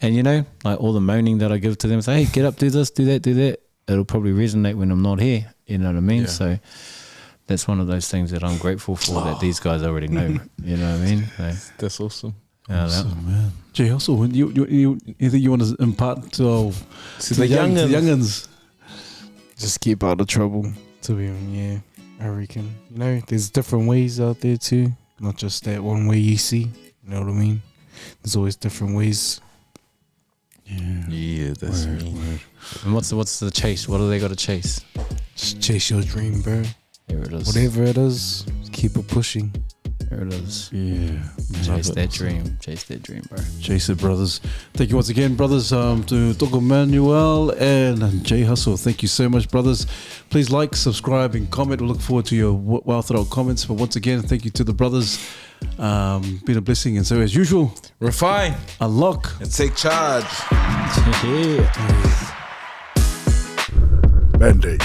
And you know, like all the moaning that I give to them, say, hey, get up, do this, do that, do that. It'll probably resonate when I'm not here. You know what I mean? Yeah. So that's one of those things that I'm grateful for that these guys already know. You know what I mean? So, That's awesome. Awesome, man. Jay Hustle, you anything you want to impart to the youngins? Just keep out of trouble. To be honest, yeah, I reckon. You know, there's different ways out there too. Not just that one way you see. You know what I mean? There's always different ways. Yeah, that's me. and what's the chase? What do they got to chase? Just chase your dream, bro. Here it is. Whatever it is, keep it pushing. Here it is. Yeah. Chase that dream. Chase that dream, bro. Chase it, brothers. Thank you once again, brothers, to Toko Manuel and Jay Hustle. Thank you so much, brothers. Please like, subscribe, and comment. We look forward to your well thought out comments. But once again, thank you to the brothers. Been a blessing. And so, as usual, Refine unlock. and take charge. Yeah. Mandate.